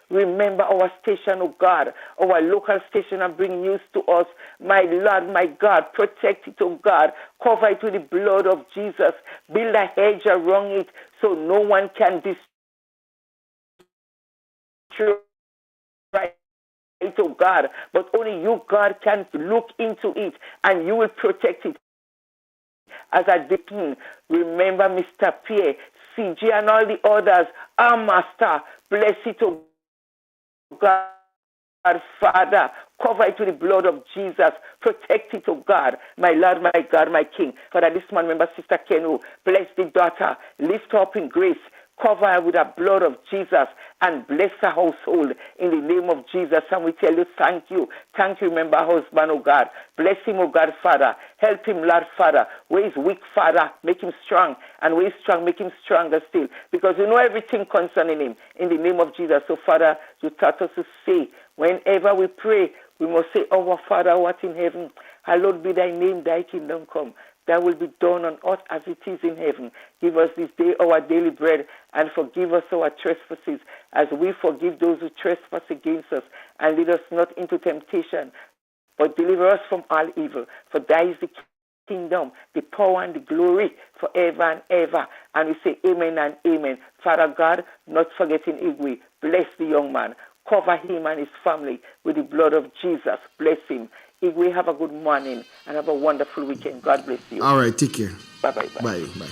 Remember our station, oh God, our local station, and bring news to us. My Lord, my God, protect it, oh God. Cover it with the blood of Jesus. Build a hedge around it so no one can destroy it, oh God. But only you, God, can look into it and you will protect it. As I begin, remember Mr. Pierre, CG, and all the others. Our Master, bless it, oh God, Father, cover it with the blood of Jesus. Protect it, oh God, my Lord, my God, my King. Father, this man, remember Sister Kenu, bless the daughter, lift her up in grace. Cover her with the blood of Jesus and bless her household in the name of Jesus. And we tell you, thank you. Thank you, remember husband, oh God. Bless him, oh God, Father. Help him, Lord, Father. Where he's weak, Father, make him strong. And where he's strong, make him stronger still. Because you know everything concerning him in the name of Jesus. So, Father, you taught us to say, whenever we pray, we must say, our Father, who art in heaven, hallowed be thy name, thy kingdom come. That will be done on earth as it is in heaven. Give us this day our daily bread, and forgive us our trespasses, as we forgive those who trespass against us. And lead us not into temptation, but deliver us from all evil. For thy is the kingdom, the power, and the glory forever and ever. And we say amen and amen. Father God, not forgetting Igwe, bless the young man. Cover him and his family with the blood of Jesus. Bless him. Igwe, have a good morning and have a wonderful weekend. God bless you. All right, take care. Bye-bye. Bye. Bye.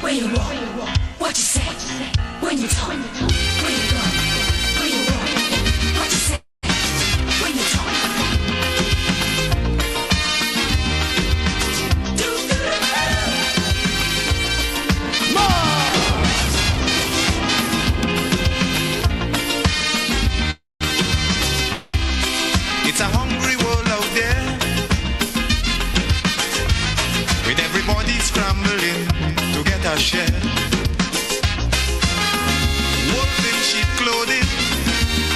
Where you walk, what you say, when you talk, where you go, where you walk, what you say, when you talk. It's a hungry world out there, with everybody scrambling to get a share. Wolves in sheep clothing,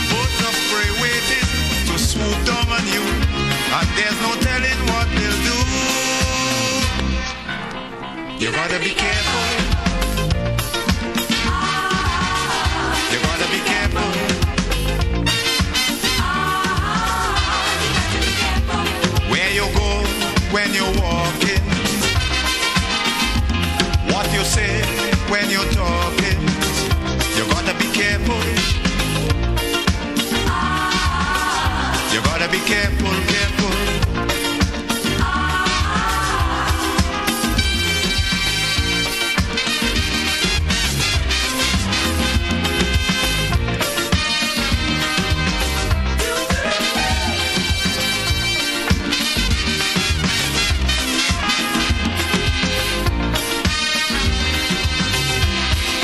boats of prey waiting to swoop down on you, and there's no telling what they'll do. You gotta be careful. You gotta be careful. Where you go when you're walking, what you say when you're talking, you gotta be careful. You gotta be careful, careful.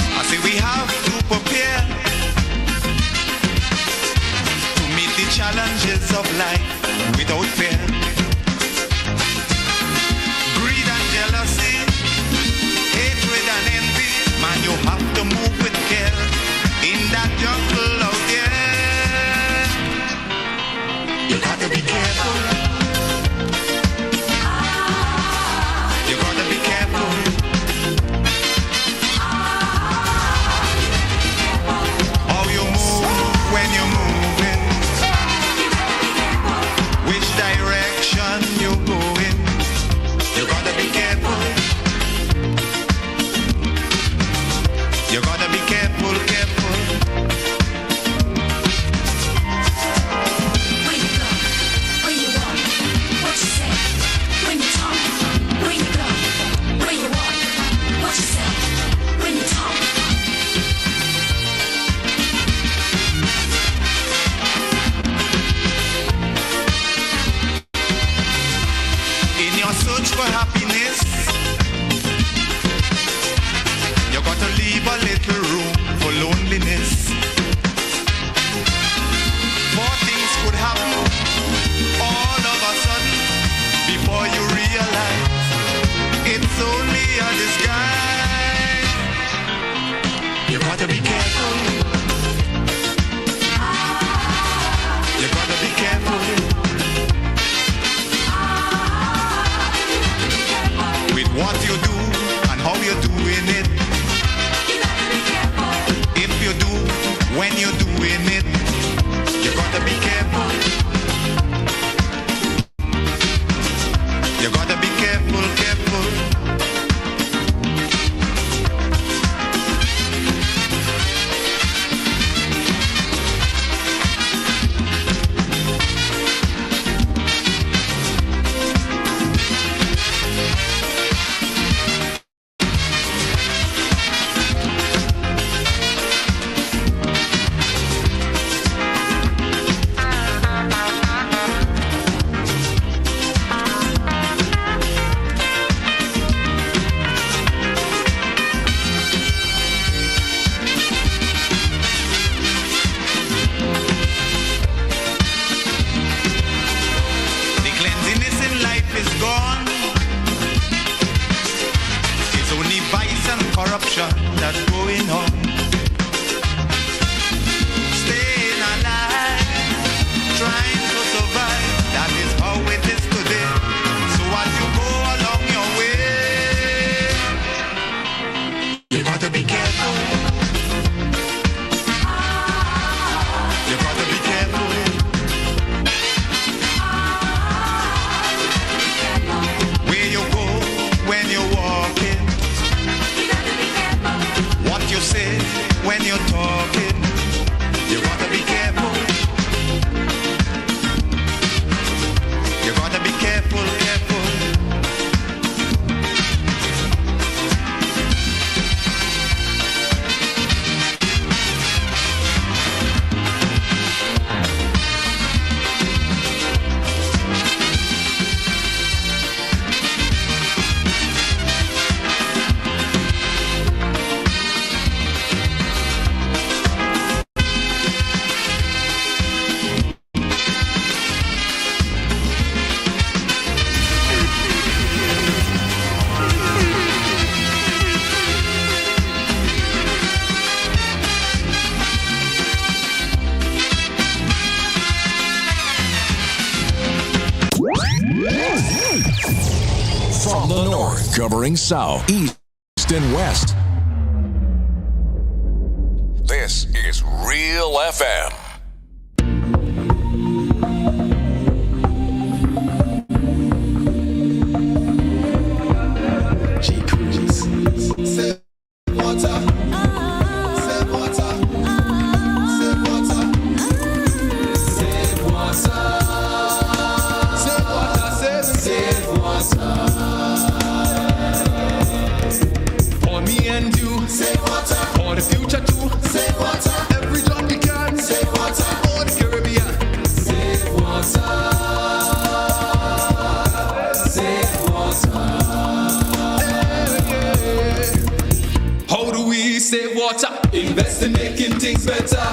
I say we have to prepare to meet the challenges of life without fear. Greed and jealousy, hatred and envy, man, you have to move with care in that jungle out there. You gotta be careful. You gotta be careful. How you move when you're moving, which direction you going, you gotta be careful. You gotta be careful, careful. Where you go, where you walk, what you say, when you talk, where you go, where you walk, what you say, when you talk. In your search for happiness, you gotta leave a little room for loneliness. More things could happen all of a sudden before you realize it's only a disguise. war that's going on. Staying alive, trying to survive, that is how it is today. So as you go along your way, you got to be careful. You got to be careful. Where you go when you're walking, what you say when you're talking, you got to be careful. You got to be careful, careful. From the north, covering south, east, and west. This is Real FM. Save water. Save water. Save water. Save water. Save water. Save water. For me and you. Save water. For the future too. Save water. Every drop you can. Save water. For the Caribbean. Save water. Save water. How do we save water? Invest in making things better.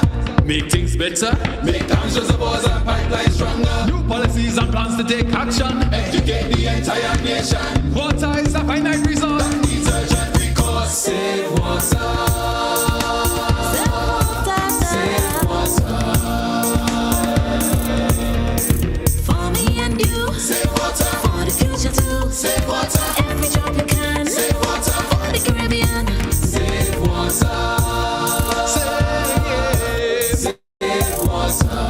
Make things better. Make dams, reservoirs and pipelines stronger. New policies and plans to take action. Educate the entire nation. Water is a finite resource that needs urgent recourse. Save water. Save water. For me and you, Save water. for the future too. Save water. Every drop you can, Save water. for the Caribbean. Save water. Save water.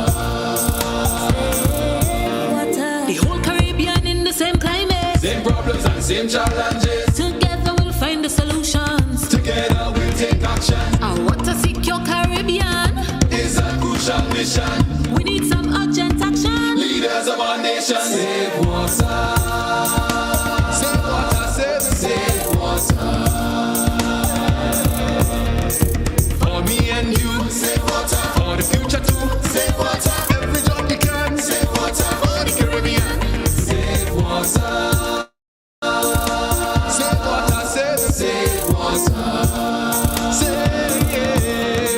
Water. The whole Caribbean in the same climate. Same problems and same challenges. Together we'll find the solutions. Together we'll take action. Our water secure Caribbean. It's a crucial mission. We need some urgent action. Leaders of our nation. Save water. Save water. Save water. For me and you. Save water. For the future too. Save water. Every drop you can. Save water. For the Caribbean. Save water. Save water. Save water. Save.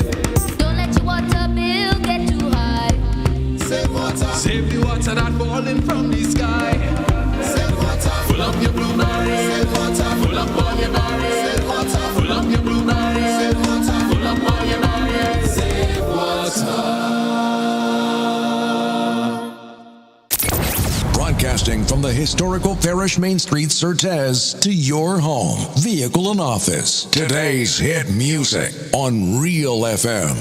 Don't let your water bill get too high. Save water. Save the water that falling from the sky. Save water. Full up your blueberries. Save water. Full up all your berries. Save water. Full up your blueberries. Save water. Full up all your berries. Save water. Broadcasting from the historical Parish Main Street, Certez, to your home, vehicle, and office. Today's hit music on Real FM.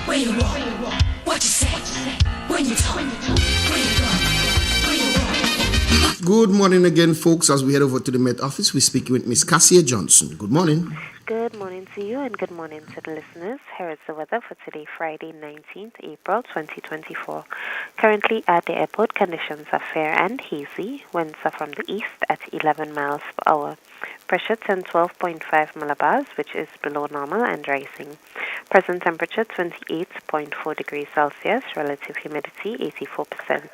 Where you go? Where you walk? What you say? When you talk? Where you go? Where you walk? Good morning again, folks. As we head over to the Met Office, we're speaking with Miss Cassia Johnson. Good morning. Good morning to you and good morning to the listeners. Here is the weather for today, Friday, 19th April 2024. Currently at the airport, conditions are fair and hazy. Winds are from the east at 11 miles per hour. Pressure 1012.5 millibars, which is below normal and rising. Present temperature 28.4 degrees Celsius, relative humidity 84%.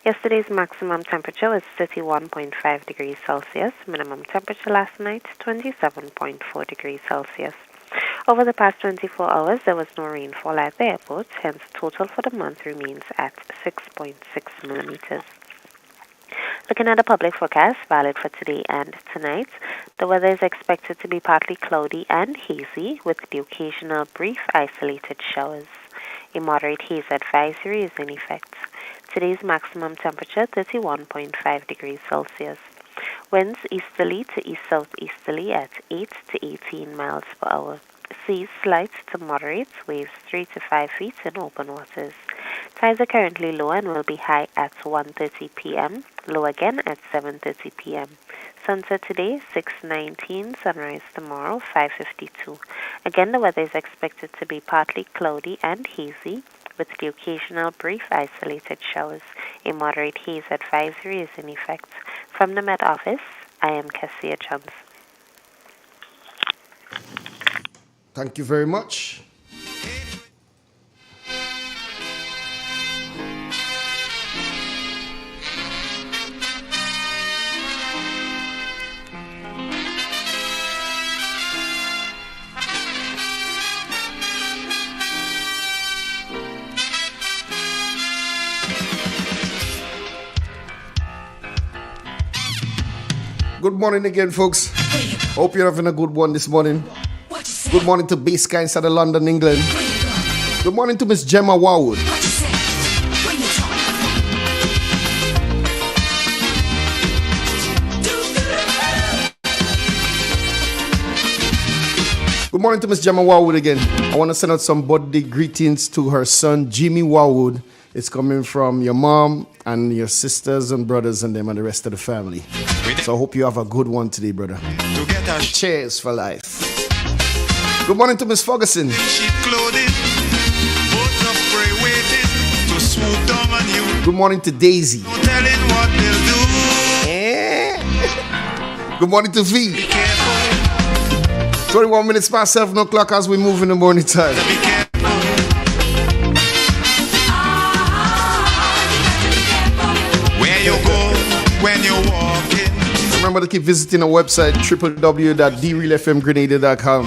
Yesterday's maximum temperature was 31.5 degrees Celsius, minimum temperature last night 27.4 degrees Celsius. Over the past 24 hours, there was no rainfall at the airport, hence total for the month remains at 6.6 millimeters. Looking at the public forecast, valid for today and tonight, the weather is expected to be partly cloudy and hazy with the occasional brief isolated showers. A moderate haze advisory is in effect. Today's maximum temperature 31.5 degrees Celsius. Winds easterly to east-southeasterly at 8 to 18 miles per hour. Seas slight to moderate, waves 3 to 5 feet in open waters. Tides are currently low and will be high at 1:30 p.m., low again at 7:30 p.m. Sunset today, 6:19, sunrise tomorrow, 5:52. Again, the weather is expected to be partly cloudy and hazy, with the occasional brief isolated showers. A moderate haze advisory is in effect. From the Met Office, I am Cassia Jones. Thank you very much. Good morning again, folks. Hope you're having a good one this morning. Good morning to Base Sky inside of London, England. Good morning to Miss Gemma Warwood. Good morning to Miss Gemma Warwood again. I want to send out some birthday greetings to her son, Jimmy Warwood. It's coming from your mom and your sisters and brothers and them and the rest of the family. So I hope you have a good one today, brother. Cheers for life. Good morning to Miss Ferguson. Good morning to Daisy. Good morning to V. 21 minutes past 7 o'clock as we move in the morning time. When you're walking, remember to keep visiting our website www.drealfmgrenada.com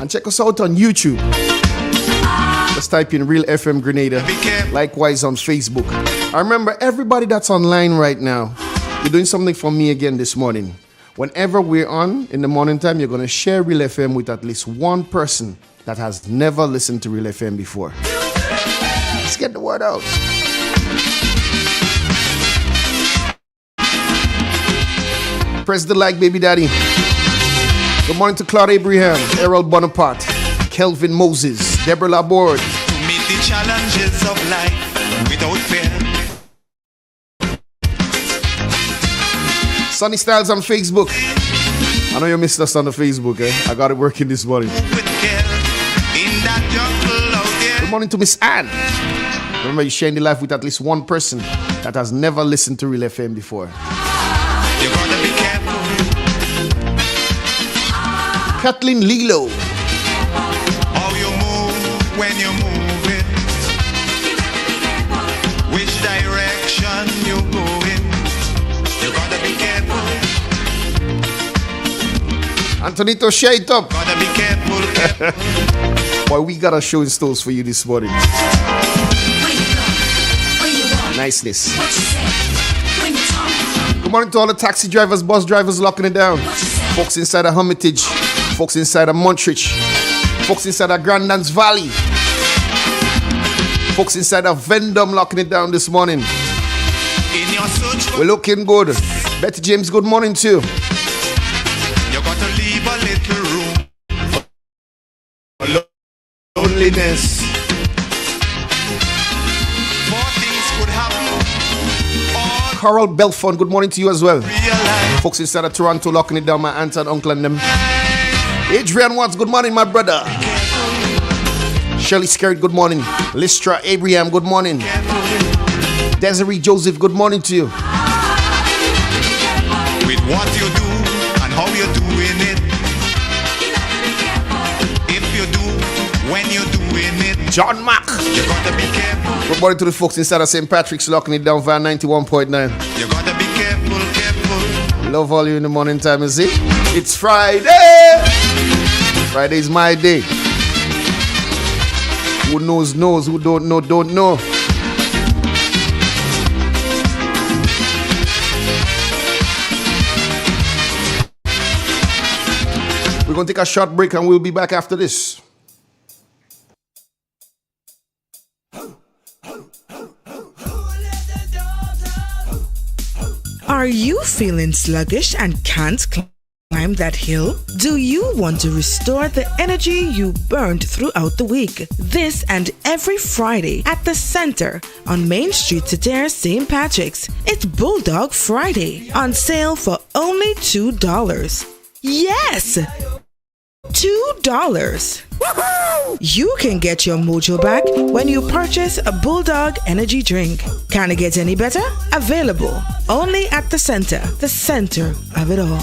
and check us out on YouTube. Just type in Real FM Grenada. Likewise on Facebook. I remember everybody that's online right now, you're doing something for me again this morning. Whenever we're on in the morning time, you're going to share Real FM with at least one person that has never listened to Real FM before. Let's get the word out. Press the like, baby daddy. Good morning to Claude Abraham, Errol Bonaparte, Kelvin Moses, Deborah Laborde. to meet the challenges of life without fear. Sunny Styles on Facebook. I know you missed us on the Facebook, eh? I got it working this morning. With care in that jungle out there. Good morning to Miss Ann. Remember, you're sharing the life with at least one person that has never listened to Real FM before. You gotta be careful. Kathleen Lilo. How you move when you're moving. Which direction you going. You gotta be careful. Antonito, share it up. Gotta be careful, careful. Boy, we got a show in stores for you this morning. Where you go, where you want, Niceness. what you say, when you talk, Good morning to all the taxi drivers, bus drivers locking it down. what you say. Folks inside of Hermitage, folks inside of Montreach, folks inside of Grand Dance Valley, folks inside of Vendome locking it down this morning. In your search for We're looking good. Betty James, good morning too. you gotta leave a little room. Loneliness. More things could happen. All Carol Belfont, good morning to you as well. realize. Folks inside of Toronto locking it down, my aunt and uncle and them. Adrian Watts, good morning, my brother. Shirley Skerritt, good morning. Listra Abraham, good morning. Desiree Joseph, good morning to you. With what you do and how you're doing it. John Mack. You gotta be careful. Good morning to the folks inside of St. Patrick's, locking it down via 91.9. You gotta be careful, careful. Love all you in the morning time, you see? It's Friday. Friday's my day. Who knows, knows. Who don't know, don't know. We're going to take a short break and we'll be back after this. Are you feeling sluggish and can't climb that hill? Do you want to restore the energy you burned throughout the week? This and every Friday at the center on Main Street Cedar, St. Patrick's. It's Bulldog Friday, on sale for only $2. Yes! $2. You can get your mojo back when you purchase a Bulldog energy drink. Can it get any better? Available only at the center of it all.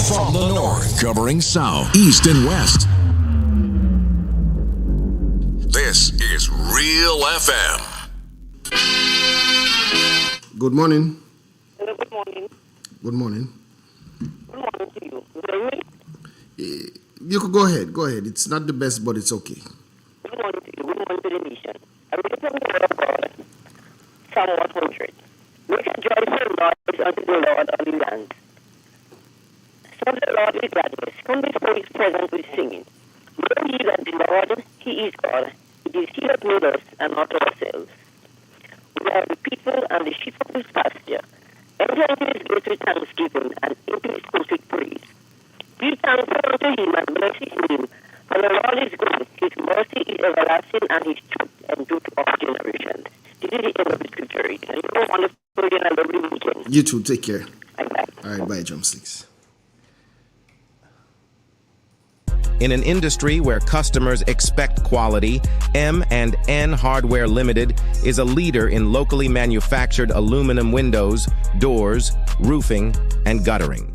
From the north, covering south, east, and west. This is Real FM. Good morning. Hello, good morning. Good morning. Good morning to you. You hear me? You could go ahead. Go ahead. It's not the best, but it's okay. Good morning to you. Good morning to the nation. I read from the word of God, Psalm 100. Make a joyful noise unto the Lord on the land. Serve the Lord with gladness. Come before his presence with singing. Know ye that the Lord, he is God. It is he that made us and not ourselves. We are the people and the sheep of his pasture. Enter into his gates with thanksgiving and into his courts with praise. Give thanks unto him and bless his name. For the Lord is good, his mercy is everlasting, and his truth endures to all generations. This is the end of the scripture reading. And you have a wonderful day and a lovely weekend. You too. Take care. Bye-bye. All right, bye, Drumsticks. In an industry where customers expect quality, M&N Hardware Limited is a leader in locally manufactured aluminum windows, doors, roofing, and guttering.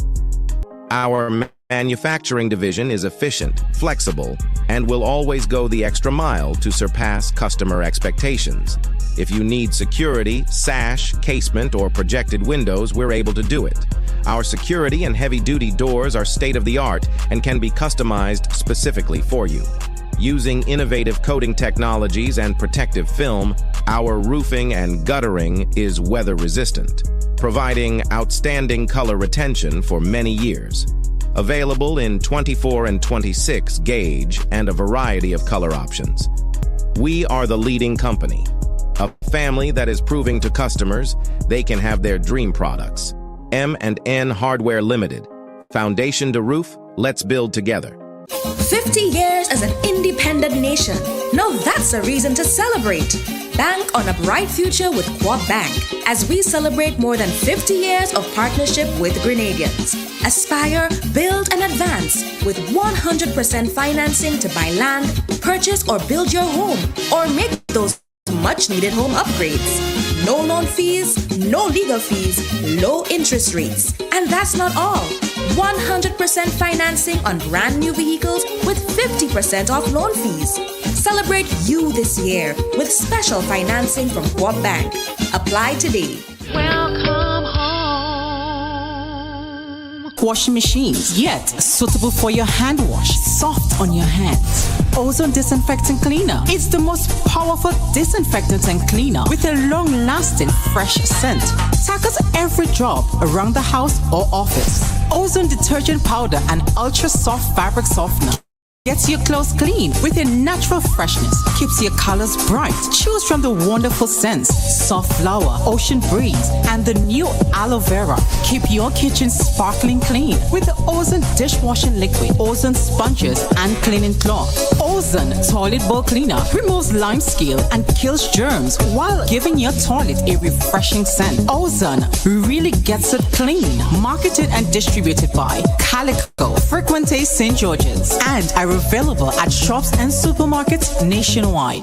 Our manufacturing division is efficient, flexible, and will always go the extra mile to surpass customer expectations. If you need security, sash, casement, or projected windows, we're able to do it. Our security and heavy-duty doors are state-of-the-art and can be customized specifically for you. Using innovative coating technologies and protective film, our roofing and guttering is weather-resistant, providing outstanding color retention for many years. Available in 24 and 26 gauge and a variety of color options. We are the leading company, a family that is proving to customers they can have their dream products. M&N Hardware Limited. Foundation to roof, let's build together. 50 years as an independent nation. Now that's a reason to celebrate. Bank on a bright future with Quad Bank as we celebrate more than 50 years of partnership with Grenadians. Aspire, build, and advance with 100% financing to buy land, purchase or build your home, or make those much-needed home upgrades. No loan fees, no legal fees, low interest rates. And that's not all. 100% financing on brand new vehicles with 50% off loan fees. Celebrate you this year with special financing from Quad Bank. Apply today. Welcome home. Washing machines, yet suitable for your hand wash, soft on your hands. Ozone Disinfectant Cleaner. It's the most powerful disinfectant and cleaner with a long-lasting fresh scent. Tackles every job around the house or office. Ozone detergent powder and ultra-soft fabric softener. Gets your clothes clean with a natural freshness. Keeps your colors bright. Choose from the wonderful scents, soft flower, ocean breeze, and the new aloe vera. Keep your kitchen sparkling clean with the Ozone dishwashing liquid, Ozone sponges, and cleaning cloth. Ozone toilet bowl cleaner removes lime scale and kills germs while giving your toilet a refreshing scent. Ozone really gets it clean. Marketed and distributed by Calico, Frequente St. George's, and are available at shops and supermarkets nationwide.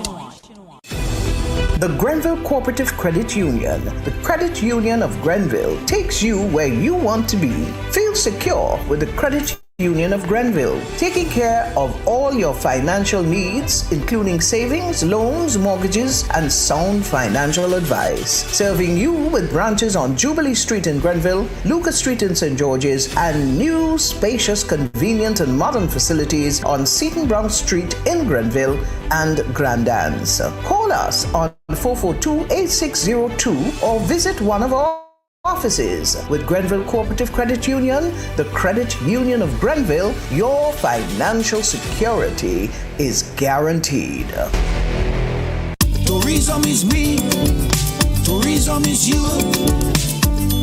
The Grenville Cooperative Credit Union, the credit union of Grenville, takes you where you want to be. Feel secure with the credit Union of Grenville, taking care of all your financial needs, including savings, loans, mortgages, and sound financial advice. Serving you with branches on Jubilee Street in Grenville, Lucas Street in St. George's, and new, spacious, convenient, and modern facilities on Seton Brown Street in Grenville and Grand Anse. Call us on 442-8602 or visit one of our offices. With Grenville Cooperative Credit Union, the Credit Union of Grenville, your financial security is guaranteed. Tourism is me, tourism is you,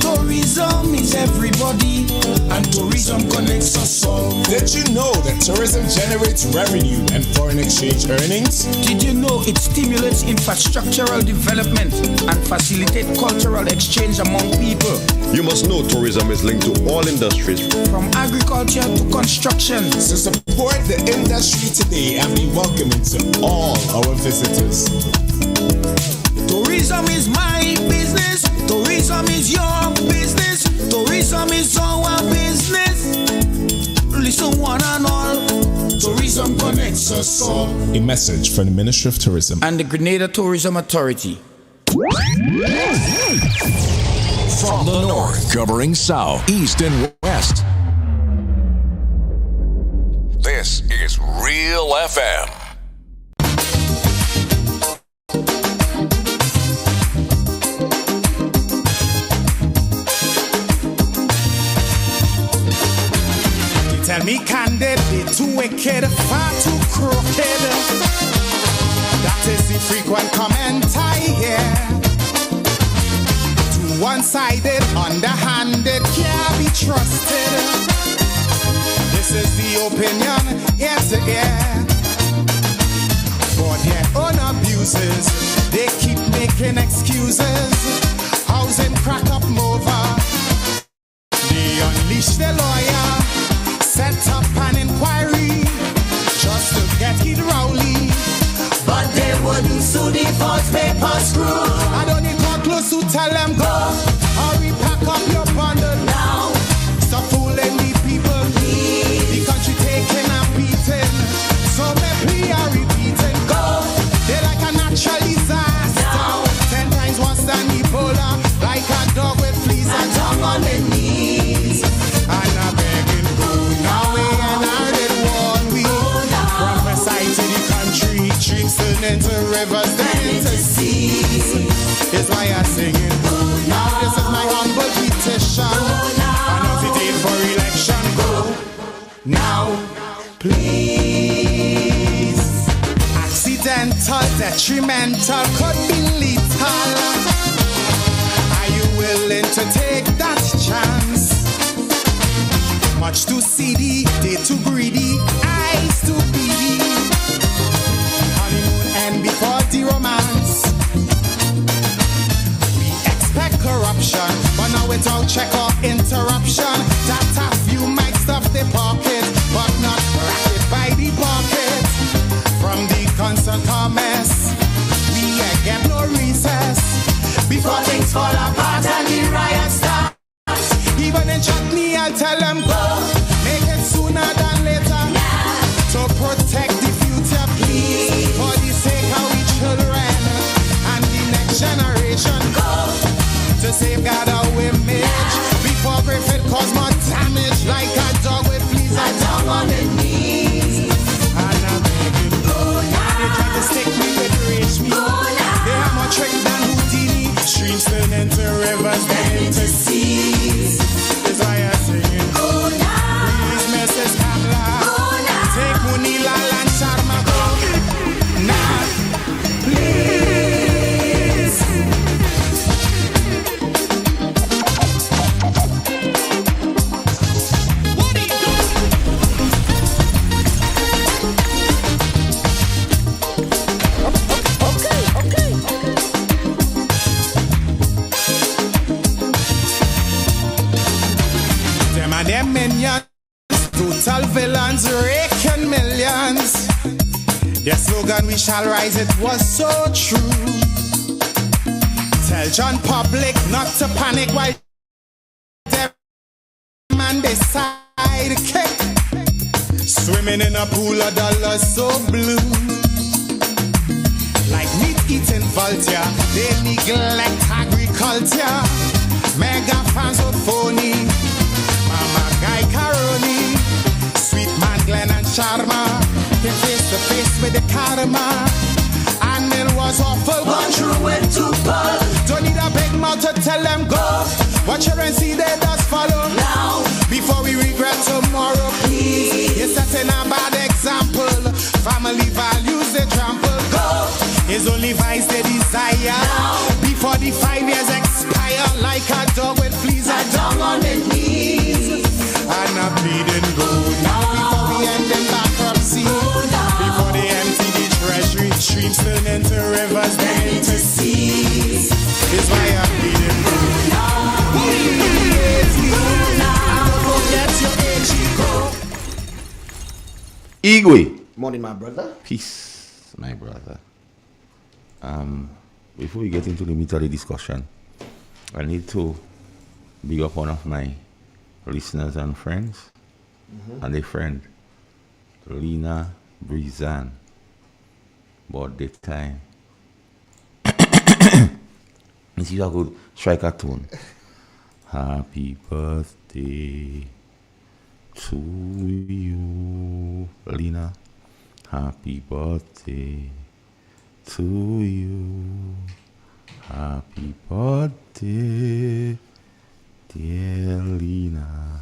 tourism is everybody, and tourism connects us all. Did you know that tourism generates revenue and foreign exchange earnings? Did you know it stimulates infrastructural development and facilitates cultural exchange among people? You must know tourism is linked to all industries, from agriculture to construction. So support the industry today and be welcoming to all our visitors. Tourism is my business, tourism is your business, tourism is our business. Listen one and all, tourism connects us all. A message from the Ministry of Tourism and the Grenada Tourism Authority. From the north, covering south, east, and west. This is Real FM. Tell me candid, they too wicked, far too crooked. That is the frequent comment I hear. Too one-sided, underhanded, can't be trusted. This is the opinion, ear to ear. For their own abuses, they keep making excuses. Housing crack up over. They unleash their lawyer. Set up an inquiry just to get it Rowley. But they wouldn't sue the false paper screw. I don't need more close to tell them go. Hurry, pack up your bundle now. Stop fooling the people. The country taking a beating. So maybe I repeating. Go. They're like a natural disaster. Now. 10 times worse than Ebola. Like a dog with fleas and tongue on the knees. And I'm begging go. Now we and I did one week. Prophesy to the country, streams turn into rivers, then into seas. Is why I'm singing. Now this is my humble petition. Announce the date for election. Go now, please. Accidental, detrimental, could be lethal. Are you willing to take that chance? Much too seedy, they too greedy, eyes too beady. Honeymoon and before the romance. We expect corruption, but now without check or interruption. That a few might stuff their pocket, but not racket by the pocket. From the constant comments, we get no recess. Before things fall apart and the riot starts. Even in chutney, I'll tell them go. Make it sooner than later. To protect the future, please. For the sake of we children and the next generation. Go. To safeguard our image. Before Griffith cause more damage. Like a dog with fleas and dog on the knees. And I'm begging go now. They try to stick me with rage me. They have more trick than Houdini. Streams turn into rivers, then into seas. That's why I'm singing. Go now. Please, Mrs. Kamla. Go now. Take Munila and Sharma. Go now. Please. What are you doing? Okay. Them and them minions, total villains, raking millions. Their slogan, we shall rise, it was so true. Tell John Public not to panic while them man beside kick. Swimming in a pool of dollars so blue. Like meat-eating vulture, they neglect agriculture. Mega fans of phony, Mama Guy Caroni, Sweet Man Glenn and Sharma, came face to face with the karma. And it was awful, but through it to pull. Don't need a big mouth to tell them go. Watch her and see they just follow now. Before we regret tomorrow, please. You're setting a bad example. Family values they trample. Go. It's only vice they desire. Now. Before the 5 years expire, like a dog with fleas and down on their knees. And a bleeding gold. Now before we end in bankruptcy. Before they empty the treasury, streams turn into rivers, then into seas. Is why I'm bleeding gold. Igwe. Morning, my brother. Peace, my brother. Before we get into the meat of the discussion, I need to big up one of my listeners and friends, and a friend, Lena Brizan. Birthday time. Let's see if I could strike a tune. Happy birthday to you, Lena. Happy birthday to you. Happy birthday, dear Lena.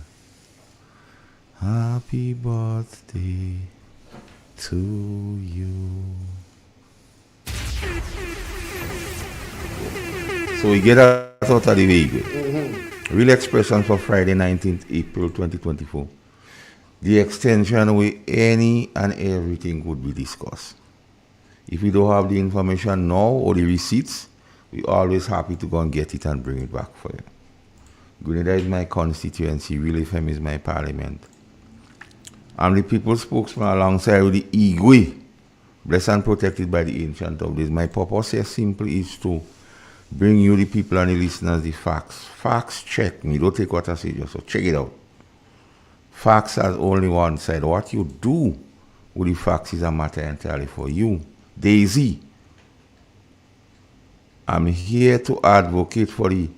Happy birthday to you. So we get out of the way. Real expression for Friday, 19th April 2024. The extension where any and everything could be discussed. If we don't have the information now or the receipts, we're always happy to go and get it and bring it back for you. Grenada is my constituency, Real FM is my parliament. I'm the people's spokesman alongside with the Igwe, blessed and protected by the Ancient of Days. My purpose here simply is to bring you, the people and the listeners, the facts. Facts check me. Don't take what I say just so check it out. Facts has only one side. What you do with the facts is a matter entirely for you. Daisy, I'm here to advocate for the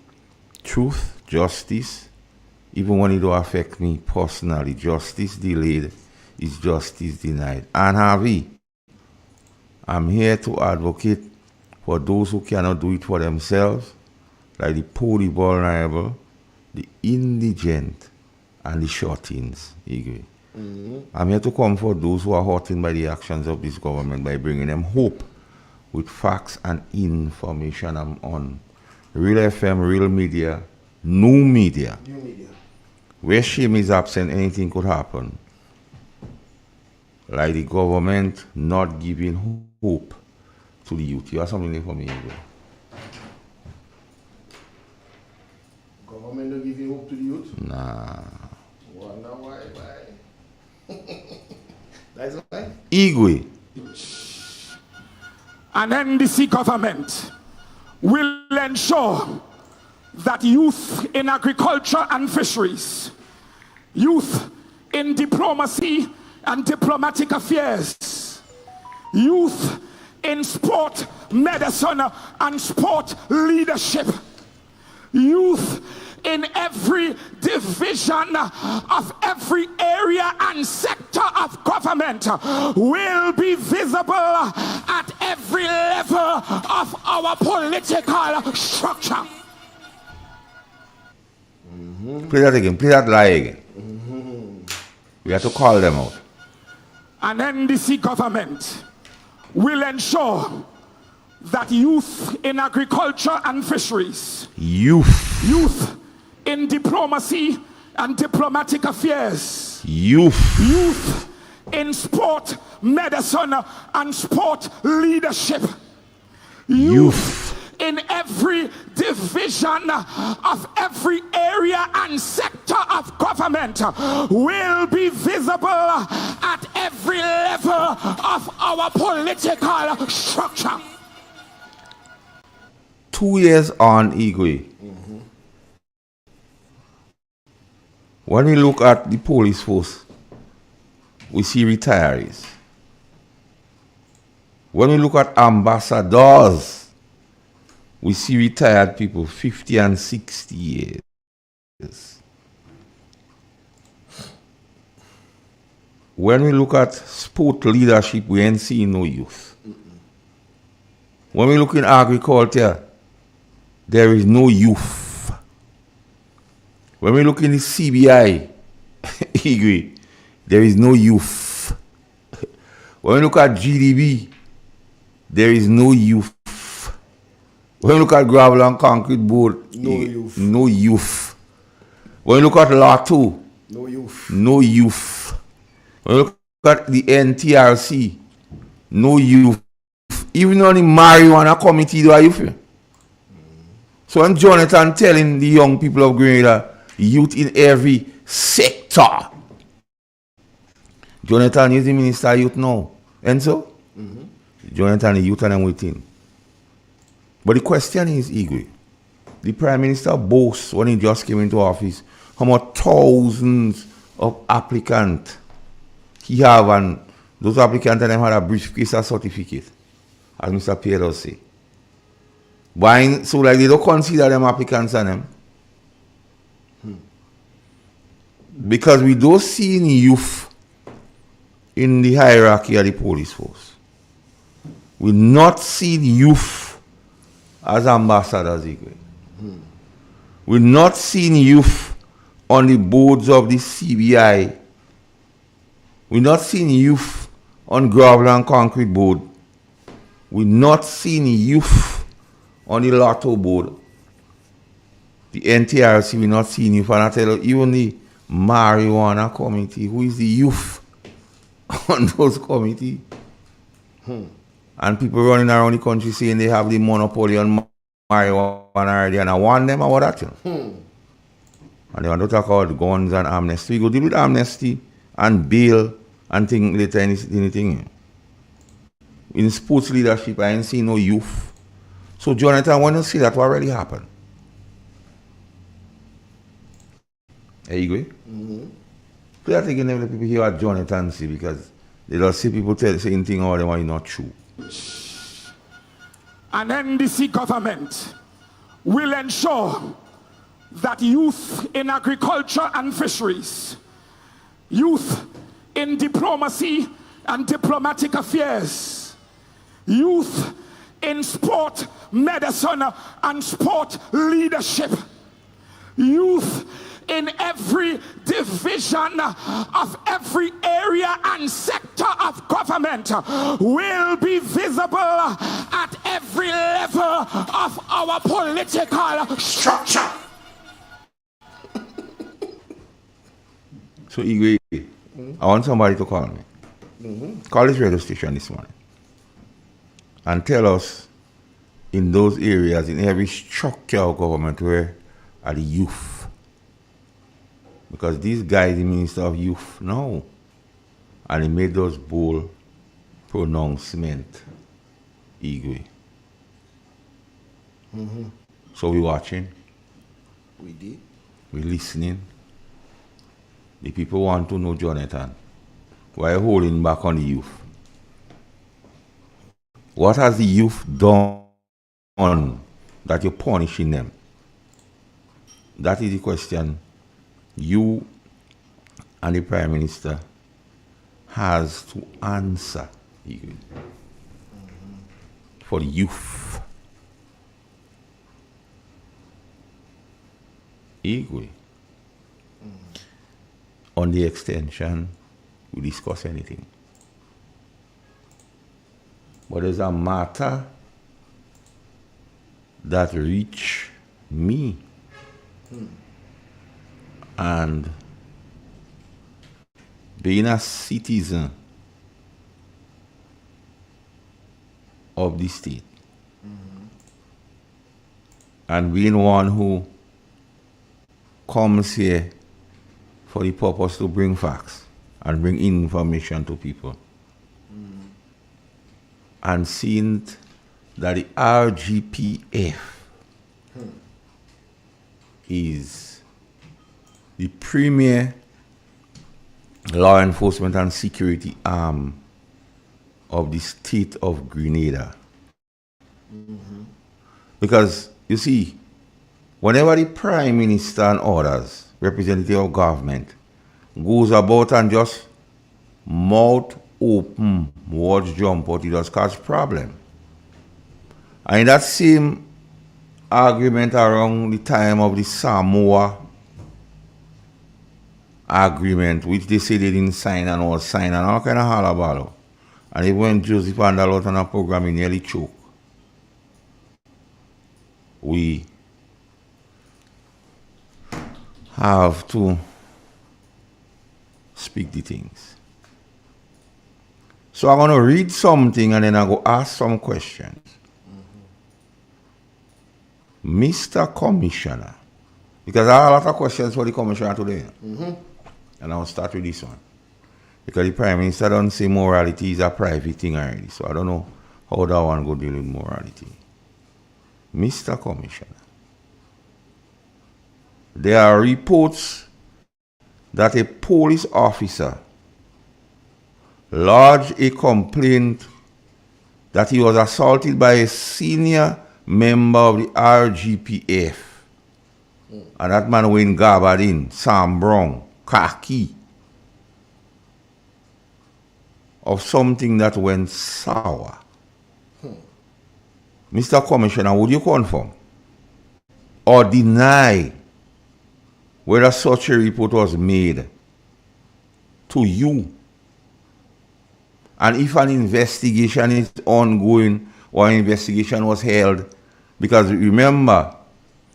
truth, justice, even when it don't affect me personally. Justice delayed is justice denied. And Harvey, I'm here to advocate for those who cannot do it for themselves, like the poor, the vulnerable, the indigent, and the short-ins. I'm here to comfort those who are hurting by the actions of this government by bringing them hope with facts and information. I'm on Real FM, Real Media, New Media. Where shame is absent, anything could happen. Like the government not giving hope to the youth. You have something there for me, Igwe? Government don't give you hope to the youth? Nah. Wonder why? That's right. Igwe. An NDC government will ensure that youth in agriculture and fisheries, youth in diplomacy and diplomatic affairs, youth in sport, medicine, and sport leadership, youth in every division of every area and sector of government will be visible at every level of our political structure. Play that again. Play that lie again. We have to call them out. An NDC government will ensure that youth in agriculture and fisheries, youth in diplomacy and diplomatic affairs, youth in sport, medicine, and sport leadership, youth in every division of every area and sector of government will be visible at every level of our political structure. 2 years on, Igwe. When we look at the police force, we see retirees. When we look at ambassadors, we see retired people 50 and 60 years. When we look at sport leadership, we ain't seeing no youth. When we look in agriculture, there is no youth. When we look in the CBI, there is no youth. When we look at GDB, there is no youth. When we look at gravel and concrete board, no youth. When we look at Lotto, no youth. No youth. When we look at the NTRC, no youth. Even on the marijuana committee, do I youth? So when Jonathan telling the young people of Grenada, youth in every sector, Jonathan is the Minister of Youth now. And so? Jonathan is youth and I'm waiting. But the question is, Igwe, the Prime Minister boasts when he just came into office how much thousands of applicants he have, and those applicants and them had a briefcase of certificate, as Mr. Pierre does say. So like they don't consider them applicants and them. Because we don't see any youth in the hierarchy of the police force. We not see the youth as ambassadors. We not see youth on the boards of the CBI. We not see youth on gravel and concrete board. We not see youth on the Lotto board. The NTRC, we not see youth. And I tell you, even the marijuana committee, who is the youth on those committees? And people running around the country saying they have the monopoly on marijuana already, and I want them or what that. And they want to talk about guns and amnesty. We go deal with amnesty and bail and things later, anything. In sports leadership, I ain't seen no youth. So Jonathan, when you see that, what really happened? There you go. So I think you never let people hear what Jonathan say, because they don't see people tell the same thing or they want not true. An NDC government will ensure that youth in agriculture and fisheries, youth in diplomacy and diplomatic affairs, youth in sport, medicine, and sport leadership, youth in every division of every area and sector of government will be visible at every level of our political structure. So, Igwe, I want somebody to call me. Call this radio station this morning and tell us in those areas, in every structure of government, where are the youth? Because these guys, the Minister of Youth, no. And he made those bold pronouncements, Igwe. So we watching. We did. We listening. The people want to know, Jonathan, why are you holding back on the youth? What has the youth done that you're punishing them? That is the question you and the Prime Minister has to answer for the youth. Equally. On the extension, we discuss anything. But there's a matter that reach me. And being a citizen of the state, and being one who comes here for the purpose to bring facts and bring information to people, and seeing that the RGPF is the premier law enforcement and security arm of the state of Grenada. Mm-hmm. Because, you see, whenever the Prime Minister and others, representative of government, goes about and just mouth open, words jump out, it does cause problem. And in that same argument around the time of the Samoa agreement, which they say they didn't sign and all sign and all kind of halabalo. And even when Joseph Andalot on a program, he nearly choked. We have to speak the things. So I'm going to read something and then I'm going to ask some questions. Mr. Commissioner, because I have a lot of questions for the Commissioner today. And I'll start with this one. Because the Prime Minister doesn't say morality is a private thing already. So I don't know how that one go deal with morality. Mr. Commissioner, there are reports that a police officer lodged a complaint that he was assaulted by a senior member of the RGPF. And that man went Gabardine, Sam Brown, khaki, of something that went sour. Mr. Commissioner, would you confirm or deny whether such a report was made to you? And if an investigation is ongoing or an investigation was held, because remember,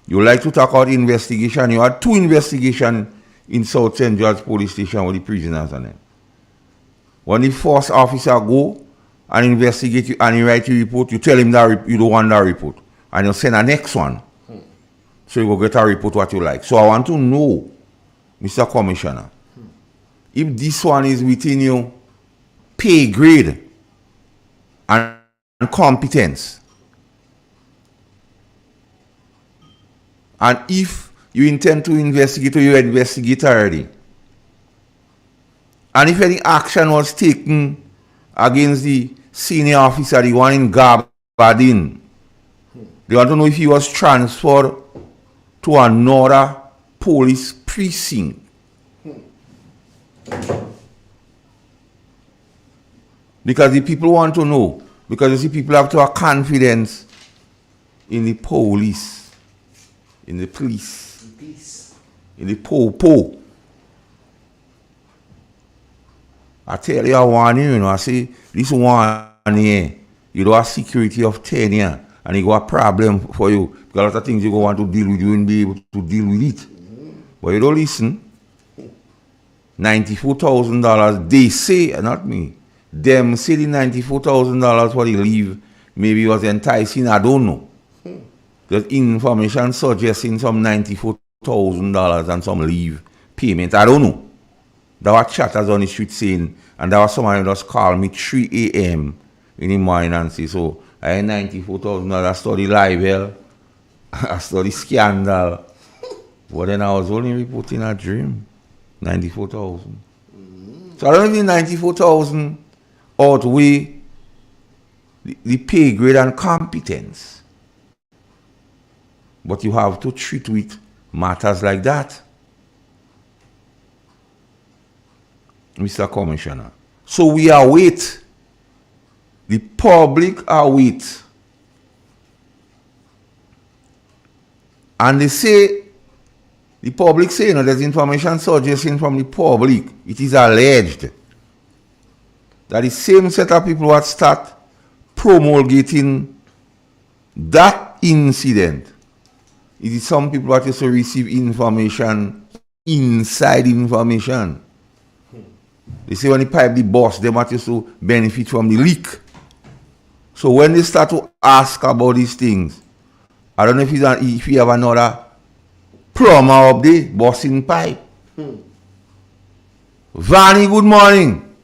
you like to talk about investigation. You had 2 investigations in South St. George Police Station with the prisoners on them. When the first officer go and investigate you and he write your report, you tell him that you don't want that report. And you send a next one. So you will get a report what you like. So I want to know, Mr. Commissioner, if this one is within your pay grade and competence. And if you intend to investigate or you investigate already. And if any action was taken against the senior officer, the one in Gabardine, they want to know if he was transferred to another police precinct. Because the people want to know. Because you see, people have to have confidence in the police, in the police, in the po. I tell you, I warn you, I say, this one here, you don't have security of 10 years, and you got a problem for you. Because a lot of things you go want to deal with, you won't be able to deal with it. But you don't listen. $94,000, they say, not me, them say the $94,000 for the leave maybe was enticing, I don't know. There's information suggesting some $94,000 and some leave payment, I don't know. There were chatters on the street saying, and there was someone who just called me 3 a.m. in the morning and say, so I had $94,000, I study libel, I study scandal. But then I was only reporting a dream, 94,000. So I don't think 94,000 outweigh the pay grade and competence. But you have to treat with matters like that, Mr. Commissioner. So we await, the public await. And they say, the public say, there's information suggesting from the public, it is alleged that the same set of people that start promulgating that incident, it is some people that used to receive information, inside information. They say when they pipe the boss, they might used to benefit from the leak. So when they start to ask about these things, I don't know if you have another plumber up there, busting pipe. Vanny, good morning.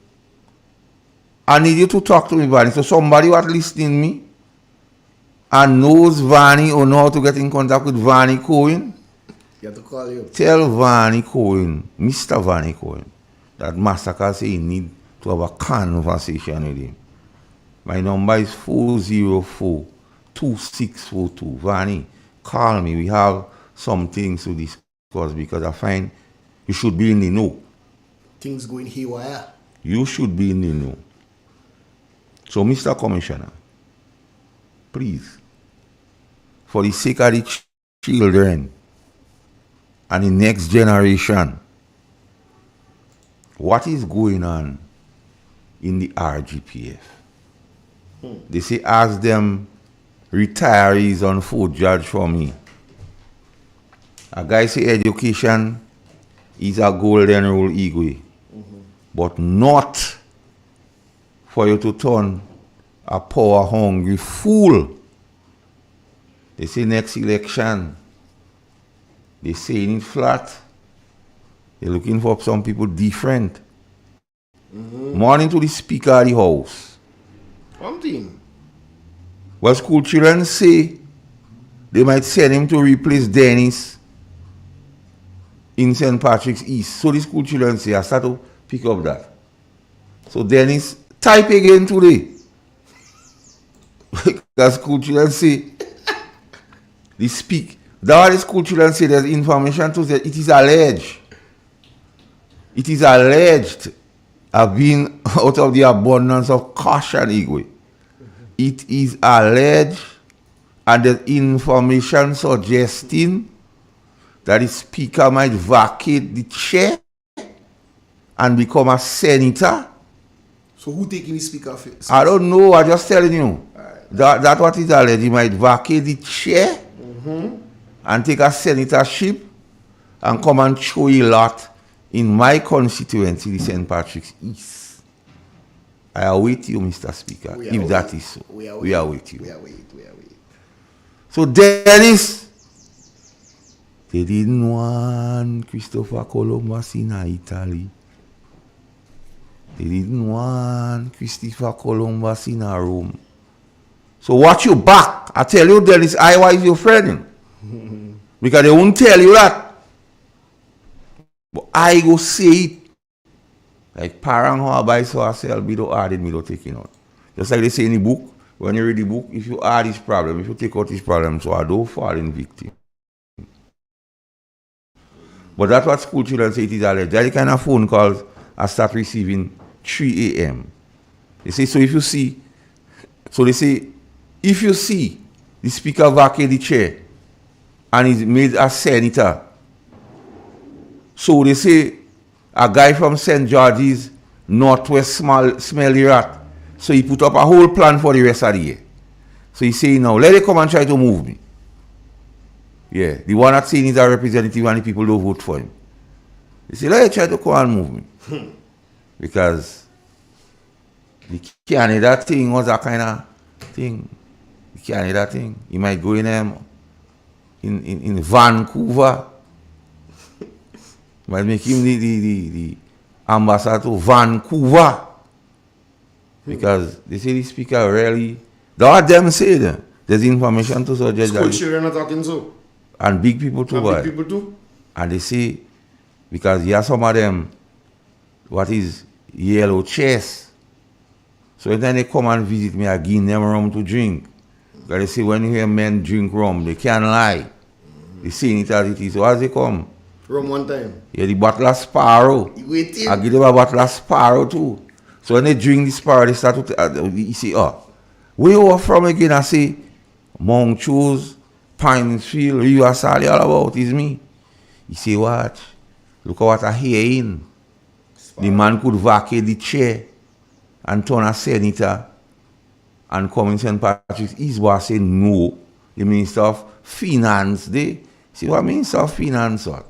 I need you to talk to me, Vanny. So somebody was listening me and knows Vanny or know how to get in contact with Vanny Cohen. You have to call you. Tell Vanny Cohen, Mr. Vanny Cohen, that Massacre say he need to have a conversation with him. My number is 404-2642. Vanny, call me. We have some things to discuss because I find you should be in the know. Things going haywire. You should be in the know. So, Mr. Commissioner, please, for the sake of the children and the next generation, what is going on in the RGPF? They say ask them retirees on food judge for me. A guy say education is a golden rule Igwe, but not for you to turn a power hungry fool. They say next election, they saying it flat. They're looking for some people different. Morning to the Speaker of the House. Something. Well, school children say they might send him to replace Dennis in St. Patrick's East. So the school children say, I start to pick up that. So Dennis, type again today. Because school children say, they speak. That's why the school children say there's information to say it is alleged. It is alleged I've been out of the abundance of caution, Igwe. It is alleged, and there's information suggesting that the speaker might vacate the chair and become a senator. So who taking the speaker first? I don't know, I'm just telling you. That's what is alleged. He might vacate the chair and take a senatorship and come and show a lot in my constituency, the St. Patrick's East. I await you, Mr. Speaker, if that is so. We await you. We await. So Dennis, they didn't want Christopher Columbus in Italy. They didn't want Christopher Columbus in Rome. So watch your back. I tell you, Dennis, I was your friend. Because they won't tell you that. But I go say it. Like parang how I buy so I sell, me don't add it, me don't take it out. Just like they say in the book, when you read the book, if you add this problem, if you take out this problem, so I don't fall in victim. But that's what school children say it is alleged. That kind of phone calls I start receiving 3 a.m. They say, so if you see, so they say, if you see the speaker vacate the chair and he's made a senator, so they say, a guy from St. George's, Northwest Smelly Rat. So he put up a whole plan for the rest of the year. So he's saying now, let it come and try to move me. Yeah, the one that's saying he's a representative and the people don't vote for him. He say, let it try to come and move me. Because the Canada thing was a kind of thing. The Canada thing. He might go in Vancouver. Might make him the ambassador to Vancouver. Because they say the speaker really, that's what them say there. There's information to suggest School that. children are talking so. And big people too. And big people too. And they say, because you have some of them, what is yellow chest. So then they come and visit me, I give them rum to drink. Because they say when you hear men drink rum, they can't lie. They say it as it is. So as they come, Rum one time. yeah, the bottle of Sparrow. Waiting. I give them a bottle of Sparrow too. So when they drink the Sparrow, they start to, you say, oh, where you are from again? I say, Mount Chose, Pinesfield, River Sally, all about is me. He say, watch, look at what I hear in. The man could vacate the chair and turn a senator and come in St. Patrick's East. But I say, no, the Minister of Finance, they say, what Minister of Finance, what?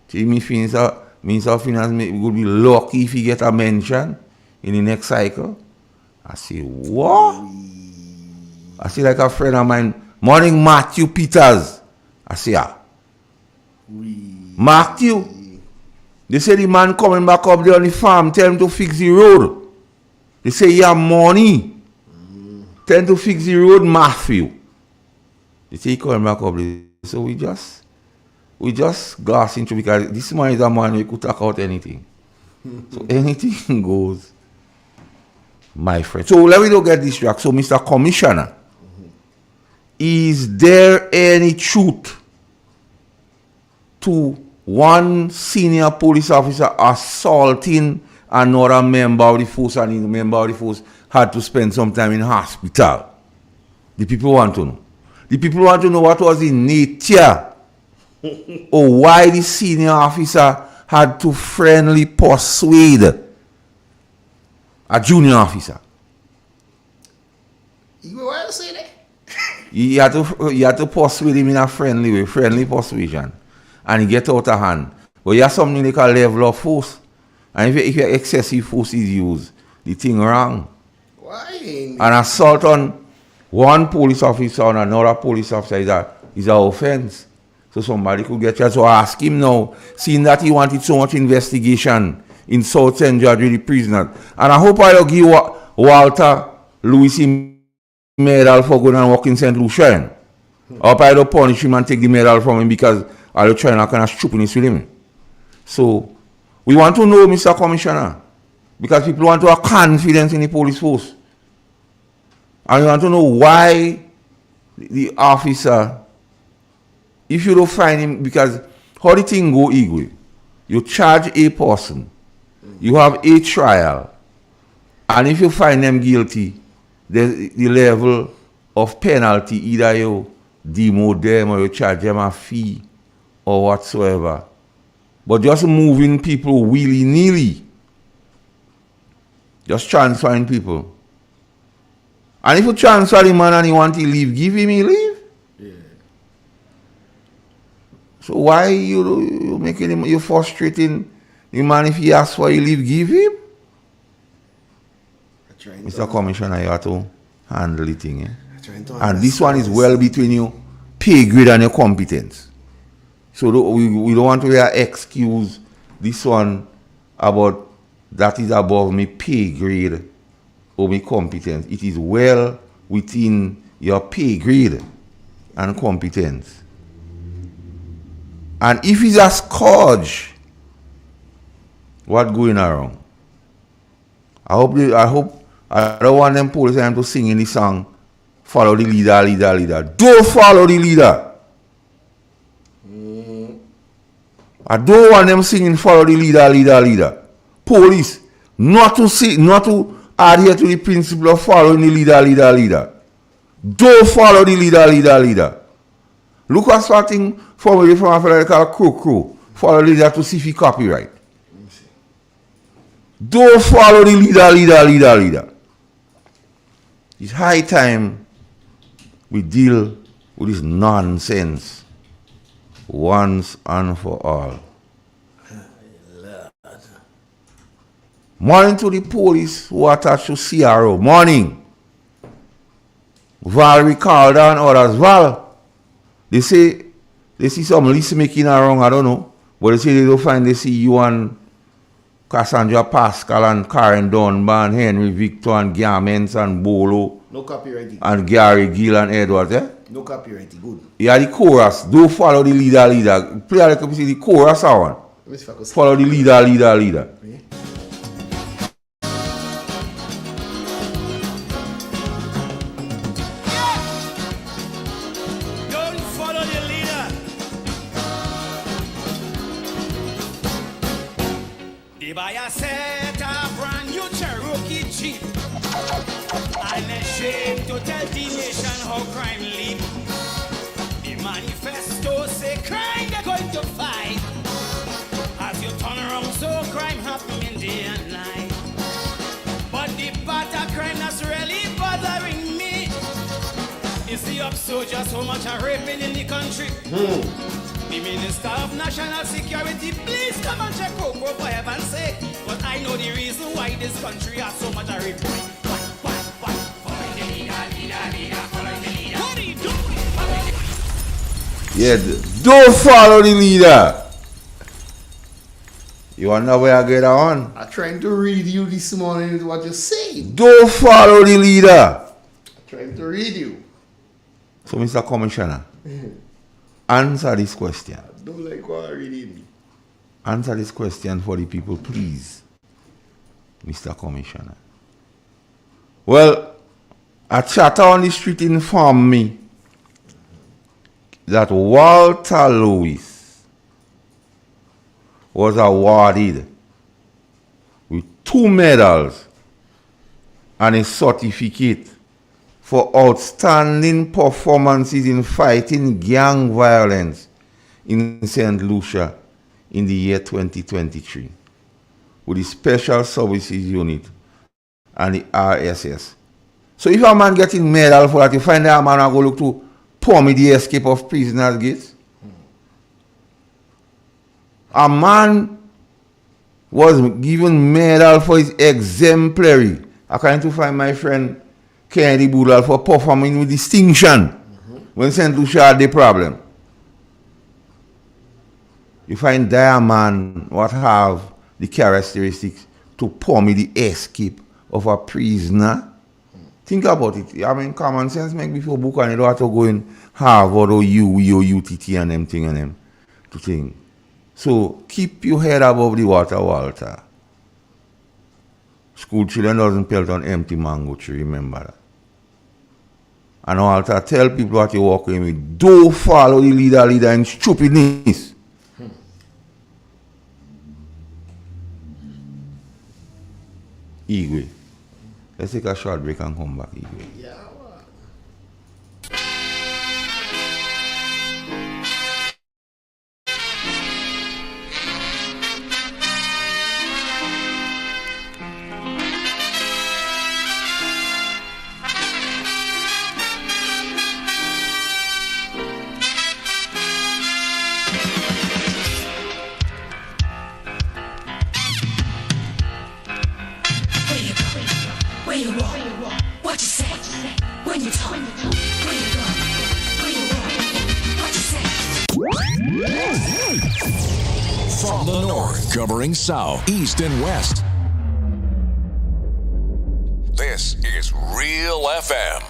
See, Minister of Finance would be lucky if he get a mention in the next cycle. I say, what? I say, like a friend of mine, morning Matthew Peters. I say, Matthew. They say the man coming back up there on the farm, tell him to fix the road. They say, he have money. Tell him to fix the road, Matthew. They say he coming back up there. So we just glass into, because this man is a man who could talk out anything. So anything goes, my friend. So let me not get distracted. So, Mr. Commissioner, is there any truth to one senior police officer assaulting another member of the force, and the member of the force had to spend some time in hospital? The people want to know. The people want to know what was the nature or why the senior officer had to friendly persuade a junior officer. You want to say that? You had to persuade him in a friendly way, friendly persuasion, and he get out of hand. But you have something they call level of force, and if excessive force is used, the thing wrong. Why? An assault on one police officer on another police officer is an offense. So somebody could get you. So ask him now, seeing that he wanted so much investigation in South St. George with the prisoners. And I hope I'll give Walter Lewis medal for going and work in St. Lucia. I hope I'll punish him and take the medal from him because I'll try and kind of stupidness with him. So we want to know, Mr. Commissioner, because people want to have confidence in the police force. And we want to know why the officer, if you don't find him, because how the thing go, Igwe, you charge a person, you have a trial, and if you find them guilty, the level of penalty, either you demote them or you charge them a fee or whatsoever. But just moving people willy-nilly, just transferring people. And if you transfer the man and he want to leave, give him a leave. Yeah. So why you making him, you frustrating the man if he asks for a leave, give him? Mr. Commissioner, you have to handle the thing. And this one is well between your pay grade and your competence. So we don't want to excuse this one about that is above me pay grade or me competence. It is well within your pay grade and competence. And if it's a scourge, what going around? I don't want them police to sing in the song, follow the leader, leader, leader. Don't follow the leader. I don't want them singing, follow the leader, leader, leader. Police, not to adhere to the principle of following the leader, leader, leader. Don't follow the leader, leader, leader. Look at something from a fellow called Crow. Follow the leader to see if he copyright. Don't follow the leader, leader, leader, leader. It's high time we deal with this nonsense once and for all. Morning to the police who are attached to CRO. Morning. Valerie Calder and others. Val, they see some list making around, I don't know. But they say they don't find they see you and Cassandra Pascal and Karen Dunbar and Henry Victor and Garments and Bolo. No copyright. And Gary Gill and Edwards, eh? No copyright, good. Yeah, the chorus. Don't follow the leader, leader. Play like you see the chorus one. Follow the leader, leader, leader. Yeah. Don't follow the leader. The buyer set a brand new Cherokee Jeep. I'm ashamed to tell the nation how crime lead. The manifesto say crime they're going to fight. As you turn around, so crime happening day and night. But the part of crime that's really bothering me is the up-soldiers, so much are raping in the country. The Minister of National Security, please come and check Coco for heaven's sake. But I know the reason why this country has so much are raping. What are you doing? Yeah, don't follow the leader. You want to know where I get on? I'm trying to read you this morning what you say. Don't follow the leader. I'm trying to read you. So, Mr. Commissioner, answer this question. I don't like what I'm reading. Answer this question for the people, please. Mr. Commissioner. Well, a chatter on the street informed me that Walter Lewis was awarded with 2 medals and a certificate for outstanding performances in fighting gang violence in St. Lucia in the year 2023 with the Special Services Unit and the RSS. So if a man getting medal for that, you find that a man will go look to pour me the escape of prisoners gates. A man was given medal for his exemplary, according to find my friend Kennedy Boodle, for performing with distinction when St. Lucia had the problem. You find that man what have the characteristics to pour me the escape of a prisoner. Think about it. I mean, common sense make before book and you don't have to go in Harvard or UE or UTT and them thing and them to think. So keep your head above the water, Walter. School children doesn't pelt on empty mango tree, remember that. And Walter, tell people what you're walking with. Don't follow the leader in stupidness. Igwe. Let's take a short break and come back, Igwe. Yeah. From the north, covering south, east, and west. This is Real FM.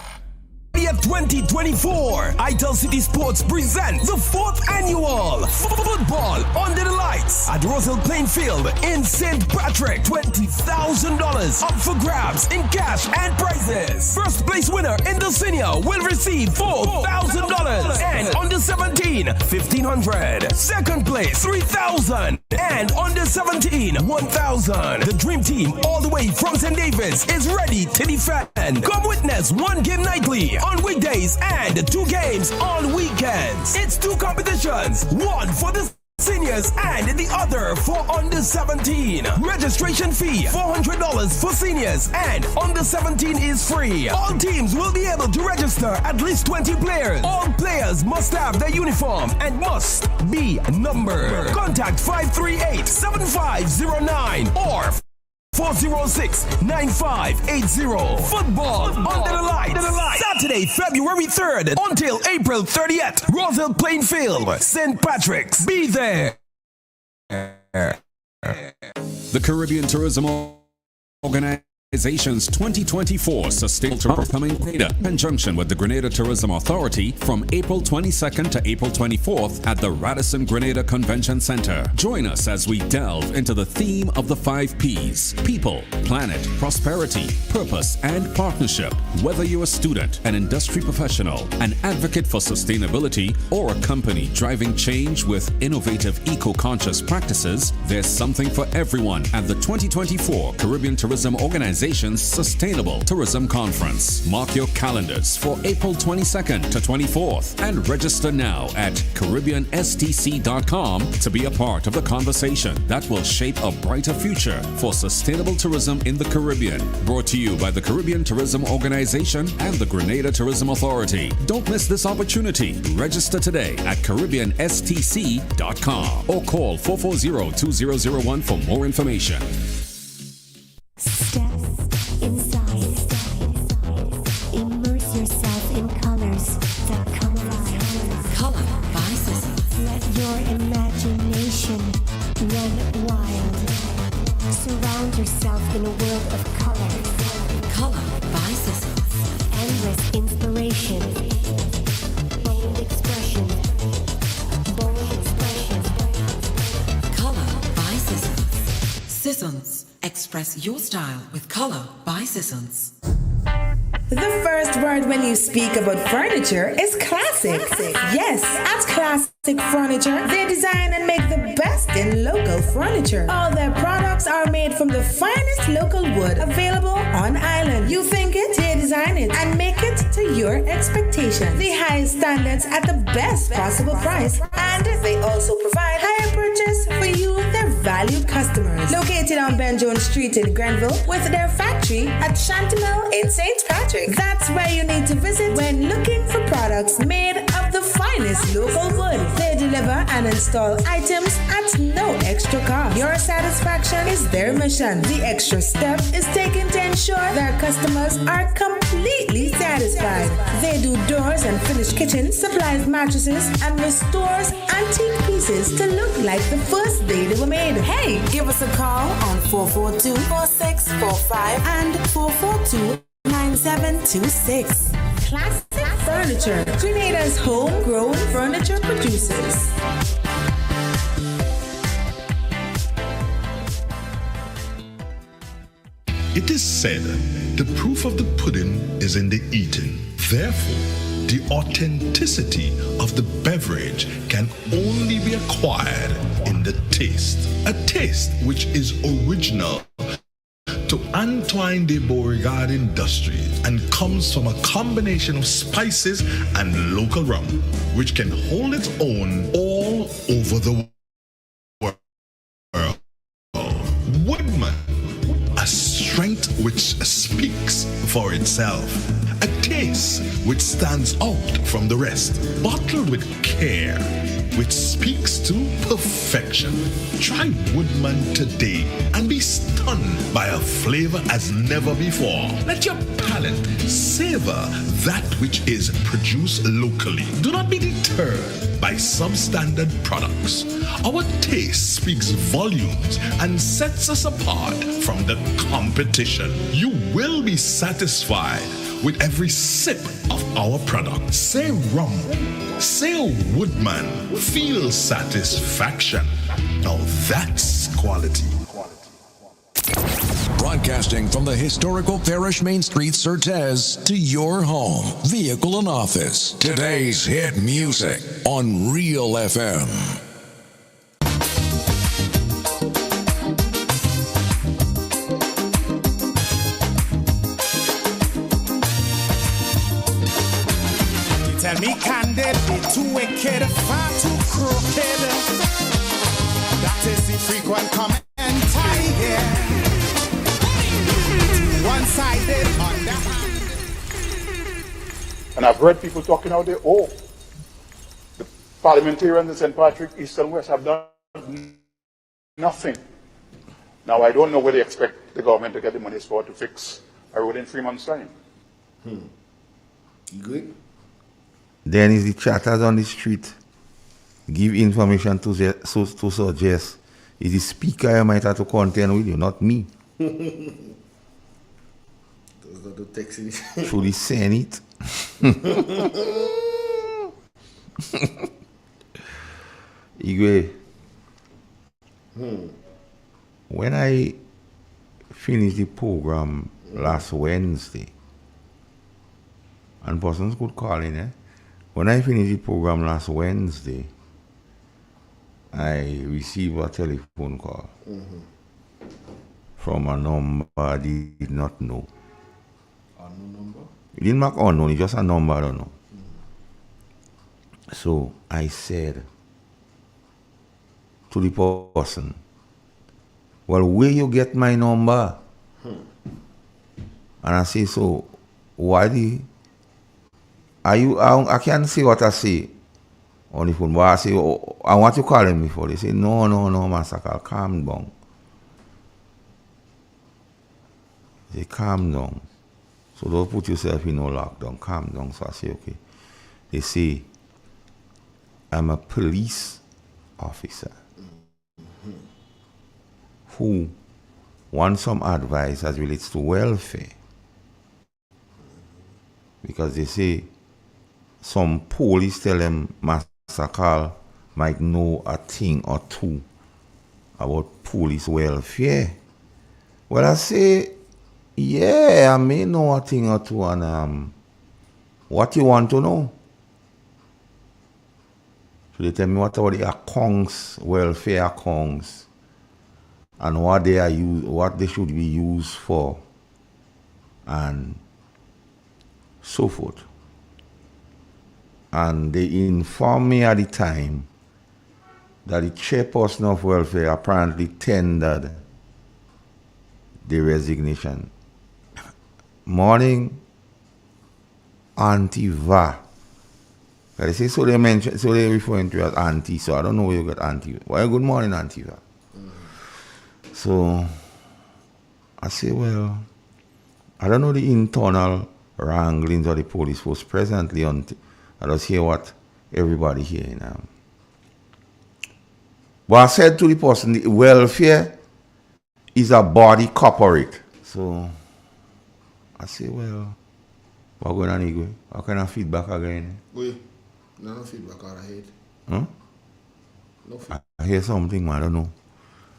2024, Idol City Sports presents the 4th annual Football Under the Lights at Roselle Plainfield in St. Patrick. $20,000 up for grabs in cash and prizes. First place winner in the senior will receive $4,000 and under 17, $1,500. Second place, $3,000 and under 17, $1,000. The dream team all the way from St. David's is ready to defend. Come witness one game nightly on weekdays and 2 games on weekends. It's 2 competitions, one for the seniors and the other for under 17. Registration fee $400 for seniors and under 17 is free. All teams will be able to register at least 20 players. All players must have their uniform and must be numbered. Contact 538-7509 or 406-9580. Football under the lights. Saturday, February 3rd until April 30th. Roselle Plainfield, St. Patrick's. Be there. The Caribbean Tourism Organization's 2024 Sustainable Coming Grenada, in conjunction with the Grenada Tourism Authority, from April 22nd to April 24th at the Radisson Grenada Convention Center. Join us as we delve into the theme of the 5 Ps: people, planet, prosperity, purpose, and partnership. Whether you're a student, an industry professional, an advocate for sustainability, or a company driving change with innovative eco-conscious practices, there's something for everyone at the 2024 Caribbean Tourism Organization's Sustainable Tourism Conference. Mark your calendars for April 22nd to 24th and register now at CaribbeanSTC.com to be a part of the conversation that will shape a brighter future for sustainable tourism in the Caribbean. Brought to you by the Caribbean Tourism Organization and the Grenada Tourism Authority. Don't miss this opportunity. Register today at CaribbeanSTC.com or call 440-2001 for more information. Step inside. Immerse yourself in colors that come alive. Color biases. Let your imagination run wild. Surround yourself in a world of colors. Color biases. Endless inspiration. Bold expression. Bold expression. Color biases. Seasons express. Express your style with color by Sissons. The first word when you speak about furniture is classic. Yes, at Classic Furniture, they design and make the best in local furniture. All their products are made from the finest local wood available on island. You think it, they design it and make it to your expectation. The highest standards at the best possible price, and they also provide higher purchase for you, their valued customers. Located on Ben Jones Street in Grenville, with their factory at Chantimel in St. Patrick. That's where you need to visit when looking for products made of the finest local wood. They deliver and install items at no extra cost. Your satisfaction is their mission. The extra step is taken to ensure their customers are completely satisfied. They do doors and finished kitchen, supplies mattresses, and restores antique pieces to look like the first day they were made. Hey, give us a call on 442-4645 and 442-9726. Classic Furniture, Grenada's homegrown furniture producers. It is said, the proof of the pudding is in the eating. Therefore, the authenticity of the beverage can only be acquired in the taste. A taste which is original to Antoine de Beauregard Industries and comes from a combination of spices and local rum, which can hold its own all over the world. Woodman, a strength which speaks for itself, a taste which stands out from the rest, bottled with care, which speaks to perfection. Try Woodman today and be stunned by a flavor as never before. Let your palate savor that which is produced locally. Do not be deterred by substandard products. Our taste speaks volumes and sets us apart from the competition. You will be satisfied with every sip of our product. Say rum, say Woodman, feel satisfaction. Now that's quality. Broadcasting from the historical Parish Main Street, Certez, to your home, vehicle, and office. Today's hit music on Real FM. Tell me candid, too wicked, far too crooked. That is the frequent comment I hear. One-sided, underhanded. And I've heard people talking out there, oh, the parliamentarians in St. Patrick, East and West have done nothing. Now, I don't know where they expect the government to get the money for to fix a road in 3 months' time. You good? Then is the chatters on the street give information to suggest is the speaker you might have to contend with you, not me. Those are the texts. Through the Senate. Igwe, when I finished the program last Wednesday, and persons could call in, when I finished the program last Wednesday, I received a telephone call from a number I did not know. Unknown number? It didn't mark unknown, it's just a number I don't know. So I said to the person, well, where you get my number? And I say, so why I can't see what I say on the phone, but I say, oh, I want you calling me for. They say, no, Master Carl, calm down. They say, calm down. So don't put yourself in no lockdown, calm down. So I say, okay. They say, I'm a police officer who wants some advice as relates to welfare. Because they say, some police tell them Master Carl might know a thing or two about police welfare. Well, I say, yeah, I may know a thing or two on what you want to know. So they tell me what are the accounts, welfare accounts, and what they are what they should be used for, and so forth. And they informed me at the time that the chairperson of welfare apparently tendered the resignation. Morning, Auntie Va. They say so they referring to you as Auntie, so I don't know where you got Auntie. Well, good morning, Auntie Va. So I say, well, I don't know the internal wranglings of the police force presently until I just hear what everybody here now. But I said to the person, the welfare is a body corporate. So I say, well, what going on, Igwe? How can I feedback again? Wait, no feedback out of head. Huh? No feedback. I hear something, man, I don't know.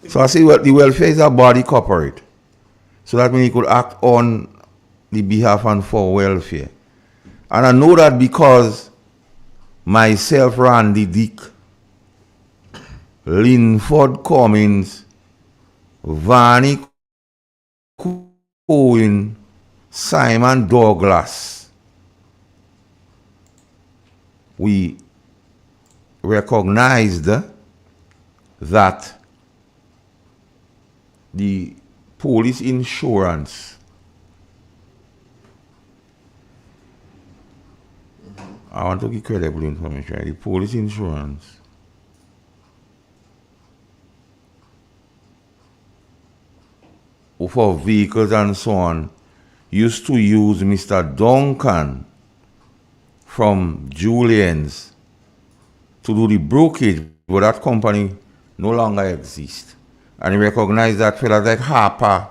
So I say, well, the welfare is a body corporate. So that means he could act on the behalf and for welfare. And I know that because myself, Randy Dick, Linford Cummins, Vanny Cohen, Simon Douglas, we recognized that the police insurance I want to give credible information. The police insurance for vehicles and so on used to use Mr. Duncan from Julian's to do the brokerage, but that company no longer exists. And he recognized that fellas like Harper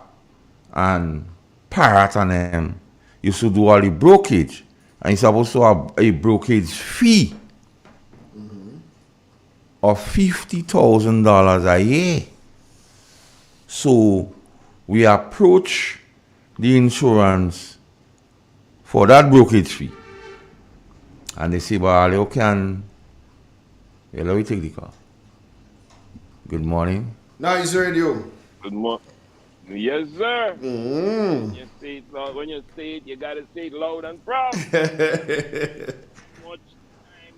and Parrott and them used to do all the brokerage. And he's supposed to have a brokerage fee of $50,000 a year. So we approach the insurance for that brokerage fee. And they say, well, you can, let me take the call. Good morning. Now it's radio. Good morning. Yes, sir. Mm-hmm. When you say it loud, you gotta say it loud and proud. Much time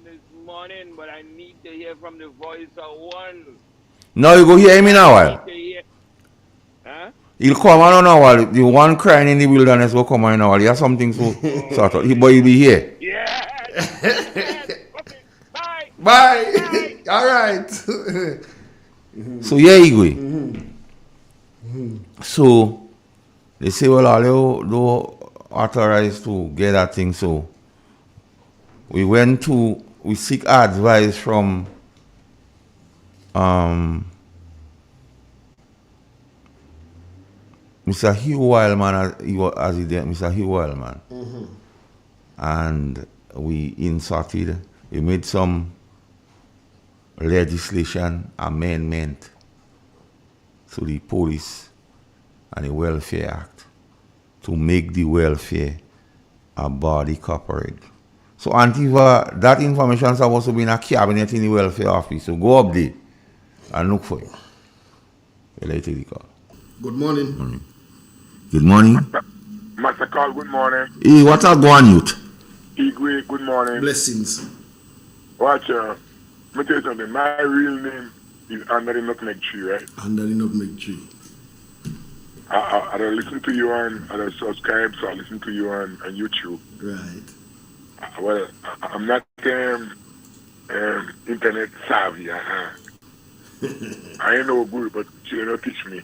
this morning, but I need to hear from the voice of one. Now you go hear him in a while. Huh? He'll come on a while. The one crying in the wilderness will come on in a while. He has something so sort of. But he'll be here. Yeah. Okay. Bye. Bye. All right. So yeah, Igwe. So they say, well, all you do authorized to get that thing. So we seek advice from Mr. Hugh Wildman, Mr. Hugh Wildman. And we made some legislation amendment to the Police and the Welfare Act to make the welfare a body corporate. So Antiva, that information is supposed to be in a cabinet in the welfare office. So go up there and look for it. Good morning. Good morning. Master Carl, good morning. Hey, what are going youth? Igwe, good morning. Blessings. Watch, let me tell you something. My real name is Under the Nutmeg Tree, right? Under the Nutmeg Tree. I don't listen to you on, I don't subscribe, so I listen to you on YouTube. Right. Well, I'm not internet savvy. I ain't no good, but you don't teach me.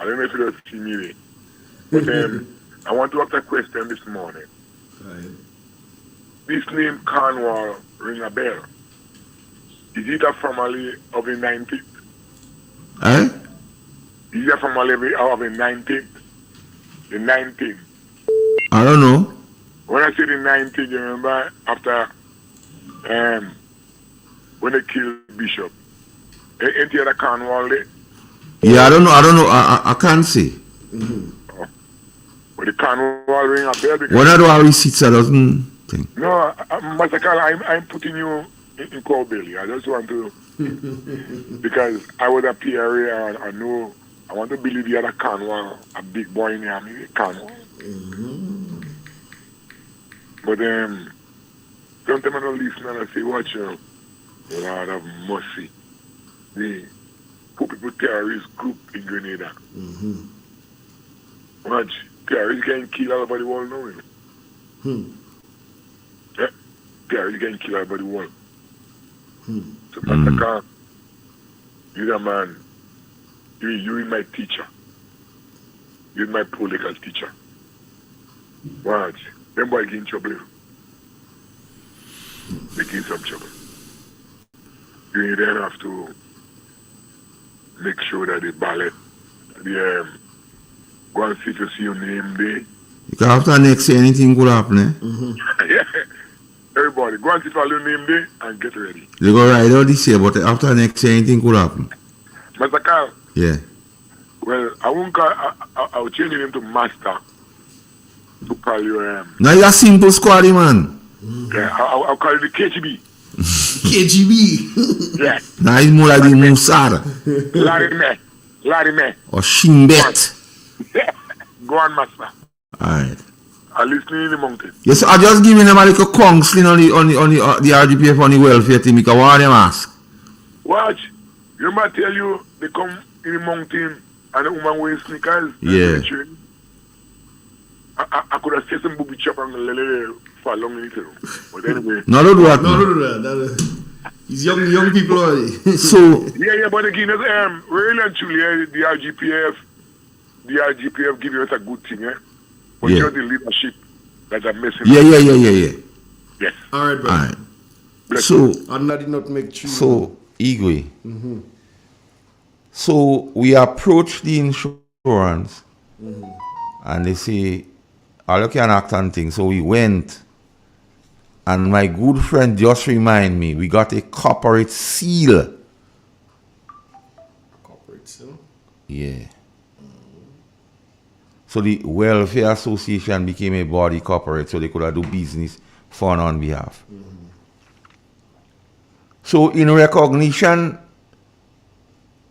I don't know if you don't see me. But I want to ask a question this morning. Right. This name Cornwall ring a bell. Is it a family of the 19th? Eh? Is it a family of the 19th? The 19th. I don't know. When I say the 19th, you remember after when they killed Bishop? Ain't the other Cornwall there? Yeah, I don't know. I can't see. But the carnival ring a bell because... What are the receipts that doesn't think? No, Master Carl, I'm putting you in Cowbelly. I just want to... because I was a PRA and I know... I want to believe you had a carnival, a big boy in the army, a carnival. But sometimes I don't listen and I say, watch out, Lord have mercy. The poor people terrorist group in Grenada. Watch, terrorists getting killed all over the world now. Yeah, terrorists getting killed all over the world. So Master Khan, you're a man. You're my teacher. You're my political teacher. Watch. Them boys get in trouble. They get in some trouble. You then have to make sure that the ballot, go and see to see your name there. Because after next year, anything could happen, eh? Yeah. Everybody, go and see for your name there and get ready. They go right out this year, but after next year, anything could happen. Master Carl. Yeah. Well, I won't call, I'll change your name to Master. To call you, Now you're a simple squaddy, man. Yeah, I'll call you the KGB. KGB. Yeah. Now he's more like the Mossad. Larry me. Or Shimbet. Go on, Master. Alright. I'm listening in the mountain. Yes, I just giving them a little counseling on the RGPF on the welfare team because what them ask? Watch. You might tell you they come in the mountain and the woman wearing sneakers. Yeah. I could have said some booby chop and lele for a long minute. But anyway. No, don't do that. No, don't do that. It's young people already. So. Yeah, but again, really and truly, the RGPF give us a good thing, eh? But just the leadership that are messing Yeah. Yes. All right, brother. Alright. So. And that did not make true. So, Igwe. So, we approach the insurance and they say, I look at act on things. So we went, and my good friend just remind me, we got a corporate seal. Corporate seal? Yeah. So the Welfare Association became a body corporate, so they could do business for and on behalf. So in recognition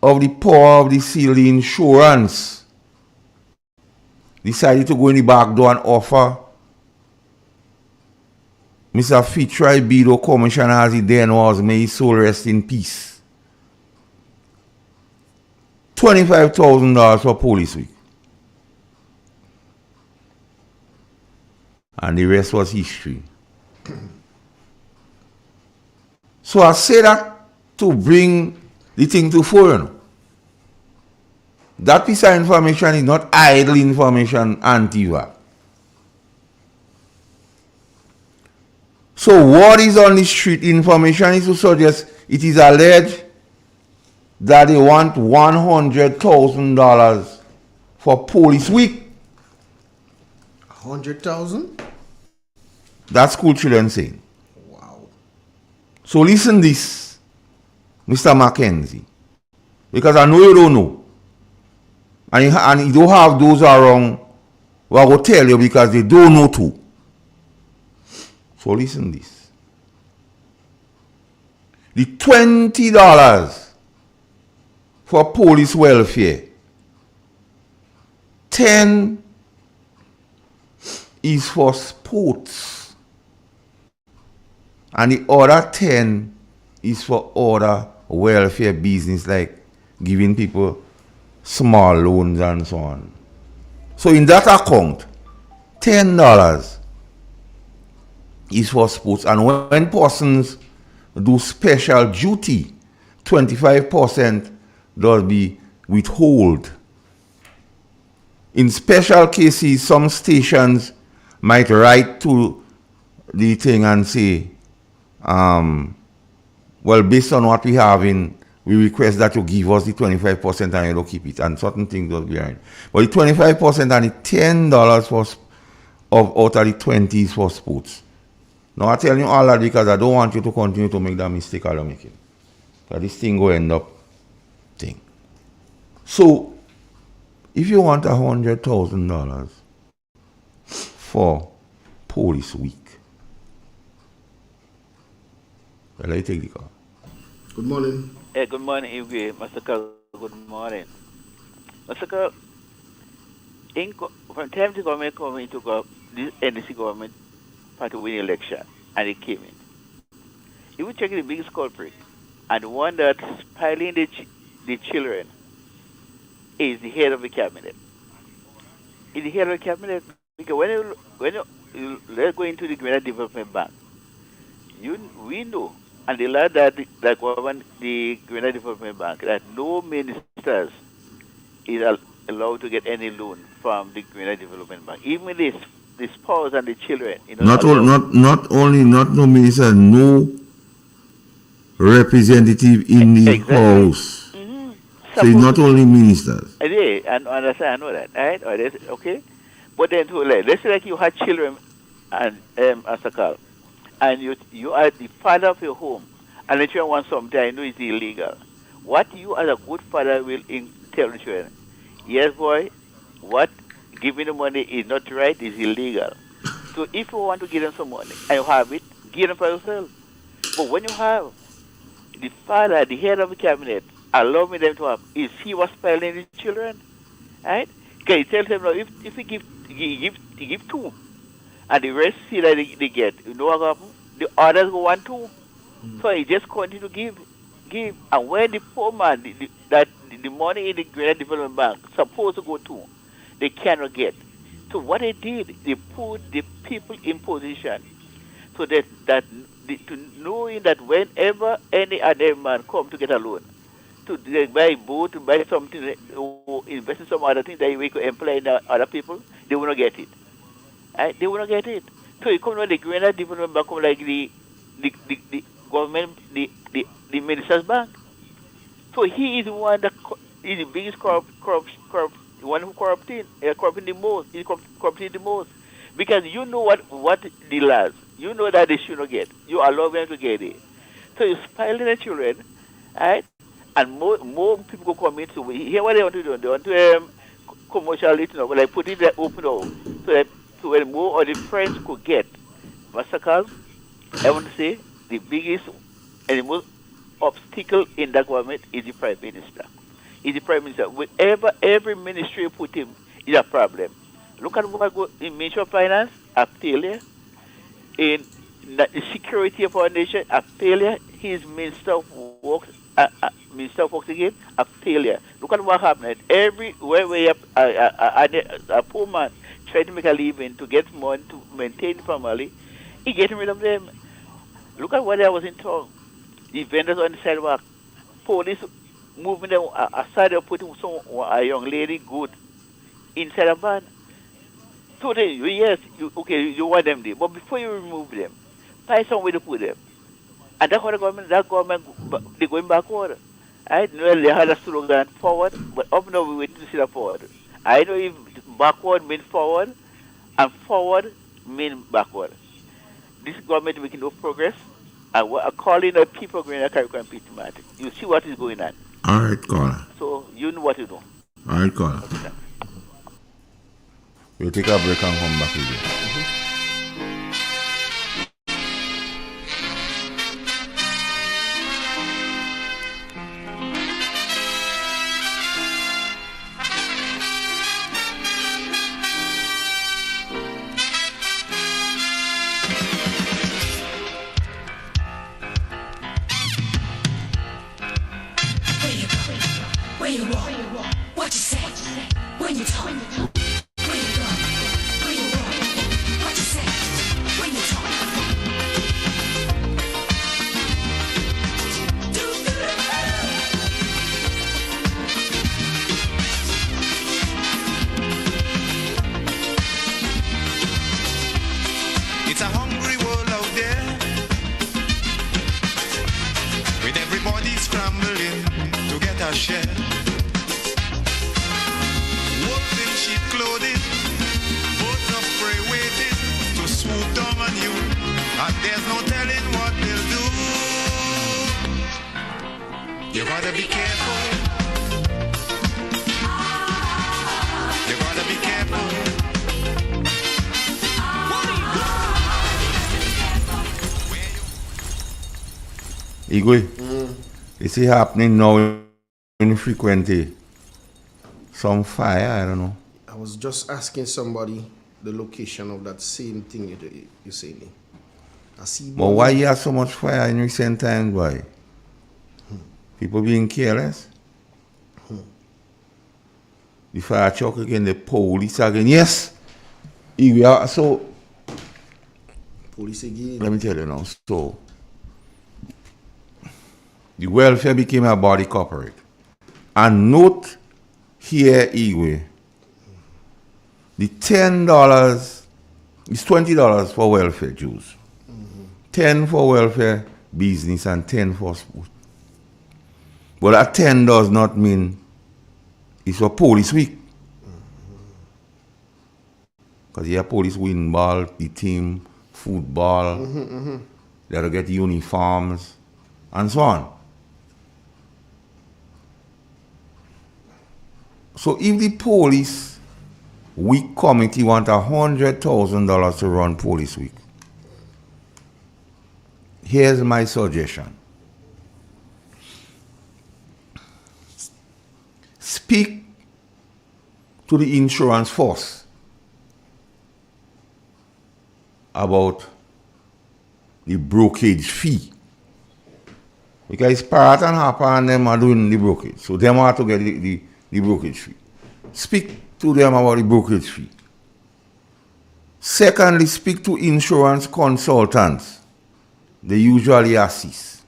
of the power of the seal, the insurance decided to go in the back door and offer Mr. Fitzroy Bido, commissioner as he then was, may his soul rest in peace, $25,000 for police week. And the rest was history. So I say that to bring the thing to fore. That piece of information is not idle information, Antiva. So what is on the street information is to suggest it is alleged that they want $100,000 for police week. 100,000? That's school children saying. Wow. So listen this, Mr. Mackenzie, because I know you don't know. And you don't have those around who I will tell you because they don't know too. So listen this. The $20 for police welfare, 10 is for sports. And the other 10 is for other welfare business like giving people small loans and so on. So in that account, $10 is for sports. And when persons do special duty, 25% does be withhold. In special cases, some stations might write to the thing and say, well, based on what we have in, we request that you give us the 25% and you don't keep it. And certain things will be behind. But the 25% and the $10 for out of the 20 is for sports. Now I tell you all that because I don't want you to continue to make that mistake I'll make it. Because this thing will end up thing. So If you want $100,000 for Police Week, well, I take the call. Good morning. Hey, good morning, Igwe. Mr. Carl, good morning. Mr. Carl, from time the government come into this NDC government party win election, and it came in. If we check the biggest culprit, and the one that's piling the children is the head of the cabinet. Is the head of the cabinet, because when you let's go into the Grenada Development Bank, we know, and the law that the Grenada Development Bank, that no ministers is allowed to get any loan from the Grenada Development Bank, even the spouse and the children. Not no minister, no representative in the house. Mm-hmm. So it's not only ministers. Yeah, and understand, I know that, right? Okay, but then let's say like you had children and Asakal, and you are the father of your home, and the children want something I know is illegal. What you as a good father will tell the children? Yes, boy, what giving the money is not right, is illegal. So if you want to give them some money and you have it, give them for yourself. But when you have the father, the head of the cabinet, allowing them to have, is he was spelling the children, right? Okay, he tells them, no, if we give two, and the rest see that they get, you know what happens? The others go 1, 2. So he just continue to give. And when the poor man, the money in the Grenada Development Bank supposed to go to, they cannot get. So what they did, they put the people in position so that to knowing that whenever any other man come to get a loan, to buy a boat, to buy something, or invest in some other thing that we could employ other people, they will not get it. Right? They will not get it. So you come to the Grenada Development Bank, come like the government, the minister's bank. So he is the one that is the biggest one who corrupting the most. He's corrupting the most. Because you know what the laws, you know that they should not get. You allow them to get it. So you're spoiling the children, right? And more people go come in. So here what they want to do. They want to commercial it, like put it open up. So when more of the friends could get. Master Carl, I want to say the biggest and the most obstacle in that government is the Prime Minister. Is the Prime Minister. Wherever every ministry you put him is a problem. Look at what goes in Ministry of Finance, a failure. In the security of our nation, a failure. His Minister of Works, again, a failure. Look at what happened. Everywhere we have a poor man trying to make a living to get money to maintain the family, he getting rid of them. Look at what I was in town. The vendors on the sidewalk, police moving them aside or putting a young lady good inside a van. So yes, you want them there, but before you remove them, find somewhere to put them. And that's what that government, they're going backward. I know they had a slogan forward, but up now we wait to see the forward. I know if backward means forward, and forward means backward. This government making no progress. And we're calling the people going to carry matter. You see what is going on. All right, caller. So you know what to do. All right, caller. Okay. We'll take a break and come back again. Where you walk, what you say, when you talk, where you go, where you walk, what you say, when you talk. It's a hungry world out there, with everybody scrambling to get a share. Wolves in sheep clothing, boats of prey waiting to swoop down on you, and there's no telling what they'll do. You gotta be careful. Igwe, it's happening now in frequency. Some fire, I don't know. I was just asking somebody the location of that same thing you say. I see. But why you have so much fire in recent times? Why? People being careless? The fire truck again, the police again. Yes. So, police again. Let me tell you now. So, the welfare became a body corporate. And note here, Igwe, the $10 is $20 for welfare dues. 10 for welfare business and 10 for sport. But that 10 does not mean it's for police week. Because you have police win ball, the team, football, they'll get uniforms, and so on. So if the police week committee want $100,000 to run police week, here's my suggestion. Speak to the insurance force about the brokerage fee. Because Parrot and Harper and them are doing the brokerage. So them have to get the brokerage fee. Speak to them about the brokerage fee. Secondly, speak to insurance consultants. They usually assist.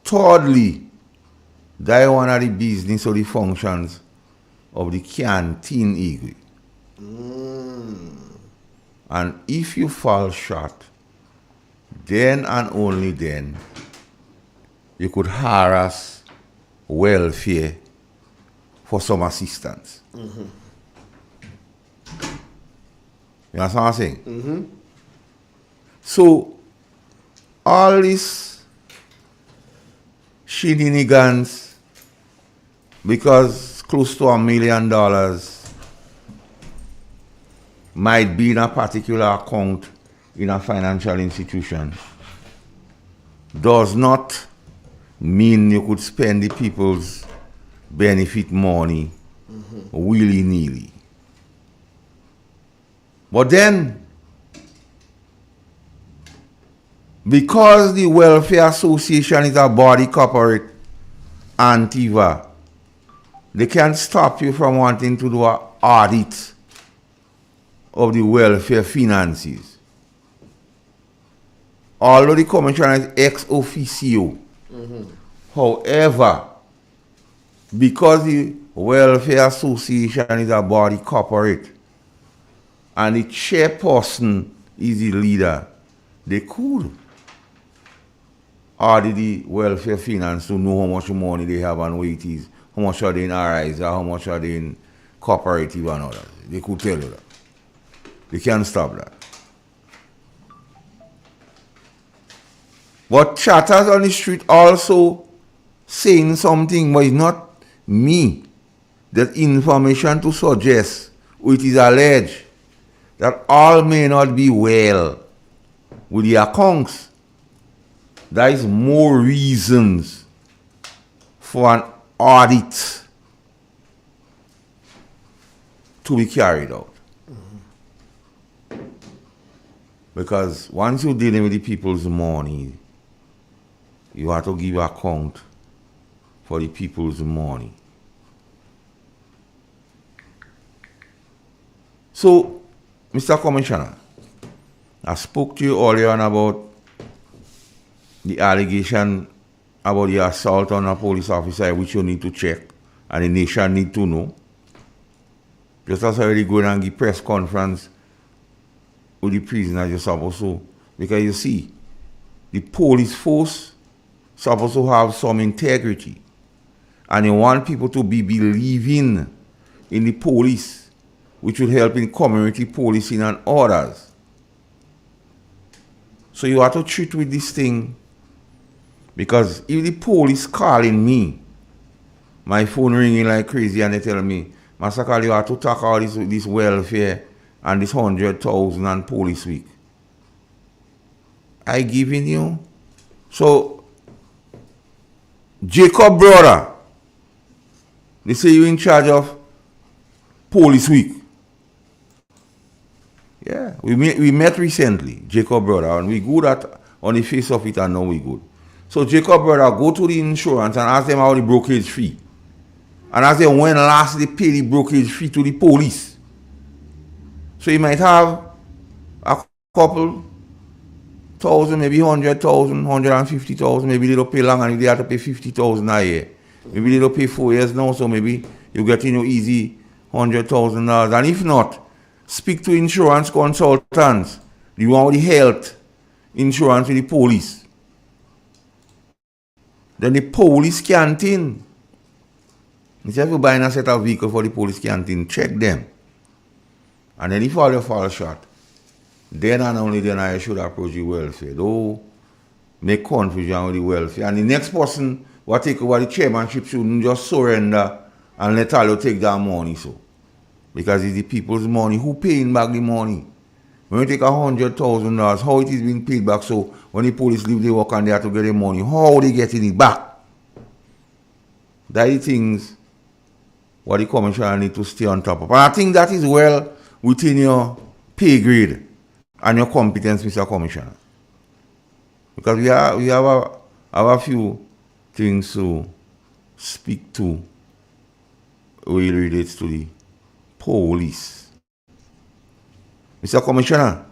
Thirdly, that one of the business or the functions of the canteen Igwe. And if you fall short, then and only then, you could harass welfare for some assistance. You understand what I'm saying? So, all these shenanigans, because close to $1 million might be in a particular account in a financial institution, does not mean you could spend the people's benefit money willy-nilly. But then, because the Welfare Association is a body corporate Antiva, they can't stop you from wanting to do an audit of the welfare finances. Although the commissioner is ex officio, however, because the Welfare Association is a body corporate and the chairperson is the leader, they could audit the welfare finance to know how much money they have and where it is, how much are they in RIs, or how much are they in cooperative and all that. They could tell you that. They can't stop that. But chatters on the street also saying something, but it's not me. That information to suggest, or it is alleged, that all may not be well with the accounts. There is more reasons for an audit to be carried out. Because once you're dealing with the people's money, you have to give account for the people's money. So, Mr. Commissioner, I spoke to you earlier on about the allegation about the assault on a police officer, which you need to check, and the nation need to know. Just as I already go and give press conference with the prisoners, you're supposed to, because you see, the police force supposed to have some integrity, and you want people to be believing in the police, which will help in community policing and others. So you have to treat with this thing, because if the police calling me, my phone ringing like crazy and they tell me, Master Carl, you have to talk all this welfare and this 100,000 and police week. I giving you So, Jacob brother, they say you're in charge of Police Week. Yeah, we met recently, Jacob brother, and we good at on the face of it, and now we good. So Jacob brother, go to the insurance and ask them how the brokerage fee. And ask them when last they pay the brokerage fee to the police. So you might have a couple thousand, maybe 100,000, 150,000, maybe they don't pay long and they have to pay 50,000 a year. Maybe they don't pay 4 years now, so maybe you get in your easy $100,000. And if not, speak to insurance consultants. You want the health insurance with the police. Then the police canteen. Instead of buying a set of vehicle for the police canteen, check them. And then if all you fall short, then and only then I should approach the welfare. Don't make confusion with the welfare. And the next person who take over the chairmanship shouldn't just surrender and let all you take that money. So. Because it's the people's money. Who paying back the money? When you take $100,000, how it is being paid back? So when the police leave, they work and they have to get the money. How they getting it back? That is things what the commissioner need to stay on top of. And I think that is well within your pay grade and your competence, Mr. Commissioner. Because we have a few things to speak to when it relates to the police. Mr. Commissioner,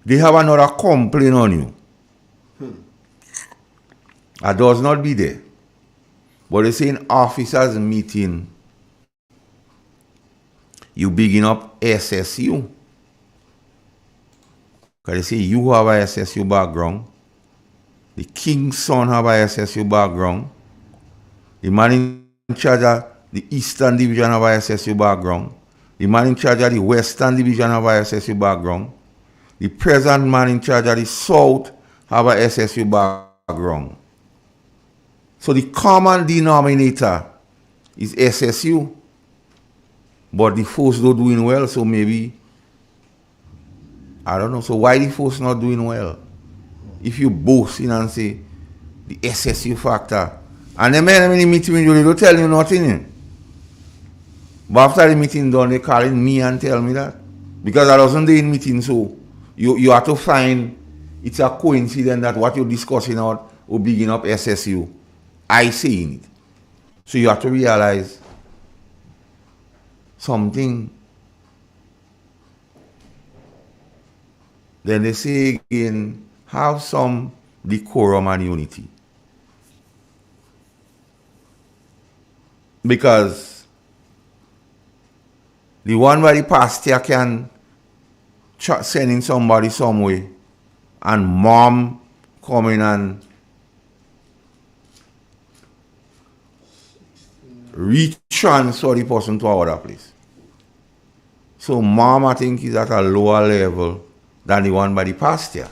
they have another complaint on you. I does not be there. But they say in officers meeting, you bigging up SSU. Because they say you have a SSU background. The king's son have a SSU background. The man in charge of the Eastern Division have a SSU background. The man in charge of the Western Division have a SSU background. The present man in charge of the South have a SSU background. So the common denominator is SSU. But the folks not doing well, so maybe, I don't know. So why the folks not doing well? If you boast in and say the SSU factor, and then when the meeting with you, they don't tell you nothing. But after the meeting done, they calling me and tell me that. Because I wasn't there in meeting, so you have to find it's a coincidence that what you're discussing out or bigging up SSU, I saying it. So you have to realize something. Then they say again, have some decorum and unity. Because the one where the pastor can send in somebody some way and mom come in and retransfer the person to another place. So mom, I think, is at a lower level than the one by the pastor.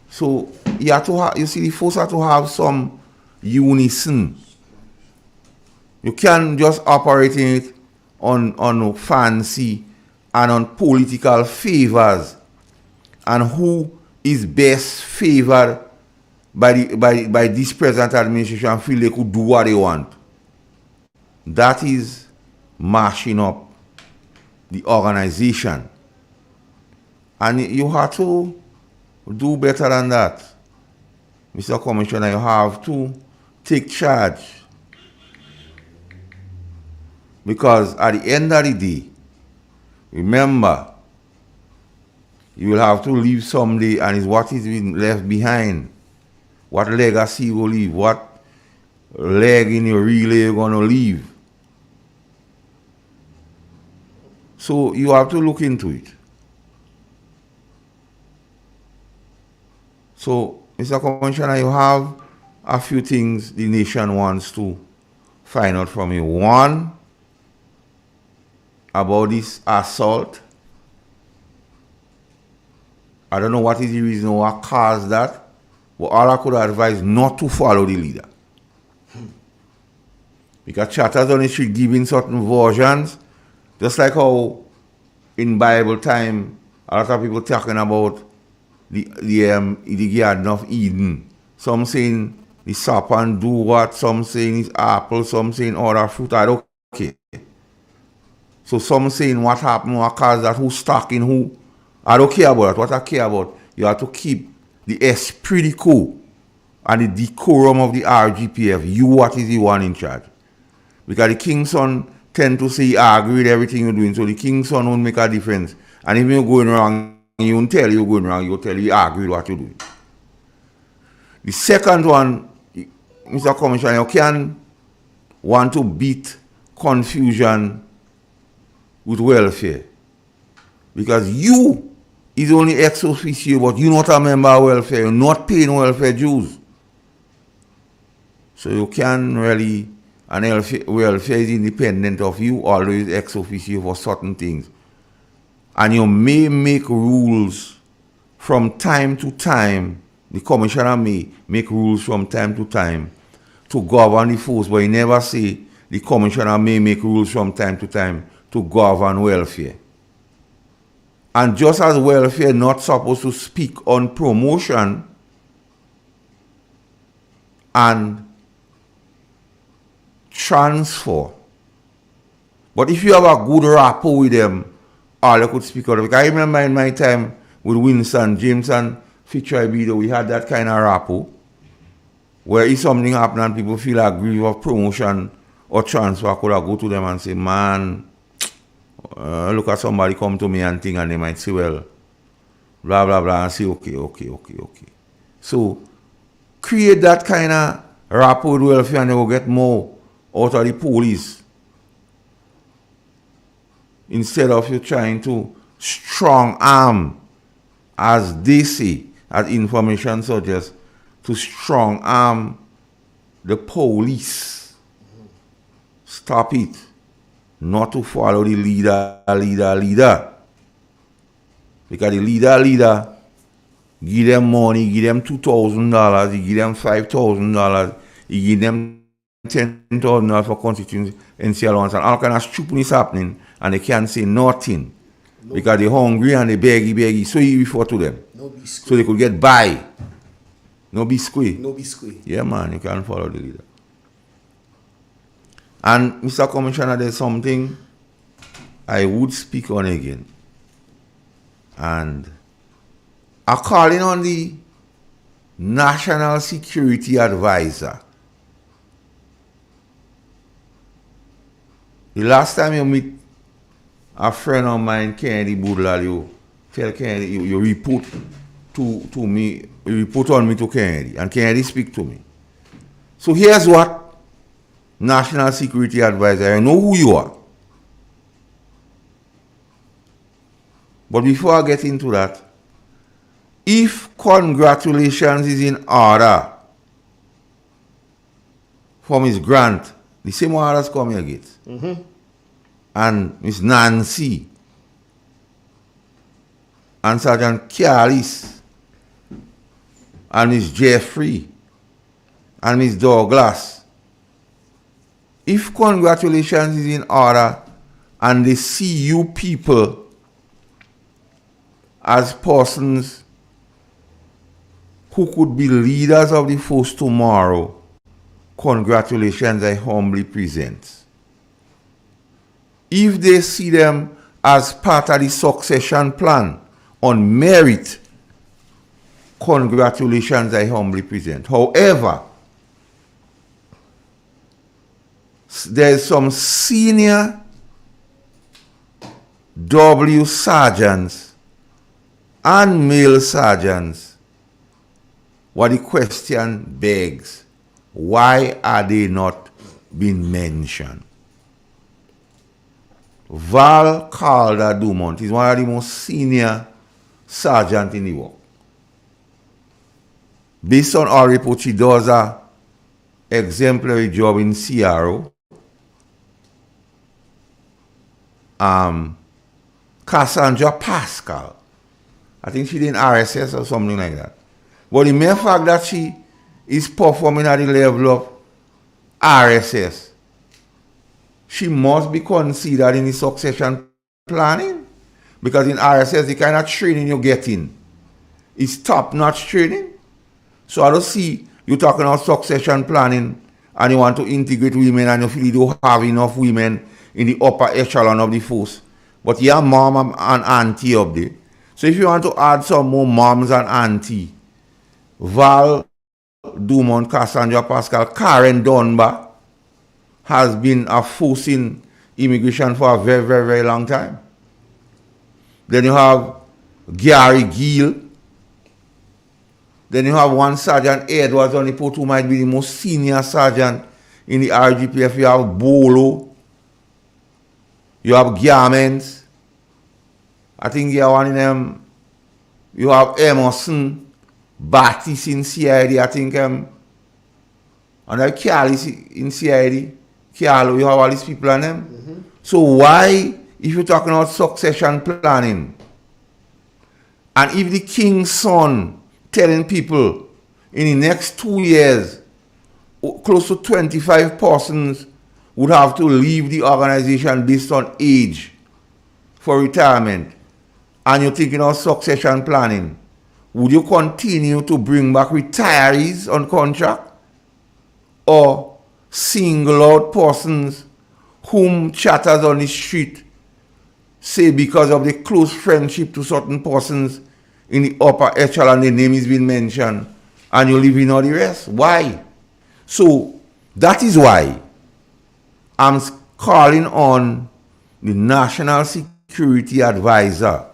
So you have to have, you see, the folks have to have some unison. You can't just operate in it on fancy and on political favors and who is best favored by this present administration feel they could do what they want. That is mashing up the organization. And you have to do better than that. Mr. Commissioner, you have to take charge. Because at the end of the day, remember, you will have to leave someday, and it's what is being left behind. What legacy you will leave? What leg in your relay you're going to leave? So you have to look into it. So, Mr. Commissioner, you have a few things the nation wants to find out from you. One, about this assault. I don't know what is the reason what caused that, but all I could advise not to follow the leader. Because chatters on the street giving certain versions, just like how in Bible time, a lot of people talking about the Garden of Eden. Some saying the serpent do what, some saying it's apple, some saying other fruit. I don't care. So some saying what happened, what caused that, who's stalking who. I don't care about that. What I care about, you have to keep the esprit de corps and the decorum of the RGPF. You, what is the one in charge? Because the king's son tend to say, I agree with everything you're doing, so the king's son won't make a difference. And if you're going wrong, he won't tell you you're going wrong, he'll tell you, I agree with what you're doing. The second one, Mr. Commissioner, you can want to beat confusion with welfare. Because you is only ex officio, but you're not a member of welfare, you're not paying welfare dues. So you can really, and welfare is independent of you, always ex officio for certain things. And you may make rules from time to time. The commissioner may make rules from time to time to govern the force, but he never say the commissioner may make rules from time to time to govern welfare. And just as welfare not supposed to speak on promotion and transfer, but if you have a good rapport with them, all you could speak out of it. I remember in my time with Winston, James and Fitzroy Bido, we had that kind of rapport where if something happened and people feel aggrieved of promotion or transfer, I could have go to them and say, man, look at somebody come to me and think, and they might say, well, blah, blah, blah, and say, okay. So create that kind of rapport with welfare and they will get more out of the police. Instead of you trying to strong arm, as they say, as information suggests, to strong arm the police. Stop it. Not to follow the leader. Because the leader give them money, give them $2,000, he give them $5,000, he give them $10,000 for constituency allowance, and all kind of stupidness happening, and they can't say nothing. Because they're hungry and they beggy, so you refer to them. So they could get by. No be squee. Yeah, man, you can't follow the leader. And Mr. Commissioner, there's something I would speak on again. And I'm calling on the National Security Advisor. The last time you meet a friend of mine, Kennedy Budlal, you tell Kennedy, you report to me, you report on me to Kennedy, and Kennedy speak to me. So here's what National Security Advisor, I know who you are. But before I get into that, if congratulations is in order for Miss Grant, the same orders come here again. And Miss Nancy and Sergeant Carlis and Miss Jeffrey and Miss Douglas. If congratulations is in order and they see you people as persons who could be leaders of the force tomorrow, congratulations I humbly present. If they see them as part of the succession plan on merit, congratulations I humbly present. However, there's some senior W sergeants and male sergeants what the question begs, why are they not being mentioned? Val Calder Dumont is one of the most senior sergeants in the world. Based on our report, she does an exemplary job in CRO. Cassandra Pascal, I think she did RSS or something like that. But the mere fact that she is performing at the level of RSS, she must be considered in the succession planning. Because in RSS, the kind of training you're getting is top-notch training. So I don't see you talking about succession planning and you want to integrate women and you feel you don't have enough women in the upper echelon of the force. But you have mom and auntie up there. So if you want to add some more moms and auntie, Val, Dumont, Cassandra Pascal, Karen Dunbar has been a force in immigration for a very, very, very long time. Then you have Gary Gill. Then you have one Sergeant Edwards on the port who might be the most senior sergeant in the RGPF. You have Bolo. You have Garments. I think you have one in them. You have Emerson, Baptiste in CID. I think and then Carl is in CID. Carlo, you have all these people on them. Mm-hmm. So why, if you're talking about succession planning, and if the king's son telling people in the next 2 years, close to 25 persons would have to leave the organization based on age for retirement, and you're thinking of succession planning, would you continue to bring back retirees on contract or single out persons whom chatters on the street say because of the close friendship to certain persons in the upper echelon, the name is being mentioned, and you leave in all the rest? Why? So that is why I'm calling on the National Security Advisor.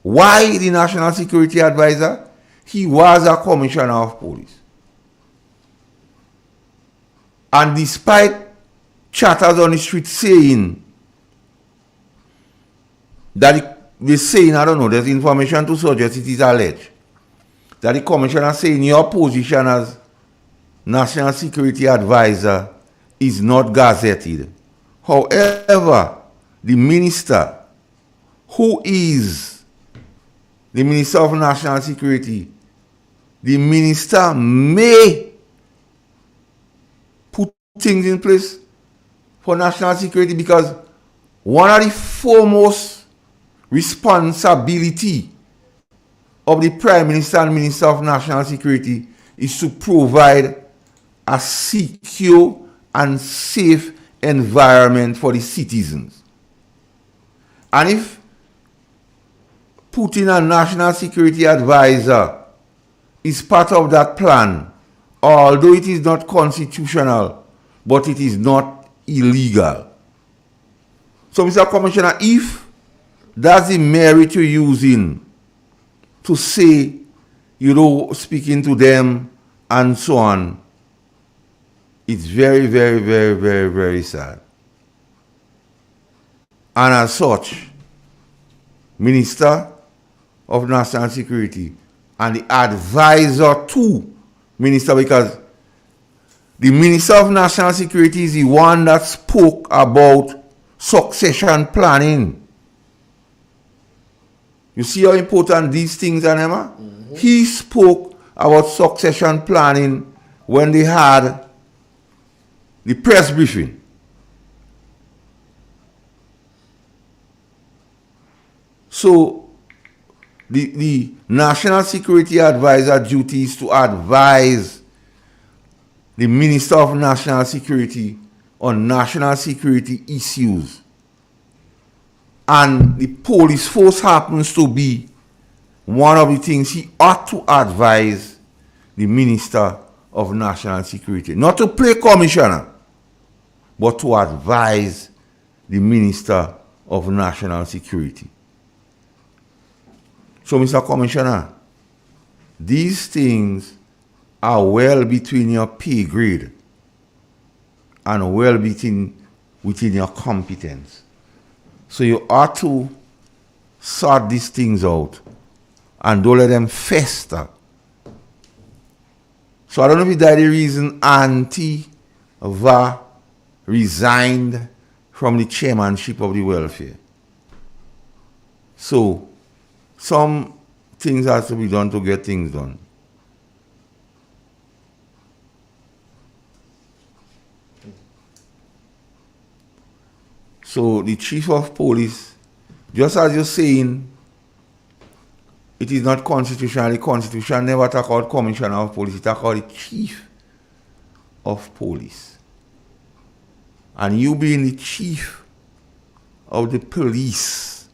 Why the National Security Advisor? He was a commissioner of police. And despite chatters on the street saying that they're saying, I don't know, there's information to suggest it is alleged that the commissioner saying your position as National Security Advisor is not gazetted. However, the minister, who is the Minister of National Security, the minister may put things in place for national security, because one of the foremost responsibility of the Prime Minister and Minister of National Security is to provide a secure and safe environment for the citizens. And if putting a National Security Advisor is part of that plan, although it is not constitutional, but it is not illegal. So, Mr. Commissioner, if that's the merit you're using to say, you know, speaking to them and so on, it's very, very, very, very, very sad. And as such, Minister of National Security and the advisor to Minister, because the Minister of National Security is the one that spoke about succession planning. You see how important these things are, Emma? Mm-hmm. He spoke about succession planning when they had the press briefing. So the National Security Advisor duty is to advise the Minister of National Security on national security issues. And the police force happens to be one of the things he ought to advise the Minister of National Security. Not to play commissioner, but to advise the Minister of National Security. So, Mr. Commissioner, these things are well between your pay grade and well within your competence. So you ought to sort these things out and don't let them fester. So I don't know if that's the reason Auntie Va resigned from the chairmanship of the welfare. So some things have to be done to get things done. So the chief of police, just as you're saying, it is not constitutional. The Constitution never talk about Commissioner of Police. It talk about the Chief of Police. And you being the Chief of the Police,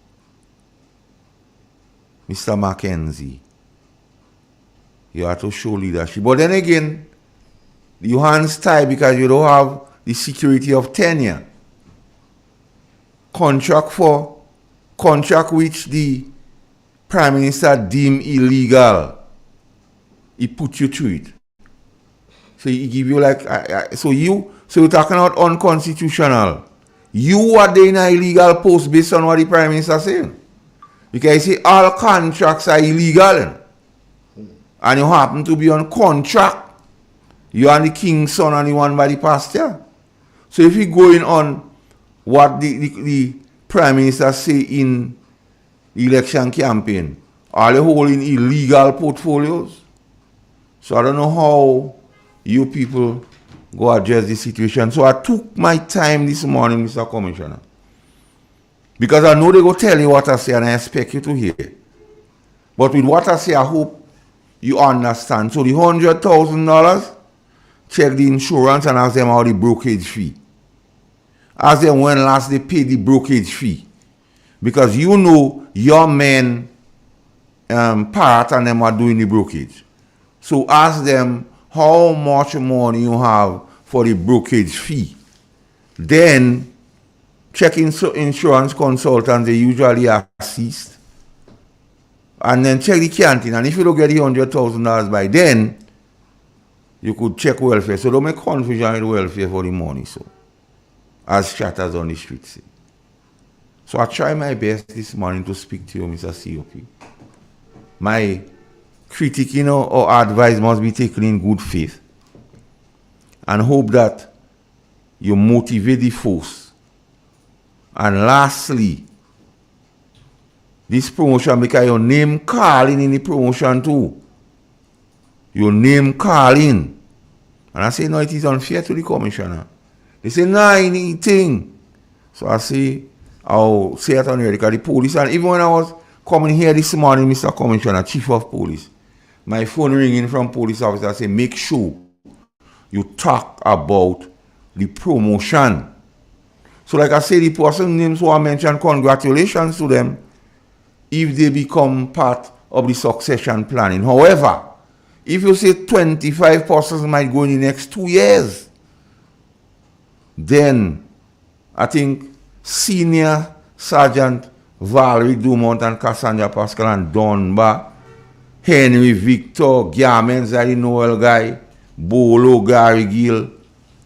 Mr. Mackenzie, you have to show leadership. But then again, your hands tied because you don't have the security of tenure. Contract which the Prime Minister deemed illegal. He put you through it. So he give you like, so you're talking about unconstitutional. You are in an illegal post based on what the Prime Minister saying. Because you see all contracts are illegal. And you happen to be on contract. You are the king's son and the one by the pasture. So if you're going on what the Prime Minister say in the election campaign, are they holding illegal portfolios? So I don't know how you people go address this situation. So I took my time this morning, Mr. Commissioner. Because I know they go tell you what I say and I expect you to hear. But with what I say, I hope you understand. So the $100,000, check the insurance and ask them how the brokerage fee. Ask them when last they paid the brokerage fee. Because you know your men, part and them are doing the brokerage. So ask them how much money you have for the brokerage fee. Then check insurance consultants, they usually assist. And then check the canteen. And if you don't get the $100,000 by then, you could check welfare. So don't make confusion with welfare for the money. So, as chatters on the street say. So I try my best this morning to speak to you, Mr. COP. My critique, or advice must be taken in good faith. And hope that you motivate the force. And lastly, this promotion, because your name calling in the promotion too. Your name calling. And I say, no, it is unfair to the commissioner. They say, no, anything. So I say, I'll say it on here because the police, and even when I was coming here this morning, Mr. Commissioner, Chief of Police, my phone ringing from police officer, I say, make sure you talk about the promotion. So like I say, the person names who I mentioned, congratulations to them if they become part of the succession planning. However, if you say 25 persons might go in the next 2 years, then I think Senior Sergeant Valerie Dumont and Cassandra Pascal and Donba, Henry Victor, Garments, the Noel guy, Bolo, Gary Gill,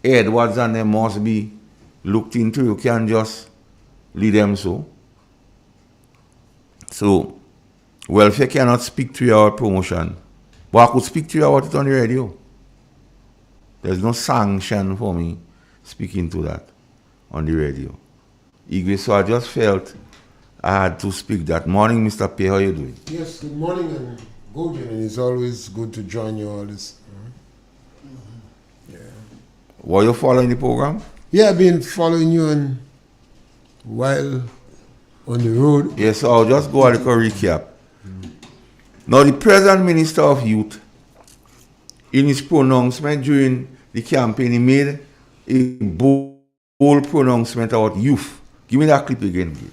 Edwards, and them must be looked into. You can just lead them so. So, welfare cannot speak to you about promotion. But I could speak to you about it on the radio. There's no sanction for me speaking to that on the radio. Igwe, so I just felt I had to speak that. Morning, Mr. P. How you doing? Yes, good morning and good evening. It's always good to join you all this. Yeah. Were you following the program? Yeah, I've been following you while on the road. Yes, so I'll just go a little recap. Now, the present Minister of Youth, in his pronouncement during the campaign, he made a bold pronouncement about youth. Give me that clip again, please.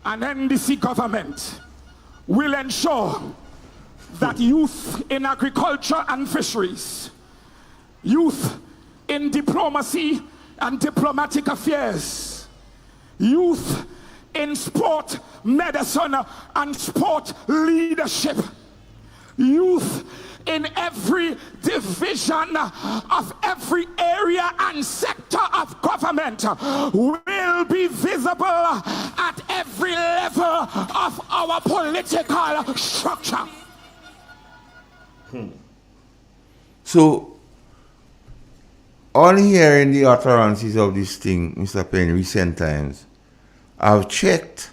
An NDC government will ensure that youth in agriculture and fisheries, youth in diplomacy and diplomatic affairs, youth in sport, medicine, and sport leadership, youth in every division of every area and sector of government will be visible at every level of our political structure. So, on hearing the utterances of this thing, Mr. Penn, recent times, I've checked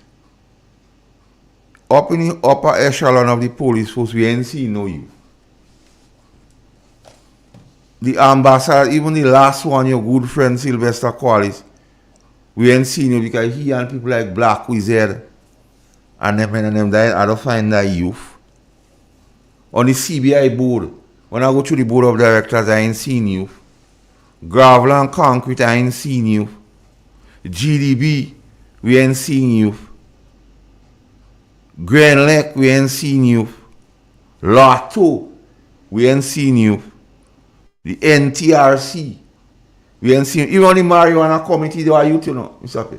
up in the upper echelon of the police force, we ain't seen no youth. the ambassador, even the last one, your good friend Sylvester Qualis, we ain't seen you because he and people like Black Wizard and them that I don't find that youth. On the CBI board, when I go to the board of directors, I ain't seen youth. Gravel and concrete, I ain't seen youth. GDB, we ain't seen youth. Grand Lake, we ain't seen youth. Lotto, we ain't seen youth. The NTRC, we ain't seen, even the marijuana committee, they are youth, you know, Mr. P.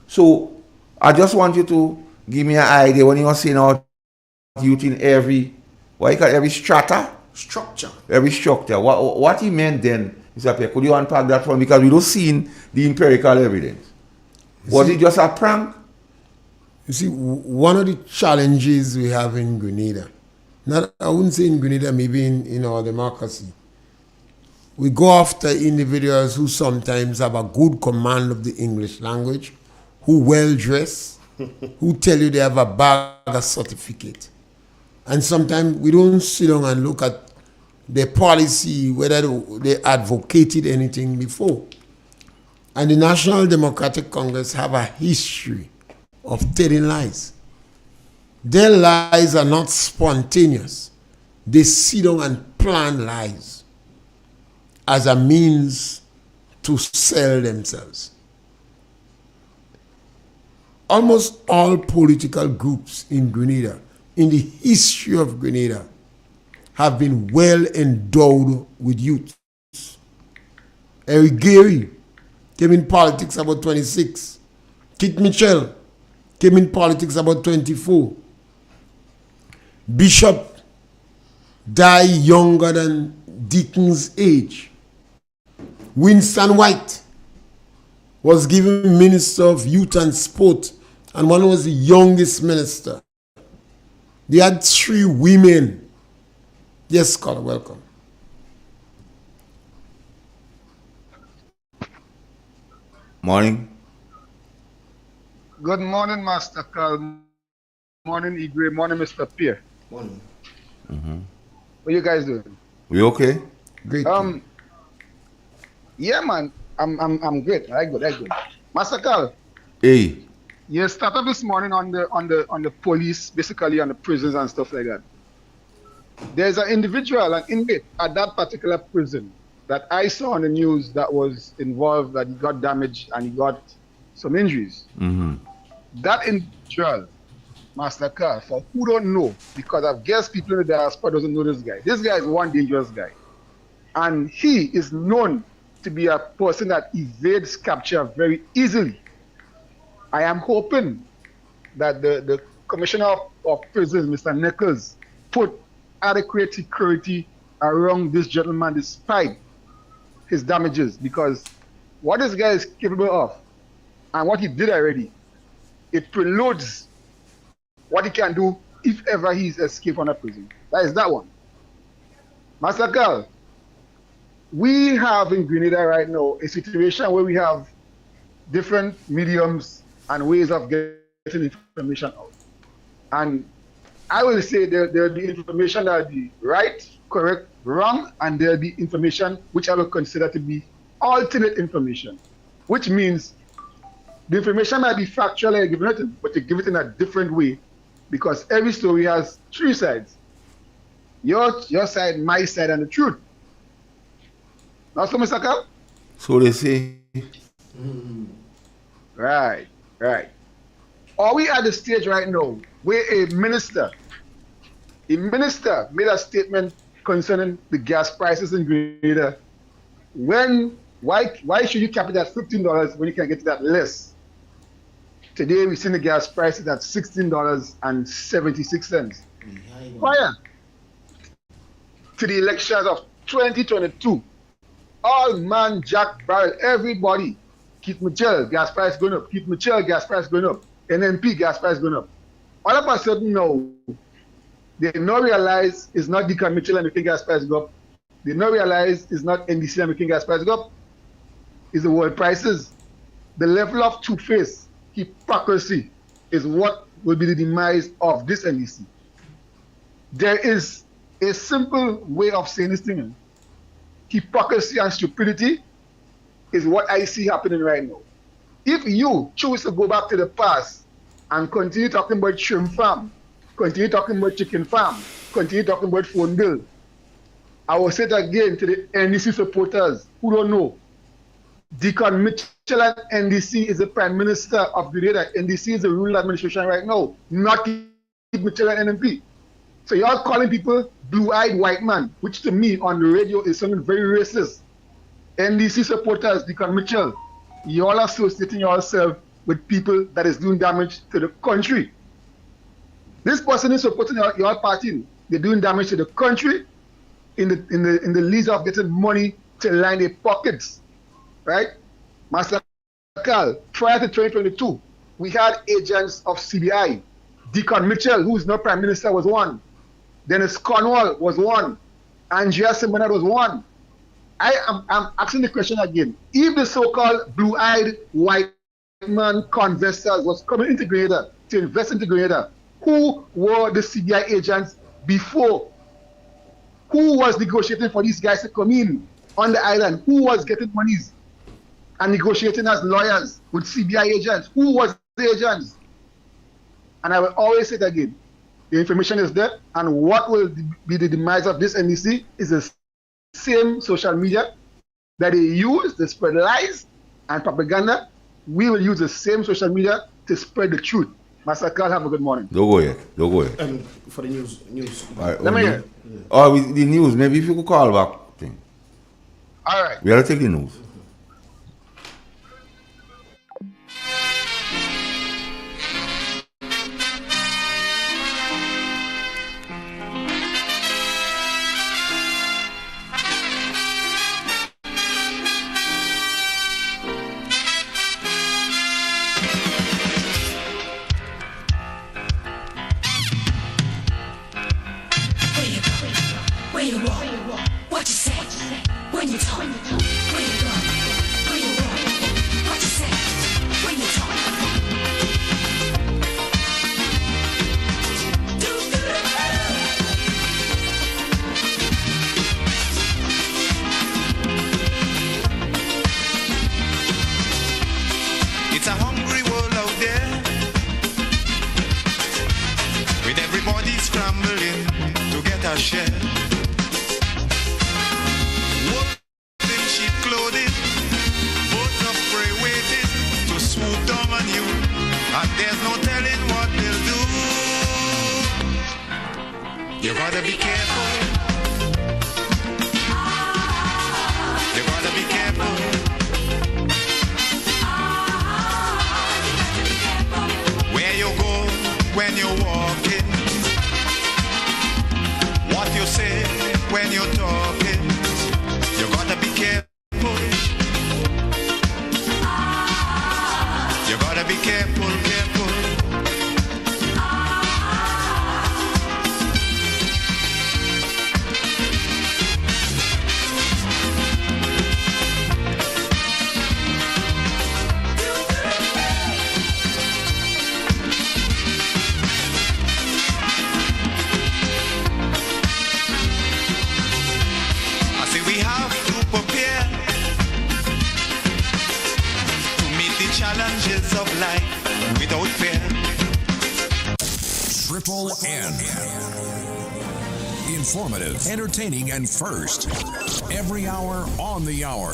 So, I just want you to give me an idea when you're saying out youth in every, what you call it, every strata? Structure. Every structure. What he meant then, Mr. P, could you unpack that for me? Because we don't see the empirical evidence. Was it just a prank? You see, one of the challenges we have in Grenada, I wouldn't say in Grenada, maybe in our democracy, we go after individuals who sometimes have a good command of the English language, who well dressed, who tell you they have a bag of certificate. And sometimes we don't sit down and look at their policy, whether they advocated anything before. And the National Democratic Congress have a history of telling lies. Their lies are not spontaneous. They sit down and plan lies as a means to sell themselves. Almost all political groups in Grenada, in the history of Grenada, have been well endowed with youth. Eric Gary came in politics about 26. Kit Mitchell came in politics about 24. Bishop died younger than Deacon's age. Winston White was given Minister of Youth and Sport, and one was the youngest minister. They had 3 women. Yes, Scholar, welcome. Morning. Good morning, Master Carl. Morning, Igwe. Morning, Mr. Pierre. Morning. What you guys doing? We okay? Great. Yeah, man. I'm great. I good. Master Carl. Hey. You started this morning on the police, basically on the prisons and stuff like that. There's an individual, an inmate at that particular prison that I saw on the news that was involved, that he got damaged and he got some injuries. That individual, Master Carl, for who don't know, because I've guessed people in the diaspora doesn't know this guy. This guy is one dangerous guy. And he is known to be a person that evades capture very easily. I am hoping that the Commissioner of Prisons, Mr. Nichols, put adequate security around this gentleman despite his damages, because what this guy is capable of and what he did already, it preludes what he can do if ever he's escaped from a prison. That is that one. Master Carl, we have in Grenada right now a situation where we have different mediums and ways of getting information out. And I will say there will be information that will be right, correct, wrong, and there will be information which I will consider to be alternate information, which means the information might be factual and given it, but you give it in a different way, because every story has 3 sides. Your side, my side, and the truth. Now, so, Mr. Carl? So they say. Right. Are we at the stage right now where a minister made a statement concerning the gas prices in Grenada? Why should you cap it at $15 when you can get it at less? Today we've seen the gas prices at $16.76. Prior to the elections of 2022, all man, Jack Barrel, everybody, Keith Mitchell, gas price going up, Keith Mitchell, gas price going up, NMP, gas price going up. All of a sudden now, they now realize it's not Deacon Mitchell and making gas price go up. They now realize it's not NDC and making gas price go up. It's the world prices. The level of two-faced hypocrisy is what will be the demise of this NDC. There is a simple way of saying this thing. hypocrisy and stupidity is what I see happening right now. If you choose to go back to the past and continue talking about shrimp farm, continue talking about chicken farm, continue talking about phone bill, I will say it again to the NDC supporters who don't know. Deacon Mitchell and NDC is the Prime Minister of Grenada. NDC is the rural administration right now, not Mitchell and NMP. So y'all calling people blue-eyed white man, which to me on the radio is something very racist. NDC supporters, Deacon Mitchell, y'all associating yourself with people that is doing damage to the country. This person is supporting your party. They're doing damage to the country in the lease of getting money to line their pockets, right? Master Carl, prior to 2022, we had agents of CBI. Deacon Mitchell, who is now Prime Minister, was one. Dennis Cornwall was one. Andrea Simonad was one. I'm asking the question again. If the so-called blue-eyed white man convestors was coming into Grenada to invest into Grenada, who were the CBI agents before? Who was negotiating for these guys to come in on the island? Who was getting monies and negotiating as lawyers with CBI agents? Who was the agents? And I will always say it again. The information is there, and what will be the demise of this NDC is the same social media that they use to spread lies and propaganda. We will use the same social media to spread the truth. Master Carl, have a good morning. Don't go yet. For the news. All right, Let me hear. with the news, maybe if you could call back. Thing. All right. We gotta take the news. Where you walk, what you say, when you talk, where you go, where you walk, what you say, when you talk. It's a hungry world out there, with everybody scrambling to get a share. Wolves in sheep clothing, boats of prey waiting to swoop down on you, and there's no telling what they'll do. You gotta be careful. You gotta be careful. Where you go when you're walking, what you say when you're talking, you gotta be careful. You gotta be careful, careful. I say we have to prepare to meet the challenges of life without fear. Triple N. Informative, entertaining, and first. Every hour on the hour.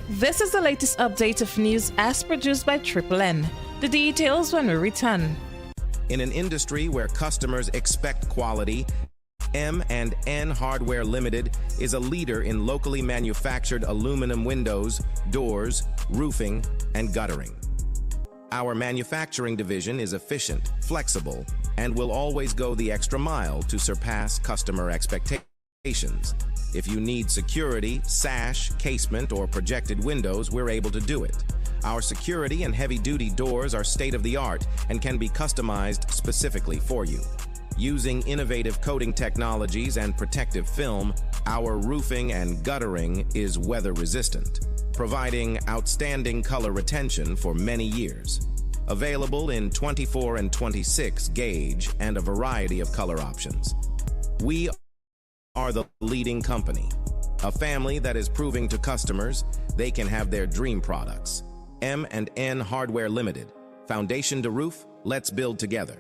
This is the latest update of news as produced by Triple N. The details when we return. In an industry where customers expect quality, M&N Hardware Limited is a leader in locally manufactured aluminum windows, doors, roofing, and guttering. Our manufacturing division is efficient, flexible, and will always go the extra mile to surpass customer expectations. If you need security, sash, casement, or projected windows, we're able to do it. Our security and heavy-duty doors are state-of-the-art and can be customized specifically for you. Using innovative coating technologies and protective film, our roofing and guttering is weather-resistant, providing outstanding color retention for many years. Available in 24 and 26 gauge and a variety of color options. We are the leading company, a family that is proving to customers they can have their dream products. M&N Hardware Limited, foundation to roof, let's build together.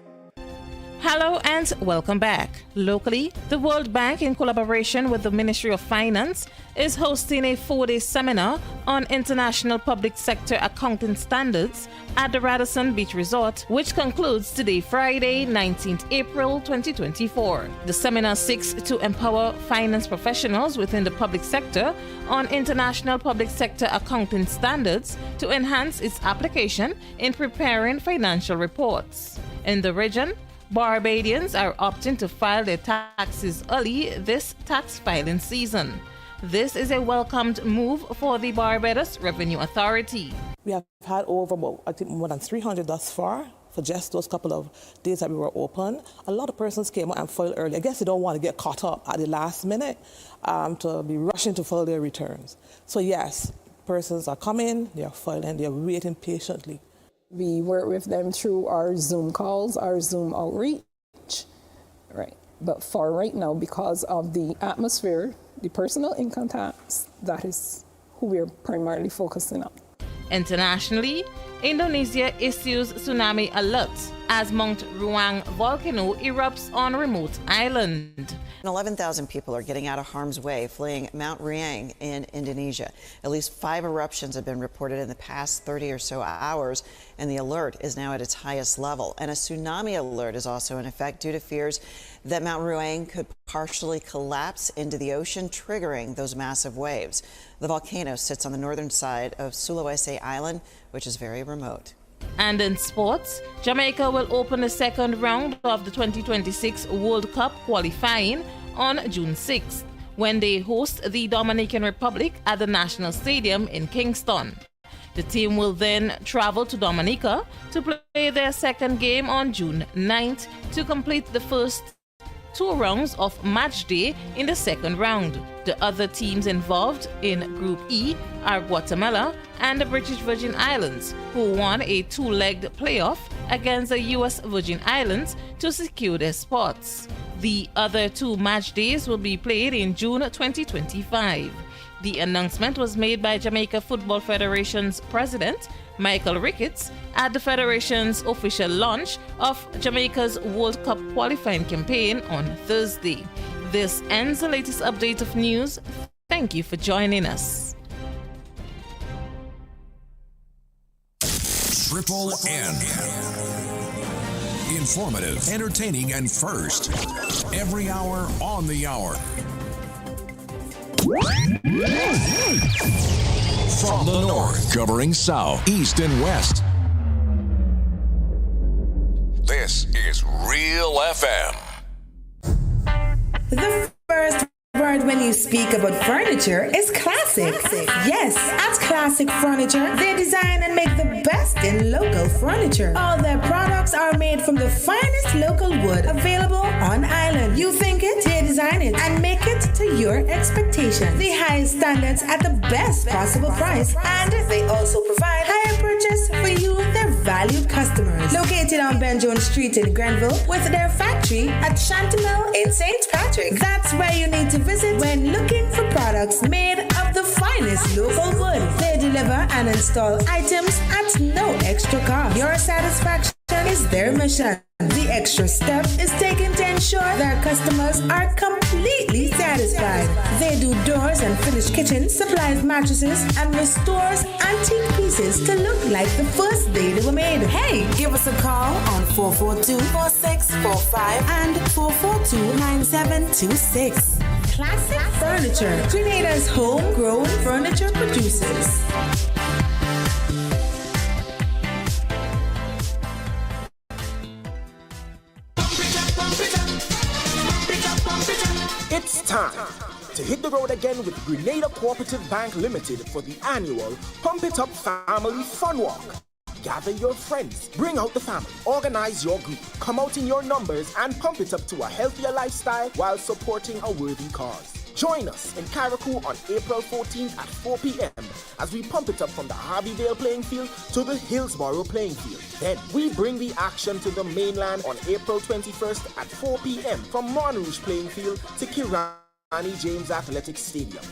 Hello and welcome back. Locally, the World Bank, in collaboration with the Ministry of Finance, is hosting a 4-day seminar on international public sector accounting standards at the Radisson Beach Resort, which concludes today, Friday, 19th April 2024. The seminar seeks to empower finance professionals within the public sector on international public sector accounting standards to enhance its application in preparing financial reports. In the region, Barbadians are opting to file their taxes early this tax filing season. This is a welcomed move for the Barbados Revenue Authority. We have had over, I think, more than 300 thus far for just those couple of days that we were open. A lot of persons came out and filed early. I guess they don't want to get caught up at the last minute to be rushing to file their returns. So yes, persons are coming, they are filing, they are waiting patiently. We work with them through our Zoom calls, our Zoom outreach, right? But for right now, because of the atmosphere, the personal income tax, that is who we're primarily focusing on. Internationally, Indonesia issues tsunami alert as Mount Ruang volcano erupts on remote island. 11,000 people are getting out of harm's way, fleeing Mount Ruang in Indonesia. At least 5 eruptions have been reported in the past 30 or so hours, and the alert is now at its highest level. And a tsunami alert is also in effect due to fears that Mount Ruang could partially collapse into the ocean, triggering those massive waves. The volcano sits on the northern side of Sulawesi Island, which is very remote. And in sports, Jamaica will open the second round of the 2026 World Cup qualifying on June 6th, when they host the Dominican Republic at the National Stadium in Kingston. The team will then travel to Dominica to play their second game on June 9th to complete the first 2 rounds of match day in the second round. The other teams involved in Group E are Guatemala and the British Virgin Islands, who won a 2-legged playoff against the U.S. Virgin Islands to secure their spots. The other 2 match days will be played in June 2025. The announcement was made by Jamaica Football Federation's president, Michael Ricketts, at the Federation's official launch of Jamaica's World Cup qualifying campaign on Thursday. This ends the latest update of news. Thank you for joining us. Triple N. Informative, entertaining, and first. Every hour on the hour. From the north, covering south, east, and west. This is Real FM. The first word when you speak about furniture is classic. Yes, at Classic Furniture, they design and make the best in local furniture. All their products are made from the finest local wood available on island. You think it, they design it and make it to your expectations. The highest standards at the best possible price, and they also provide higher purchase for you, their valued customers. Located on Ben Jones Street in Grenville, with their factory at Chantemelle in St. Patrick. That's where you need to visit when looking for products made of the finest local wood. They deliver and install items at no extra cost. Your satisfaction is their mission. The extra step is taken to ensure their customers are completely satisfied. They do doors and finished kitchens, supplies mattresses, and restores antique pieces to look like the first day they were made. Hey, give us a call on 442-4645 and 442-9726. Classic Furniture, Grenada's homegrown furniture producers. It's time to hit the road again with Grenada Cooperative Bank Limited for the annual Pump It Up Family Fun Walk. Gather your friends, bring out the family, organize your group, come out in your numbers and pump it up to a healthier lifestyle while supporting a worthy cause. Join us in Carriacou on April 14th at 4 p.m. as we pump it up from the Harveyvale playing field to the Hillsborough playing field. Then we bring the action to the mainland on April 21st at 4 p.m. from Montrouge playing field to Kirani James Athletic Stadium.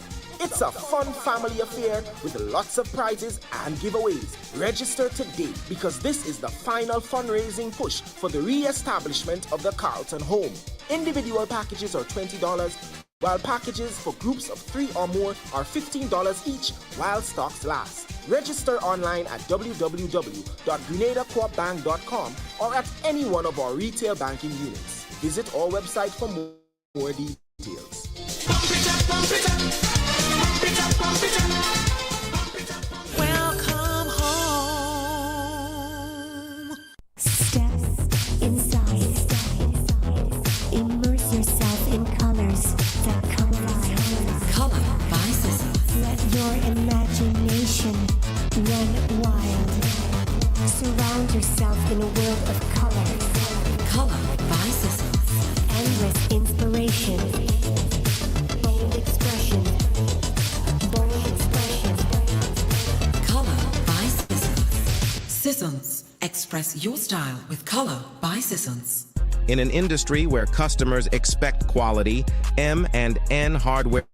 It's a fun family affair with lots of prizes and giveaways. Register today because this is the final fundraising push for the re-establishment of the Carlton Home. Individual packages are $20, while packages for groups of 3 or more are $15 each while stocks last. Register online at www.grenadacoopbank.com or at any one of our retail banking units. Visit our website for more details. Welcome home. Step inside. Immerse yourself in colors that come alive. Color by Sissons. Let your imagination run wild. Surround yourself in a world of color. Color by Sissons. Endless inspiration. Bold expression. Color by Sissons. Sissons. Express your style with Color by Sissons. In an industry where customers expect quality, M&N Hardware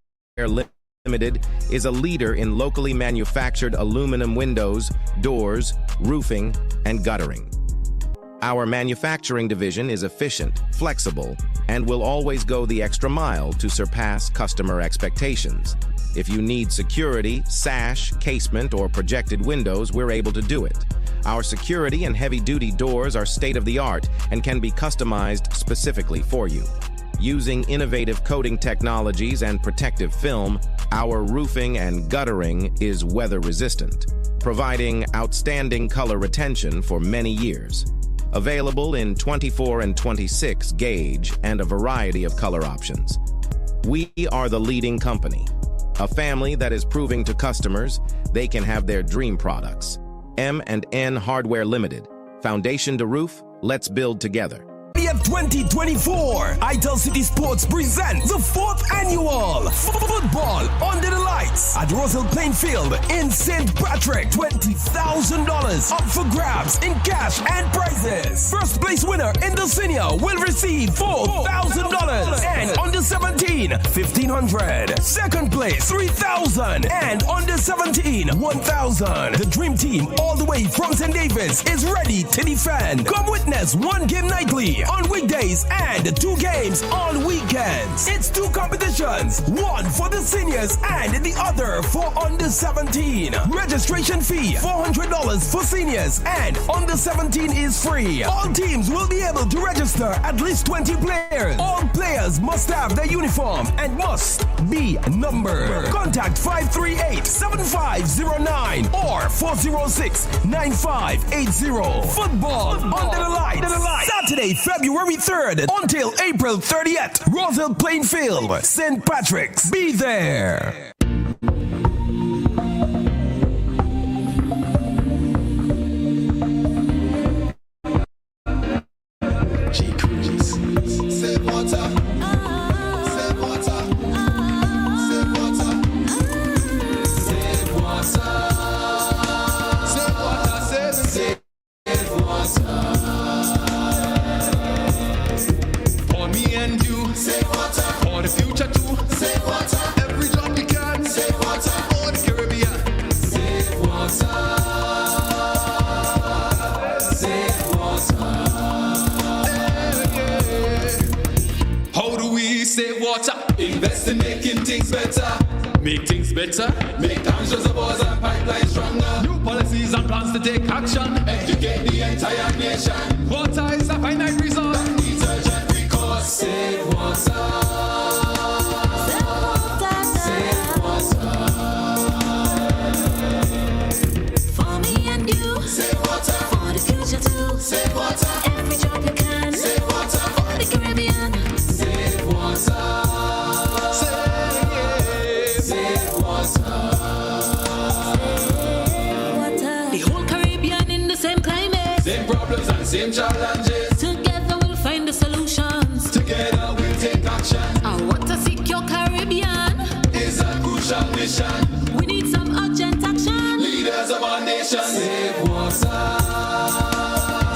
Limited is a leader in locally manufactured aluminum windows, doors, roofing, and guttering. Our manufacturing division is efficient, flexible, and will always go the extra mile to surpass customer expectations. If you need security, sash, casement, or projected windows, we're able to do it. Our security and heavy-duty doors are state-of-the-art and can be customized specifically for you. Using innovative coating technologies and protective film, our roofing and guttering is weather-resistant, providing outstanding color retention for many years. Available in 24 and 26 gauge and a variety of color options. We are the leading company, a family that is proving to customers they can have their dream products. M&N Hardware Limited. Foundation to roof, let's build together. 2024, Itel City Sports presents the 4th annual Football Under the Lights at Roselle Plain Field in St. Patrick. $20,000 up for grabs in cash and prizes. First place winner in the senior will receive $4,000 and under 17, $1,500. Second place, $3,000 and under 17, $1,000. The dream team all the way from St. David's is ready to defend. Come witness one game nightly on weekdays and 2 games on weekends. It's 2 competitions, one for the seniors and the other for under 17. Registration fee $400 for seniors and under 17 is free. All teams will be able to register at least 20 players. All players must have their uniform and must be numbered. Contact 538-7509 or 406-9580. Football under the lights. Saturday, February 3rd until April 30th. Roselle Plain Field, St. Patrick's. Be there. Save water. Save water. Save water. Save water. Save water. Save water. For me and you. Save water. For the future too. Save water. Every drop you can. Save water. For the Caribbean. Save water. Save water. How do we save water? Invest in making things better. Make things better. Make dams, reservoirs and pipelines stronger. New policies and plans to take action. Educate the entire nation. Water is a finite resource that needs urgent recourse. Save water. Save water. For me and you. Save water. For the future too. Save water. Every drop you can. Save water. For the Caribbean. Save water. Save water. The whole Caribbean in the same climate. Same problems and same challenges. Together we'll find the solutions. Together we'll take action. Our water secure Caribbean. mission. We need some urgent action. Leaders of our nation. Save water.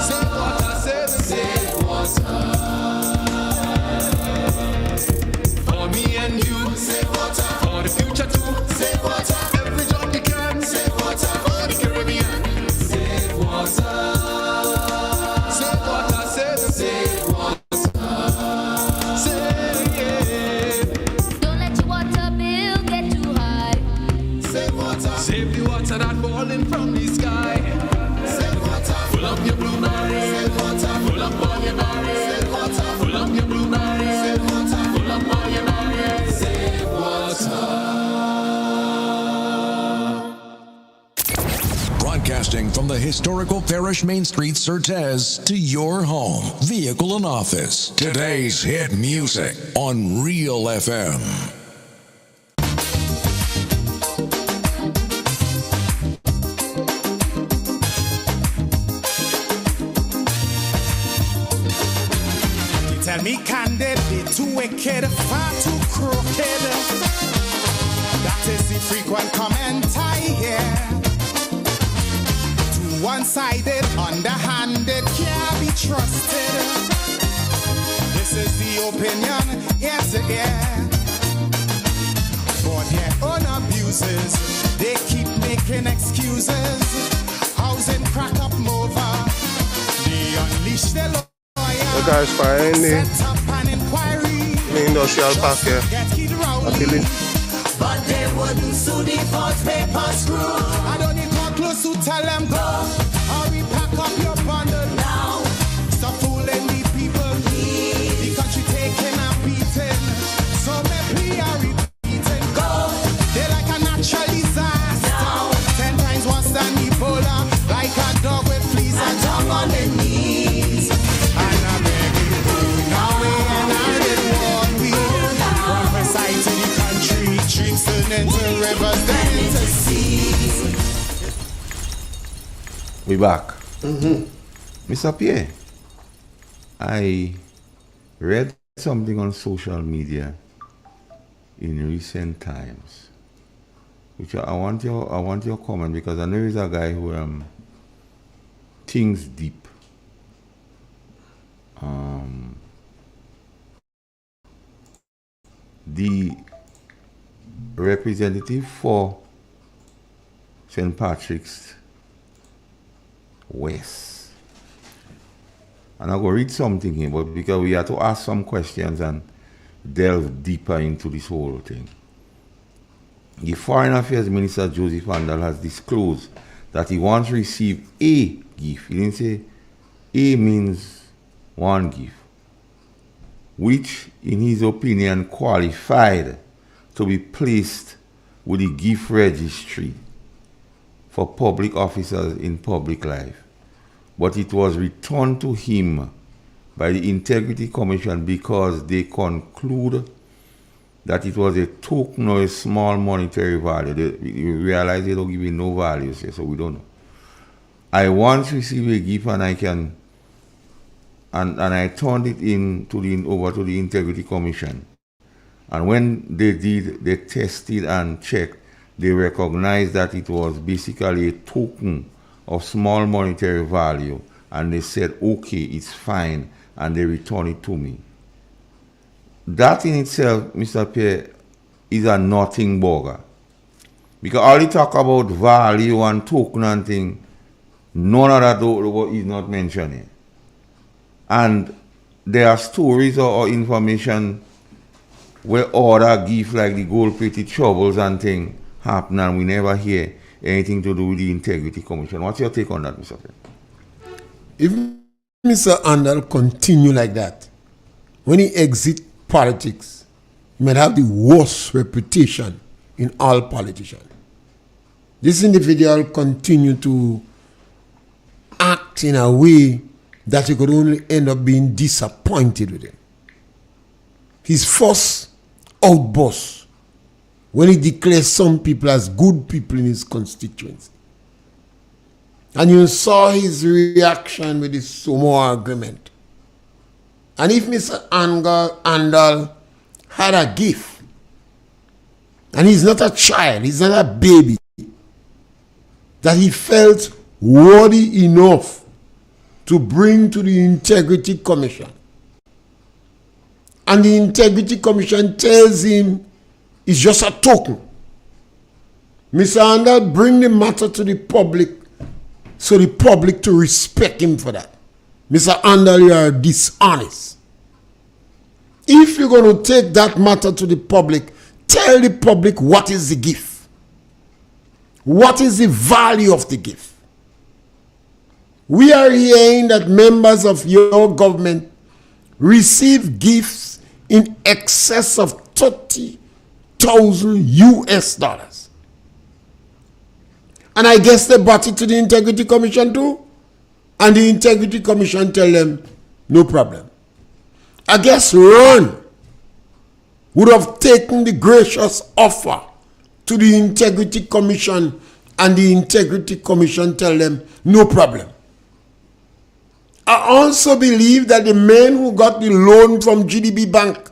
Save water. Save water. For me and you. Save water. For the future too. Save water. Every job you can. Save water. For the Caribbean. Save water. Save water. Save water. Save the water that falling from the sky. Save water. Full up your blueberries. Save water. Full up all your berries. Save water. Full up your blueberries. Save water. Full up all your berries. Save water. Broadcasting from the historical Parish Main Street, Surtez, to your home, vehicle, and office. Today's hit music on Real FM. Tell me candid, they too wicked, far too crooked. That is the frequent comment I hear. Too one-sided, underhanded, can't be trusted. This is the opinion, ear to ear. For their own abuses, they keep making excuses. Housing crack up over, they unleash their law. The guys find the industrial park here. But they wouldn't sue the false paper screw. I don't need more close to tell them go. Hurry, pack up your bundle now. Stop fooling the people. The country taking a beating. So maybe I repeating. Go. They're like a natural disaster. Now. 10 times worse than Ebola. Like a dog with fleas and tongue on the knees. We back. Mr. Pierre, I read something on social media in recent times, which I want your comment, because I know he's a guy who thinks deep. The representative for St. Patrick's West, and I'm going to read something here, but because we have to ask some questions and delve deeper into this whole thing. The Foreign Affairs Minister Joseph Andal has disclosed that he once received a gift. He didn't say A means one gift, which in his opinion qualified to be placed with the gift registry for public officers in public life. But it was returned to him by the Integrity Commission because they conclude that it was a token or a small monetary value. You realize they don't give you no values here, so we don't know. I once received a gift and I turned it over to the Integrity Commission. And when they did, they tested and checked, they recognized that it was basically a token of small monetary value, and they said, okay, it's fine, and they returned it to me. That in itself, Mr. Pierre, is a nothing burger. Because all you talk about value and token and thing, none of that is not mentioned here. And there are stories or information where other gifts like the gold-plated shovels and thing happen, and we never hear anything to do with the Integrity Commission. What's your take on that, Mr. Pierre? If Mr. Andal continue like that, when he exit politics, he might have the worst reputation in all politicians. This individual continue to act in a way that you could only end up being disappointed with him. His first outburst when he declares some people as good people in his constituency. And you saw his reaction with the Somoa agreement. And if Mr. Andal had a gift, and he's not a child, he's not a baby, that he felt worthy enough to bring to the Integrity Commission. And the Integrity Commission tells him it's just a token. Mr. Andal, bring the matter to the public so the public to respect him for that. Mr. Andal, you are dishonest. If you're going to take that matter to the public, tell the public what is the gift. What is the value of the gift? We are hearing that members of your government receive gifts in excess of 30,000 US dollars. And I guess they brought it to the Integrity Commission too. And the Integrity Commission tell them, no problem. I guess Ron would have taken the gracious offer to the Integrity Commission, and the Integrity Commission tell them, no problem. I also believe that the men who got the loan from GDB Bank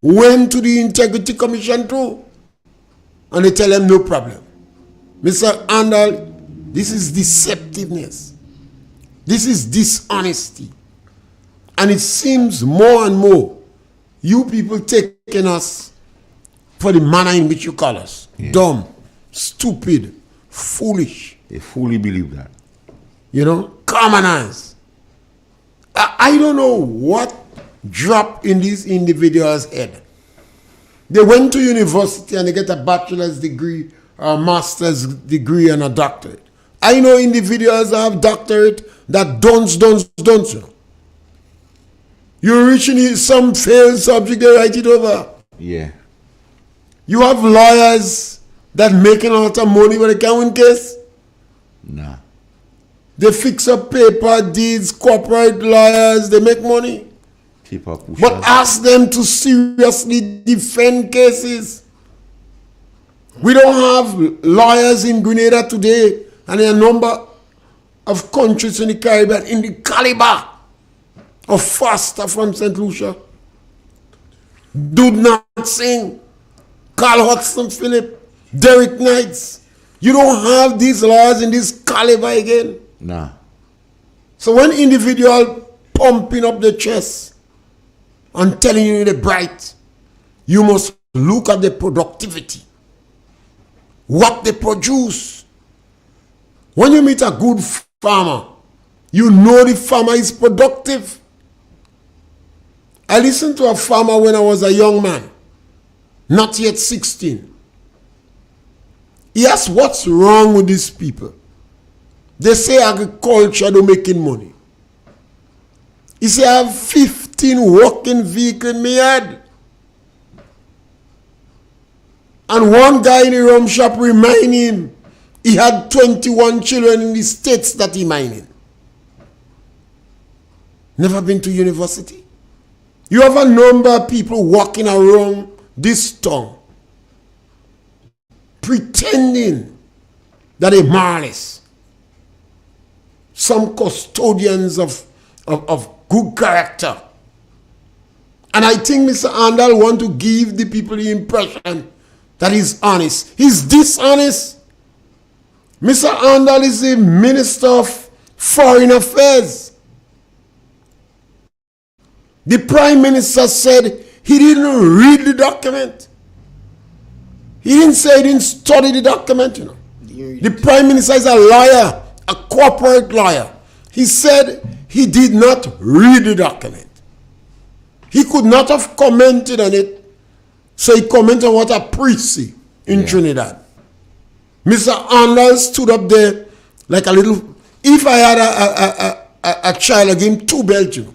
went to the Integrity Commission too, and they tell them, no problem. Mr. Andal, this is deceptiveness. This is dishonesty. And it seems more and more you people taking us for the manner in which you call us. Yeah. Dumb, stupid, foolish. They fully believe that. You know, commoners. I don't know what dropped in these individuals' head. They went to university and they get a bachelor's degree, a master's degree, and a doctorate. I know individuals that have doctorate that don't, you know. You're reaching some failed subject, they write it over. Yeah. You have lawyers that making a lot of money when they can't win case. Nah. They fix up paper deeds, corporate lawyers, they make money. But ask them to seriously defend cases. We don't have lawyers in Grenada today, and in a number of countries in the Caribbean in the caliber of Foster from St. Lucia. Do not sing. Carl Hudson Phillip, Derek Knights. You don't have these lawyers in this caliber again. Nah. So when individual pumping up the chest and telling you they're bright, you must look at the productivity. What they produce. When you meet a good farmer, you know the farmer is productive. I listened to a farmer when I was a young man, not yet 16. He asked, what's wrong with these people? They say agriculture don't making money. He said, I have 15 working vehicles in my yard. And one guy in the rum shop remind him he had 21 children in the states that he mining. Never been to university. You have a number of people walking around this town pretending that they're moralists. Some custodians of good character. And I think Mr. Andal want to give the people the impression that he's honest. He's dishonest. Mr. Andal is the Minister of Foreign Affairs. The Prime Minister said he didn't read the document. He didn't say he didn't study the document, you know. The Prime Minister is a lawyer, a corporate lawyer. He said he did not read the document. He could not have commented on it, so he commented on what a priest see in Trinidad. Mr. Andal stood up there like a little. If I had a child, I'd give him 2 belts, you know.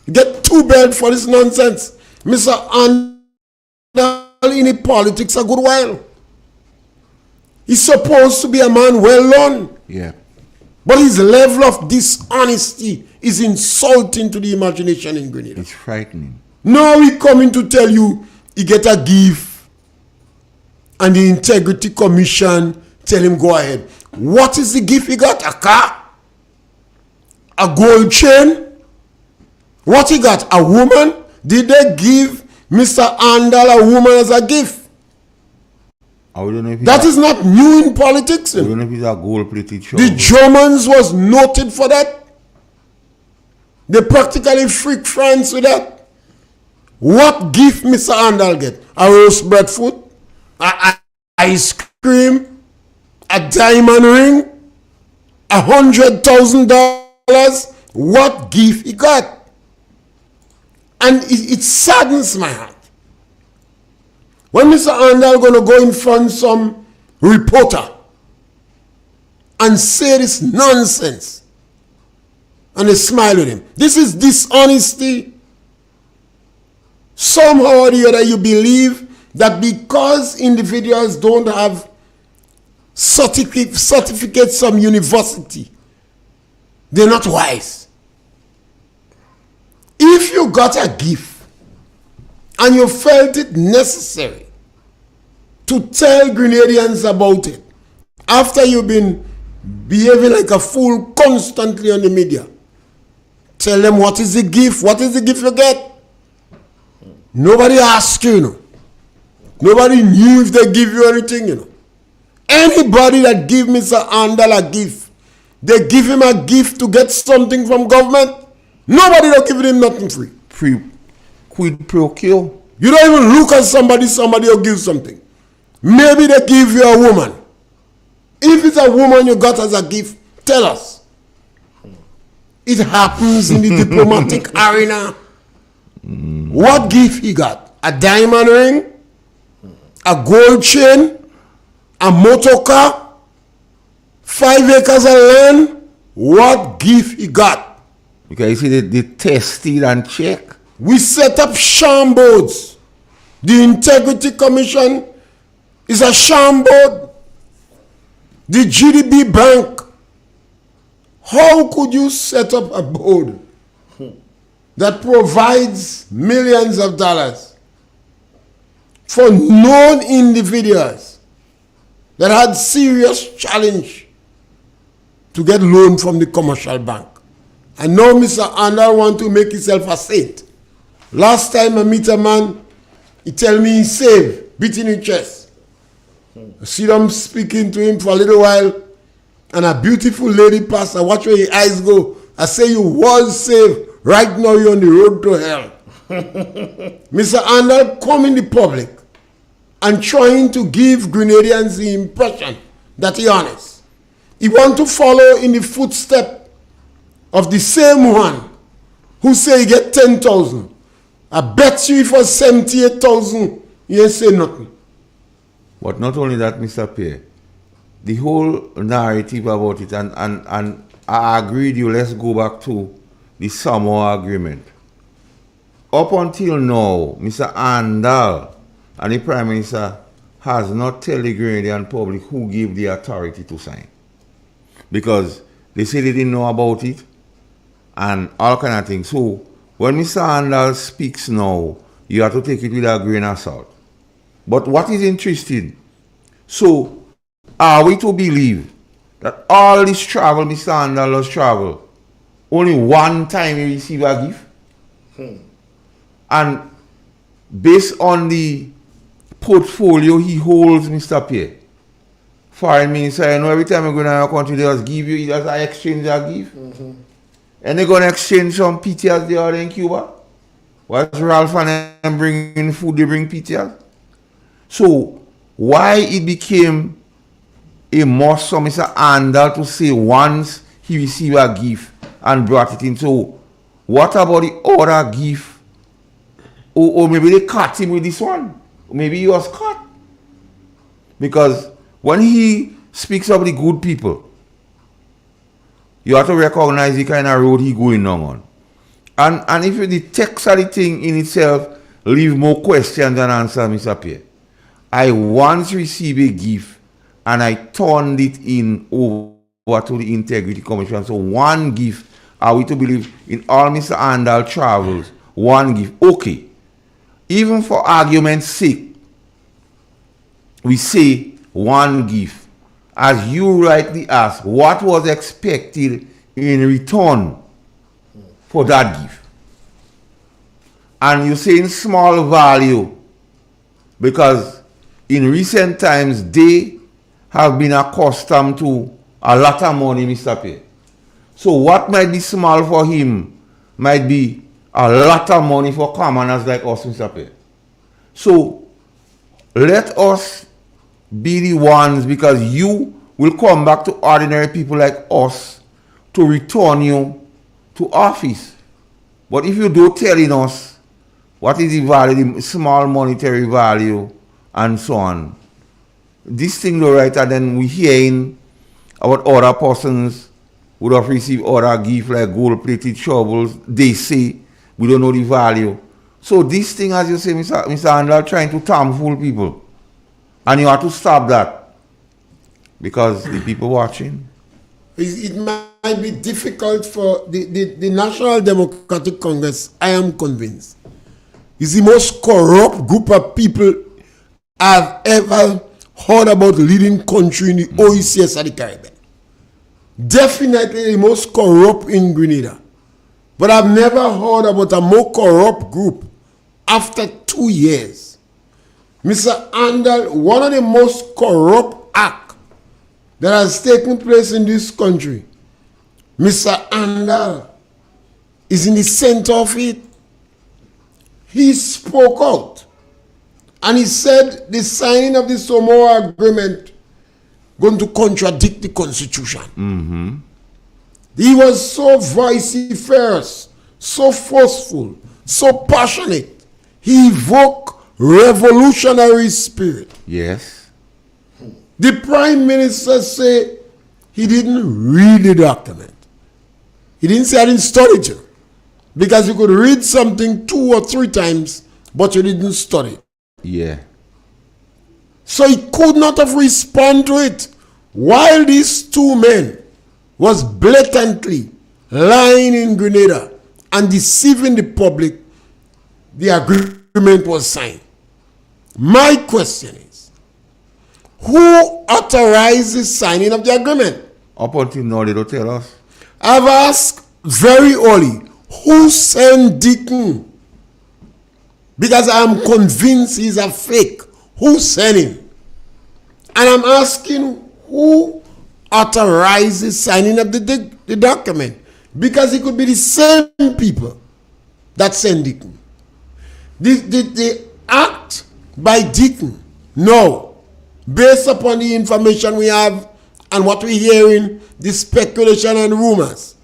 You get 2 belts for this nonsense. Mr. Andal in the politics a good while. He's supposed to be a man well known. Yeah. But his level of dishonesty is insulting to the imagination in Grenada. It's frightening. Now he coming to tell you he get a gift and the Integrity Commission tell him go ahead. What is the gift he got? A car? A gold chain? What he got? A woman? Did they give Mr. Andal a woman as a gift? That is not new in politics. I don't know if it's a gold-plated show. The Germans was noted for that. They practically freak France with that. What gift Mr. Andal get? A roast breadfruit? A ice cream? A diamond ring? $100,000? What gift he got? And it saddens my heart. When Mr. Andal gonna go in front of some reporter and say this nonsense, and they smile at him. This is dishonesty. Somehow or the other you believe that because individuals don't have certificates from university, they're not wise. If you got a gift and you felt it necessary to tell Grenadians about it, after you've been behaving like a fool constantly on the media, tell them what is the gift, what is the gift you get. Nobody asked you, you know. Nobody knew if they give you anything, you know. Anybody that give Mr. Andal a gift, they give him a gift to get something from government. Nobody don't give him nothing free. Quid pro quo. You don't even look at somebody will give something. Maybe they give you a woman. If it's a woman you got as a gift, tell us. It happens in the diplomatic arena. What gift he got? A diamond ring? A gold chain? A motor car? 5 acres of land? What gift he got? Because you see they tested and check. We set up sham boards. The Integrity Commission is a sham board. The GDB Bank. How could you set up a board that provides millions of dollars for known individuals that had serious challenge to get loan from the commercial bank? And now Mr. Andal want to make himself a saint. Last time I meet a man, he tell me he saved, beating his chest. I see them speaking to him for a little while, and a beautiful lady passed. I watch where his eyes go. I say, you was saved. Right now you're on the road to hell. Mr. Andal come in the public and trying to give Grenadians the impression that he honest. He want to follow in the footstep of the same one who say he get 10,000. I bet you if it was 78,000, he ain't say nothing. But not only that, Mr. Pierre, the whole narrative about it, and I agree with you, let's go back to the Samoa agreement. Up until now, Mr. Andal and the Prime Minister has not told the Grenadian public who gave the authority to sign. Because they say they didn't know about it and all kind of things. So when Mr. Andal speaks now, you have to take it with a grain of salt. But what is interesting, so are we to believe that all this travel Mr. Andal has traveled, only one time he received a gift? And based on the portfolio he holds, Mr. Pierre, Foreign Minister, you know, every time you go to a country, they just give you, just exchange a gift. And they're going to exchange some PTS they are in Cuba. What's Ralph and them bringing food, they bring PTS? So, why it became a must for Mr. Andal to say once he received a gift and brought it in? So, what about the other gift? Or maybe they caught him with this one. Maybe he was caught. Because when he speaks of the good people, you have to recognize the kind of road he going on. And if the text of the thing in itself leave more questions than answers, Mr. Pierre. I once received a gift and I turned it in over to the Integrity Commission. So one gift, are we to believe in all Mr. Andal travels, one gift? Okay. Even for argument's sake, we say one gift. As you rightly asked, what was expected in return for that gift? And you're saying small value because in recent times, they have been accustomed to a lot of money, Mr. P. So what might be small for him might be a lot of money for commoners like us, Mr. P. So let us be the ones, because you will come back to ordinary people like us to return you to office. But if you don't telling us what is the value, the small monetary value, and so on, this thing though, right, and then we hearing about other persons would have received other gifts like gold-plated shovels. They say we don't know the value. So this thing, as you say, Mr. Handel, trying to fool people. And you have to stop that. Because the people watching. It might be difficult for the National Democratic Congress, I am convinced, is the most corrupt group of people I've ever heard about leading country in the OECS of the Caribbean. Definitely the most corrupt in Grenada. But I've never heard about a more corrupt group after 2 years. Mr. Handel, one of the most corrupt acts that has taken place in this country, Mr. Handel is in the center of it. He spoke out and he said the signing of the Somoa agreement going to contradict the Constitution. Mm-hmm. He was so vociferous, so forceful, so passionate. He evoked revolutionary spirit. Yes. The Prime Minister said he didn't read the document. He didn't say I didn't study it. Because you could read something 2 or 3 times, but you didn't study. Yeah. So he could not have responded to it. While these 2 men was blatantly lying in Grenada and deceiving the public, the agreement was signed. My question is, who authorized the signing of the agreement? Up until now, they don't tell us. I've asked very early, who sent Deacon? Because I'm convinced he's a fake. Who sent him? And I'm asking, who authorized the signing of the document? Because it could be the same people that sent Deacon. The act by Deacon, no, based upon the information we have and what we're hearing, the speculation and rumors,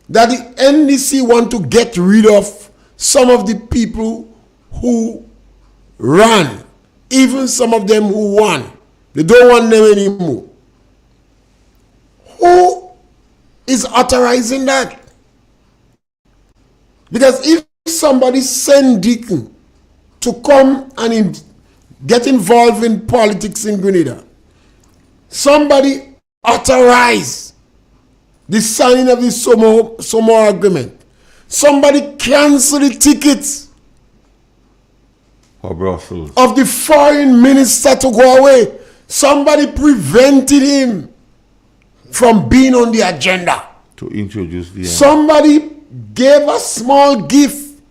that the NDC want to get rid of some of the people who ran, even some of them who won. They don't want them anymore. Who is authorizing that? Because if somebody send Deacon to come and get involved in politics in Grenada, somebody authorized the signing of the Somoa agreement, somebody cancel the tickets for Brussels of the foreign minister to go away, somebody prevented him from being on the agenda, to introduce the somebody gave a small gift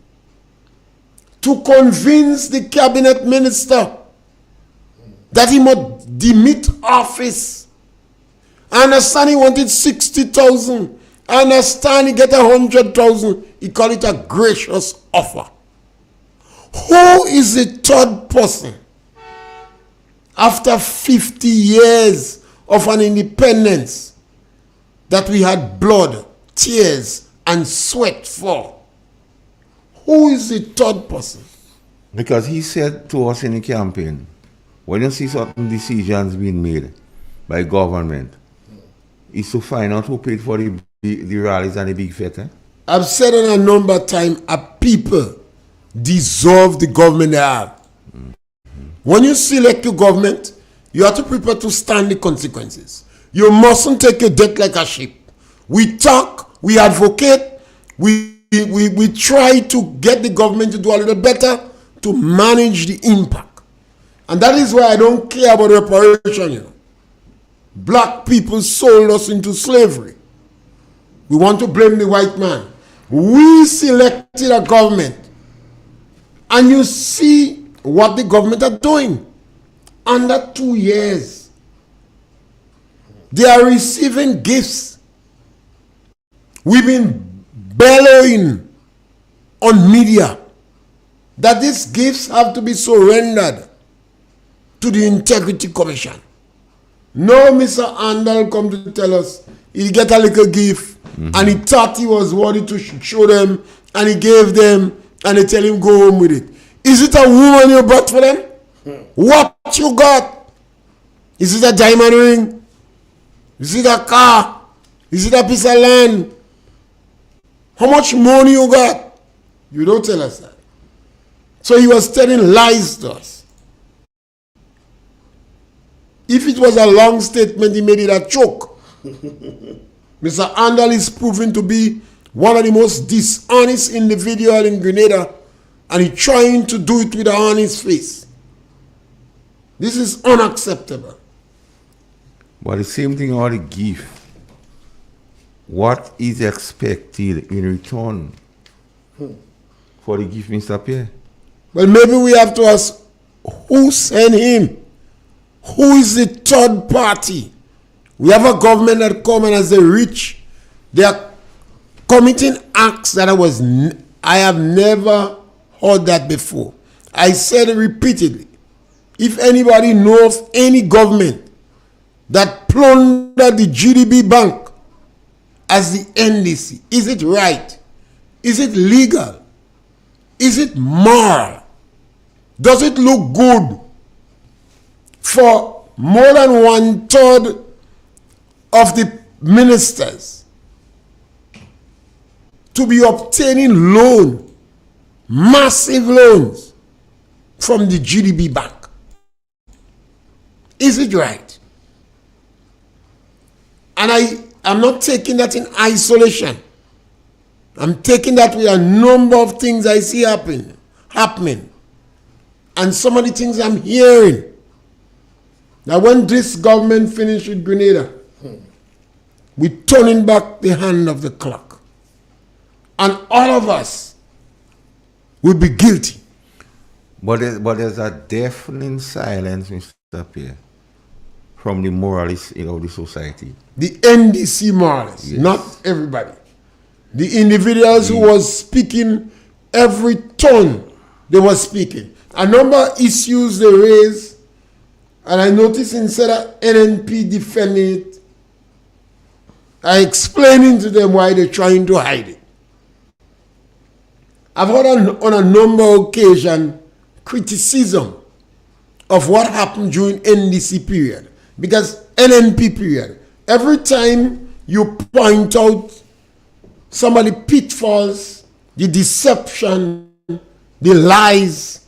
to convince the cabinet minister that he must demit office. I understand he wanted 60,000. I understand he get 100,000. He called it a gracious offer. Who is the third person after 50 years of an independence that we had blood, tears, and sweat for? Who is the third person? Because he said to us in the campaign, when you see certain decisions being made by government, is to find out who paid for the rallies and the big fete. I've said it a number of times, people deserve the government they have. When you select your government, you have to prepare to stand the consequences. You mustn't take your debt like a sheep. We talk, we advocate, we try to get the government to do a little better to manage the impact. And that is why I don't care about reparation, you know. Black people sold us into slavery. We want to blame the white man. We selected a government. And you see what the government are doing. under 2 years. They are receiving gifts. We've been bellowing on media that these gifts have to be surrendered to the Integrity Commission. No, Mr. Andal come to tell us he get a little gift and he thought he was worthy to show them, and he gave them, and they tell him go home with it. Is it a woman you brought for them? What you got? Is it a diamond ring? Is it a car? Is it a piece of land? How much money you got? You don't tell us that. So he was telling lies to us. If it was a long statement, he made it a choke. Mr. Andal is proven to be one of the most dishonest individuals in Grenada, and he's trying to do it with an honest face. This is unacceptable. But the same thing about the gift. What is expected in return for the gift, Mr. Pierre? Well, maybe we have to ask, who sent him? Who is the third party? We have a government that come, and as they reach, they are committing acts that I have never heard that before. I said it repeatedly. If anybody knows any government that plundered the GDB Bank as the NDC, is it right? Is it legal? Is it moral? Does it look good for more than 1/3 of the ministers to be obtaining loan, massive loans from the GDB Bank? Is it right? And I'm not taking that in isolation. I'm taking that with a number of things I see happening. And some of the things I'm hearing. Now, when this government finished with Grenada, we're turning back the hand of the clock. And all of us will be guilty. But there's a deafening silence, Mr. Pierre, from the moralists of the society. The NDC moralists, yes. Not everybody. The individuals who was speaking every turn they were speaking. A number of issues they raised, and I noticed instead of NNP defending it, I explaining to them why they're trying to hide it. I've heard on a number of occasions criticism of what happened during NDC period. Because NNP period, every time you point out some of the pitfalls, the deception, the lies,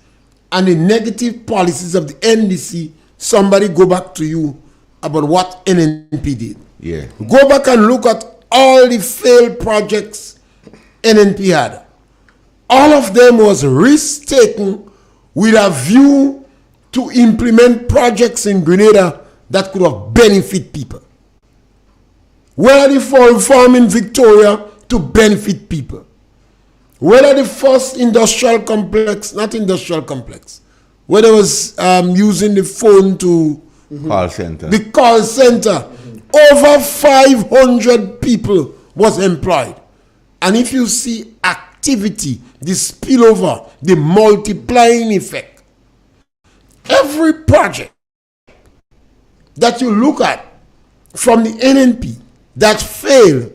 and the negative policies of the NDC, somebody go back to you about what NNP did. Yeah. Go back and look at all the failed projects NNP had. All of them was risk taken with a view to implement projects in Grenada that could have benefited people. Whether the fall farm in Victoria to benefit people. Whether the first industrial complex, not industrial complex, where they was using the phone to call center. The call center. Over 500 people was employed. And if you see activity, the spillover, the multiplying effect, every project that you look at from the NNP that failed,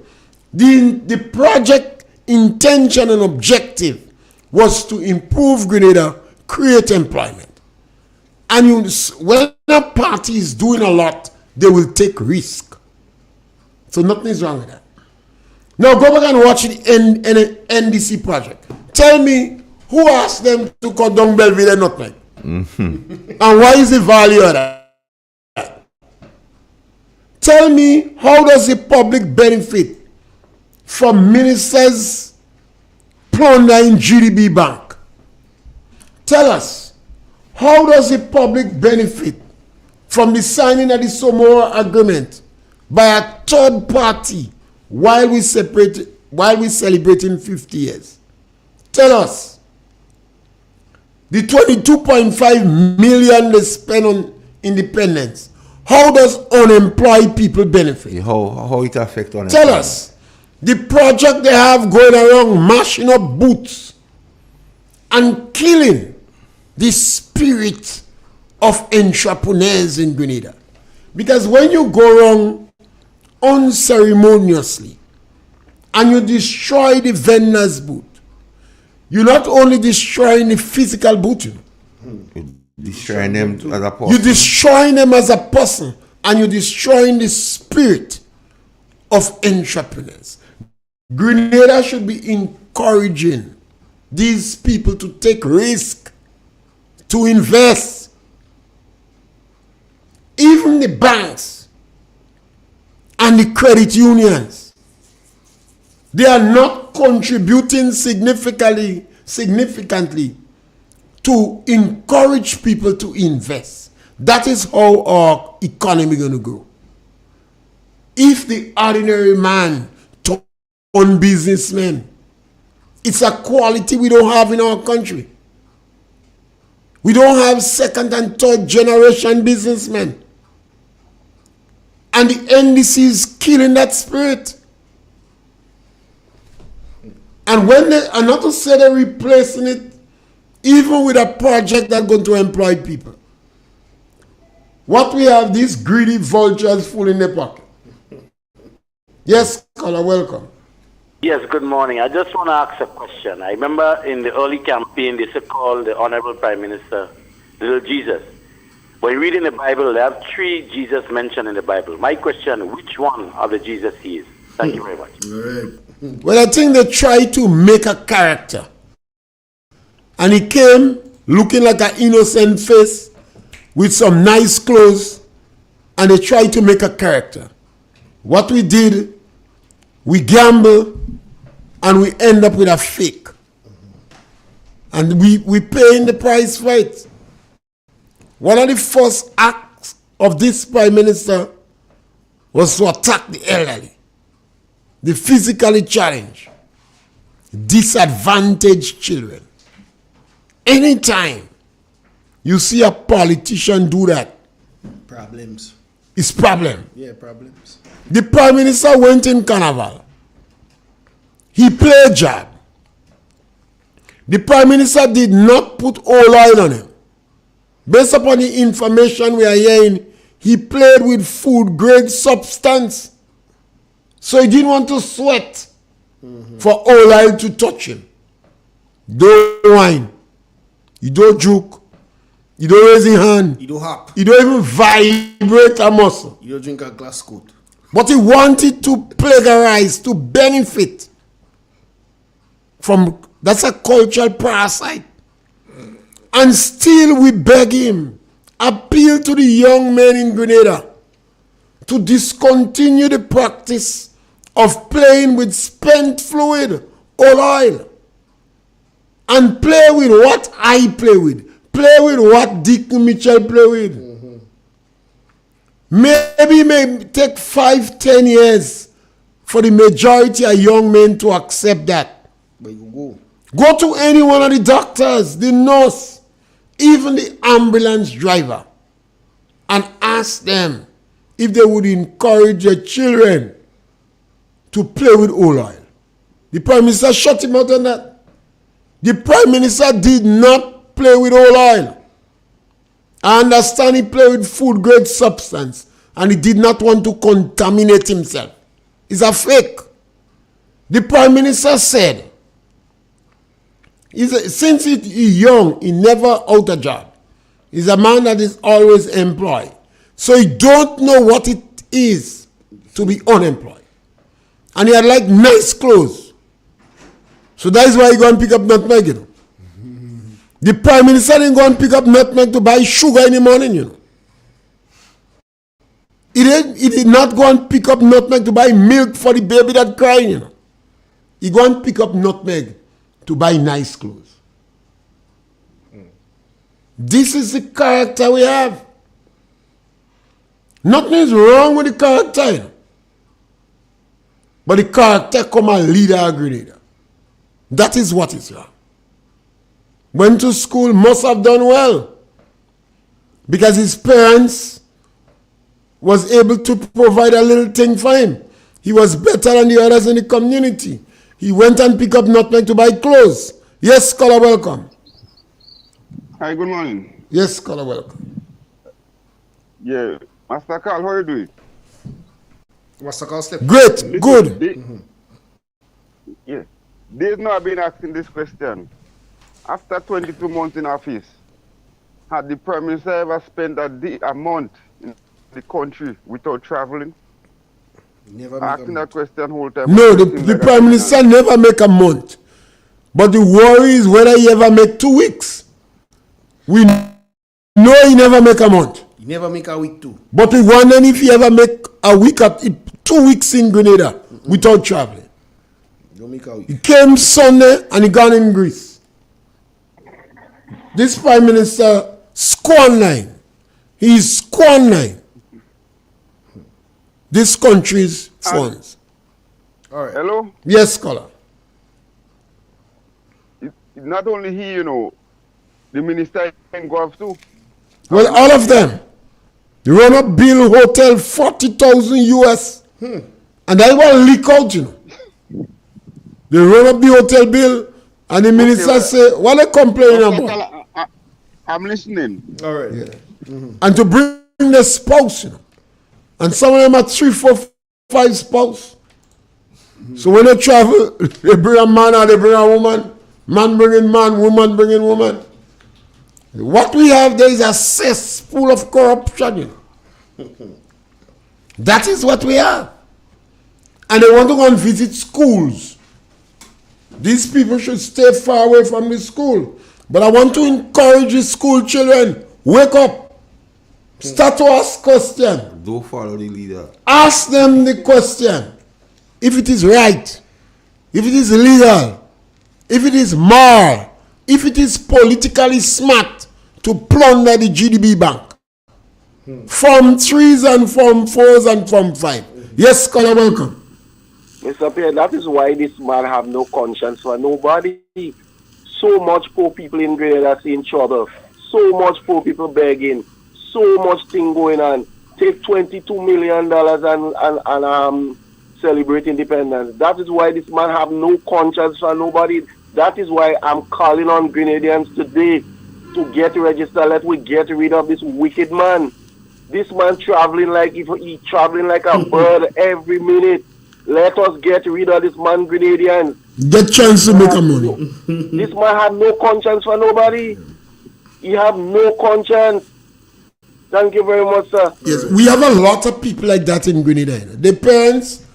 the project intention and objective was to improve Grenada, create employment. And when a party is doing a lot, they will take risk. So nothing is wrong with that. Now go back and watch the NDC project. Tell me who asked them to cut down Belvedere Nutmeg? And what is the value of that? Tell me, how does the public benefit from ministers plundering GDB Bank? Tell us, how does the public benefit from the signing of the Somoa agreement by a third party while we celebrating 50 years? Tell us. The 22.5 million they spend on independence, how does unemployed people benefit? How it affect unemployed? Tell us. The project they have going around mashing up booths and killing the spirit of entrepreneurs in Grenada. Because when you go wrong unceremoniously and you destroy the vendor's booth, you're not only destroying the physical booth, You're destroying them as a person. you're destroying them as a person, and you're destroying the spirit of entrepreneurs. Grenada should be encouraging these people to take risk, to invest. Even the banks and the credit unions, they are not contributing significantly to encourage people to invest. That is how our economy is going to grow. If the ordinary man turn businessman, it's a quality we don't have in our country. We don't have second and third generation businessmen. And the NDC is killing that spirit. And when they are not to say they're replacing it, even with a project that's going to employ people. What we have, these greedy vultures full in their pocket. Yes, caller, welcome. Yes, good morning. I just want to ask a question. I remember in the early campaign, they called the Honorable Prime Minister Little Jesus. When you read in the Bible, there are 3 Jesus mentioned in the Bible. My question, which one of the Jesus he is? Thank you very much. Well, I think they tried to make a character. And he came looking like an innocent face with some nice clothes, and they tried to make a character. What we did, we gamble, and we end up with a fake. And we paying the price for it. One of the first acts of this Prime Minister was to attack the elderly, the physically challenged, disadvantaged children. Anytime you see a politician do that, Problems. it's problem. Yeah, problems. The Prime Minister went in Carnival. He played jab. The Prime Minister did not put oil on him. Based upon the information we are hearing, he played with food grade substance. So he didn't want to sweat for oil to touch him. Don't whine. You don't juke. You don't raise your hand. You don't hop. You don't even vibrate a muscle. You don't drink a glass coat. But he wanted to plagiarize, to benefit from, that's a cultural parasite. And still we beg him, appeal to the young men in Grenada to discontinue the practice of playing with spent fluid or oil. And play with what I play with. Play with what Dick Mitchell play with. Maybe it may take 5-10 years for the majority of young men to accept that. But you go. Go to any one of the doctors, the nurse, even the ambulance driver, and ask them if they would encourage their children to play with oil. The Prime Minister shut him out on that. The Prime Minister did not play with oil. I understand he played with food grade substance and he did not want to contaminate himself. It's a fake. The Prime Minister said, since he's young, he never out a job. He's a man that is always employed. So he don't know what it is to be unemployed. And he had like nice clothes. So that's why he go and pick up nutmeg, you know. The Prime Minister didn't go and pick up nutmeg to buy sugar in the morning, you know. He did not go and pick up nutmeg to buy milk for the baby that crying, you know. He go and pick up nutmeg to buy nice clothes. This is the character we have. Nothing is wrong with the character, you know. But the character come a leader of Grenada. That is what is wrong. Went to school, must have done well. because his parents was able to provide a little thing for him. He was better than the others in the community. He went and picked up nutmeg to buy clothes. Yes, scholar, welcome. Hi, good morning. Yes, scholar, welcome. Yeah, Master Carl, how are you doing? Master Carl, step. Great, good. Yeah, days now I've been asking this question. After 22 months in office, had the Prime Minister ever spent a month in the country without traveling? Never asking that question whole time. No, the Prime Minister never make a month. But the worry is whether he ever make 2 weeks. We know he never make a month. He never make a week too. But we wonder if he ever make a week, 2 weeks in Grenada without traveling. Don't make a week. He came Sunday and he gone in Greece. This Prime Minister squandering. He is squandering this country's funds. All right. Hello? Yes, scholar. Not only he, you know, the minister in Gulf too. Well, all of them. The run-up bill hotel 40,000 US. And that was leak out, you know. They run up the hotel bill and the minister say, what they complaining about? I'm listening. All right. Yeah. And to bring the spouse, you know. And some of them are 3, 4, 5 spouse. So when they travel, they bring a man or they bring a woman. Man bringing man, woman bringing woman. What we have there is a cesspool of corruption. You know. That is what we have. And they want to go and visit schools. These people should stay far away from the school. But I want to encourage the school children, wake up. Start to ask questions. Don't follow the leader. Ask them the question. If it is right, if it is legal, if it is moral, if it is politically smart to plunder the GDB bank. From 3s and from 4s and from 5. Yes, scholar, welcome. Mr. Pierre, that is why this man have no conscience for nobody. So much poor people in Grenada in trouble. So much poor people begging. So much thing going on. Take $22 million and celebrate independence. That is why this man have no conscience for nobody. That is why I'm calling on Grenadians today to get registered. Let we get rid of this wicked man. This man traveling like he traveling like a bird every minute. Let us get rid of this man, Grenadians. Get chance to make a money. This man have no conscience for nobody. He have no conscience. Thank you very much, sir. Yes, we have a lot of people like that in Grenada. The parents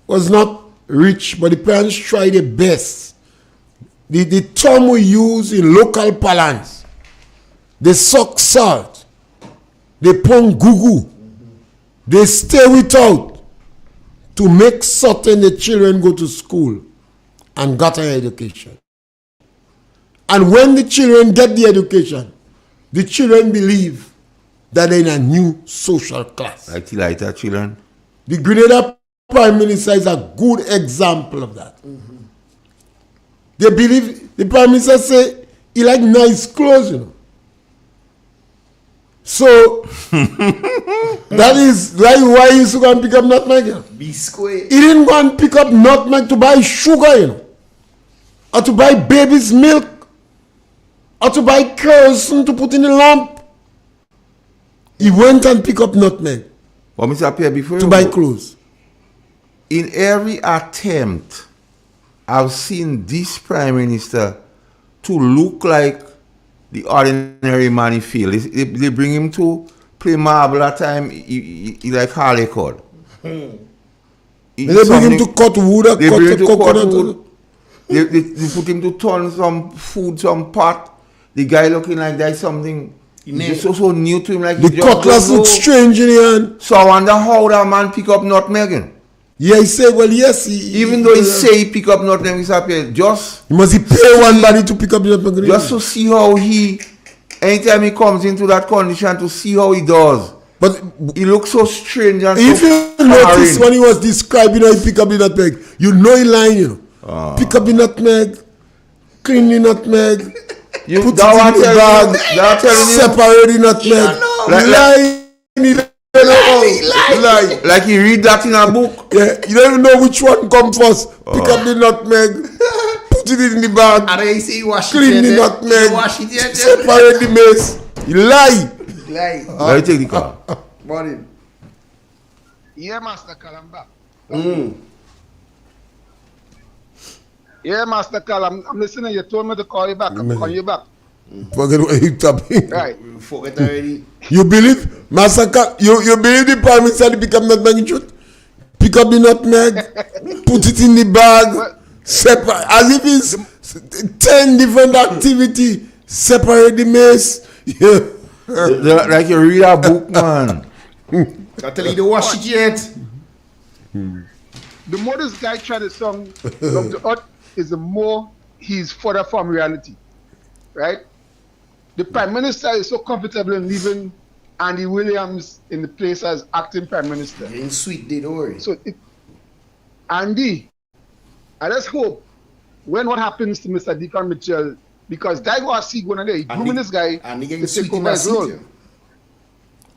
was not rich, but the parents tried their best. The term we use in local parlance, they suck salt, they pong gugu, they stay without to make certain the children go to school and get an education. And when the children get the education, the children believe that they're in a new social class. Like the lighter children. The Grenada Prime Minister is a good example of that. They believe, the Prime Minister say, he like nice clothes, you know. So, that is why he used to go and pick up nutmeg. You know. Be square. He didn't go and pick up nutmeg to buy sugar, you know. Or to buy baby's milk. Or to buy kerosene to put in the lamp. He went and picked up nutmeg. But Mr. Pierre, before to buy clothes. In every attempt, I've seen this Prime Minister to look like the ordinary man he feel. They bring him to play marble at time, he like Harlequin. They bring him to cut wood or cut coconut. They put him to turn some food, some pot. The guy looking like that's something just so new to him. Like the cutlass looks strange in the hand. So I wonder how that man pick up nutmeg. Yeah, he said, well, yes. Even though he say he pick up nutmeg, just... He must pay one body to pick up nutmeg. Just to see how anytime he comes into that condition, to see how he does. But he looks so strange and if so you notice when he was describing how he pick up the nutmeg, you know he lying, you know. Pick up the nutmeg, clean the nutmeg, You put that it one in the telling bag, you, that telling you. separate the nutmeg. Lie. Like you read that in a book. Yeah, you don't even know which one come first. Pick up the nutmeg, put it in the bag, And then you say you wash clean it the yet, nutmeg, you wash it yet. separate the maize. You lie. Like, Let me take the car. morning. Yeah, Master Cal, I'm back. Yeah, Master Cal, I'm listening. You told me to call you back. I'm calling you back. Forget what you tapping. Right. Forget already. You believe, Massacre? You believe the Prime Minister pick up nutmeg in truth? Pick up the nutmeg, put it in the bag, separate, as if it's 10 different activity. Separate the maize. Yeah. Like you read a book, man. I tell you to wash it yet. The more this guy tries to song Love the Earth is the more he's further from reality. Right? The Prime Minister is so comfortable in leaving Andy Williams in the place as acting Prime Minister. Ain't sweet, they don't worry. So, Andy, I just hope when what happens to Mr. Deacon Mitchell, because that's what I see going on there, he's grooming this guy and he to getting take sweet in over that his seat. role. Yeah.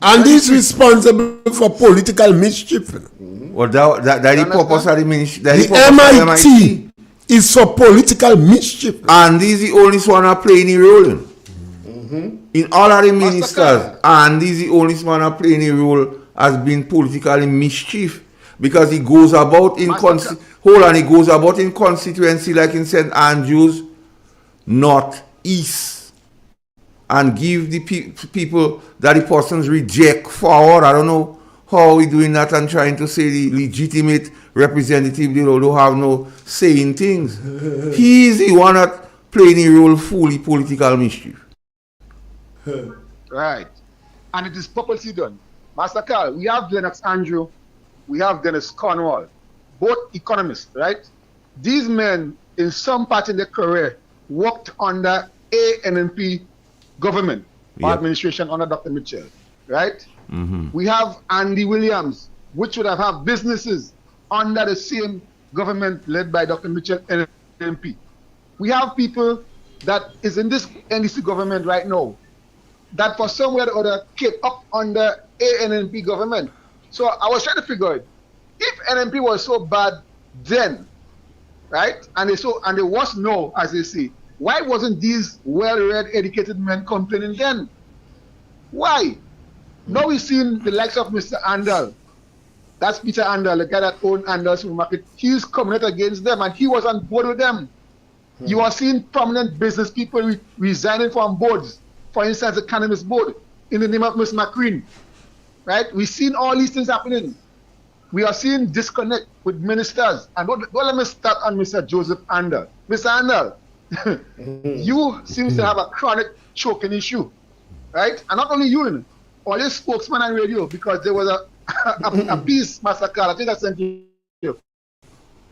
And he's responsible for political mischief. Well, that the purpose of the ministry. The MIT is for political mischief. And he's the only one who play any role in. In all of the ministers, and he's the only one who play any role as being politically mischief. Because he goes about in he goes about in constituency like in St. Andrews, North East, and give the people that the persons reject forward. I don't know how we doing that and trying to say the legitimate representative, they don't have no saying things. He is the one that playing a role fully political mischief. Right. And it is purposely done. Master Carl, we have Lennox Andrew, we have Dennis Cornwall, both economists, right? These men, in some part in their career, worked under ANP government or administration under Dr. Mitchell, right? We have Andy Williams, which would have had businesses under the same government led by Dr. Mitchell and NP. We have people that is in this NDC government right now that for some way or other came up under ANP government. So I was trying to figure out if NNP was so bad then, right? And they was no, as they say. Why wasn't these well-read, educated men complaining then? Why? Now we've seen the likes of Mr. Andal. That's Peter Andal, the guy that owned Andal Supermarket. He's coming out against them, and he was on board with them. You are seeing prominent business people resigning from boards. For instance, the cannabis board, in the name of Ms. McCreen. Right? We've seen all these things happening. We are seeing disconnect with ministers. And don't let me start on Mr. Joseph Andal. Mr. Andal, you seem to have a chronic choking issue. Right? And not only you, all your spokesman on radio, because there was a piece, Master Carl, I think I sent you,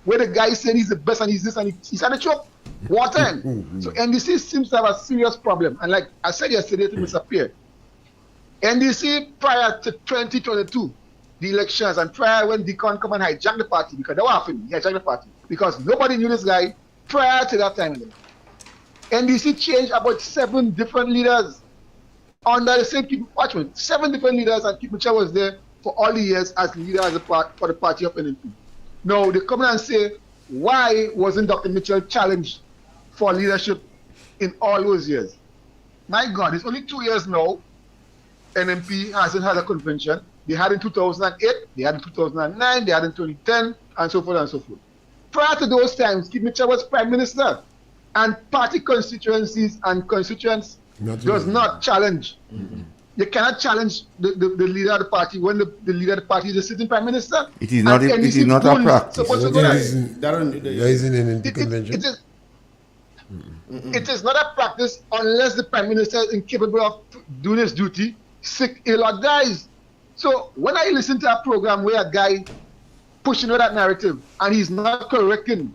where the guy said he's the best and he's this and he's had a choke. What time? So NDC seems to have a serious problem. And like I said yesterday to Mr. Pierre, NDC prior to 2022, the elections, and prior when Deacon come and hijack the party, because that happened, he hijacked the party, because nobody knew this guy prior to that time. NDC changed about 7 different leaders under the same people. Watch me, 7 different leaders, and Keith Mitchell was there for all the years as leader for the party of NNP. Now they come in and say, why wasn't Dr. Mitchell challenged for leadership in all those years? My God, it's only 2 years now. NNP hasn't had a convention. They had in 2008, they had in 2009, they had in 2010, and so forth and so forth. Prior to those times, Keith Mitchell was Prime Minister, and party constituencies and constituents does not challenge. You cannot challenge the leader of the party when the leader of the party is a sitting Prime Minister. It is not a practice. It is not a practice unless the Prime Minister is incapable of doing his duty, sick, ill, or dies. So when I listen to a program where a guy pushing out that narrative and he's not correcting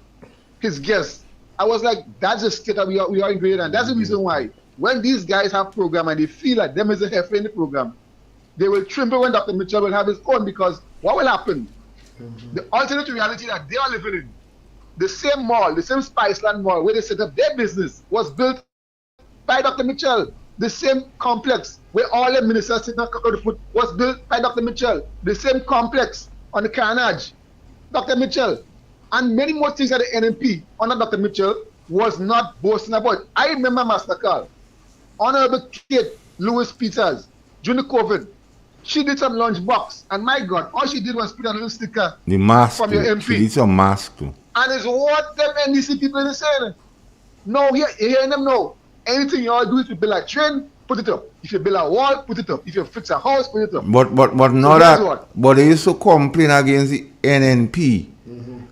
his guests, I was like, that's the state that we are in Grenada, and that's the reason why when these guys have program and they feel like them is a heifer in the program, they will tremble when Dr. Mitchell will have his own, because what will happen? The alternate reality that they are living in, the same mall, the same Spiceland mall where they set up their business, was built by Dr. Mitchell. The same complex where all the ministers sitting on the foot was built by Dr. Mitchell. The same complex on the carnage, Dr. Mitchell. And many more things at the NMP under Dr. Mitchell was not boasting about. I remember, Master Carl, Honorable Kate Lewis Peters, during the COVID, she did some lunch box, and my God, all she did was put a little sticker The mask from your too. MP. She did some mask too. And it's what them NDC people are saying. No, you're hearing them now. Anything you all do, if you build a train, put it up. If you build a wall, put it up. If you fix a house, put it up. But not guess that. what? But they used to complain against the NNP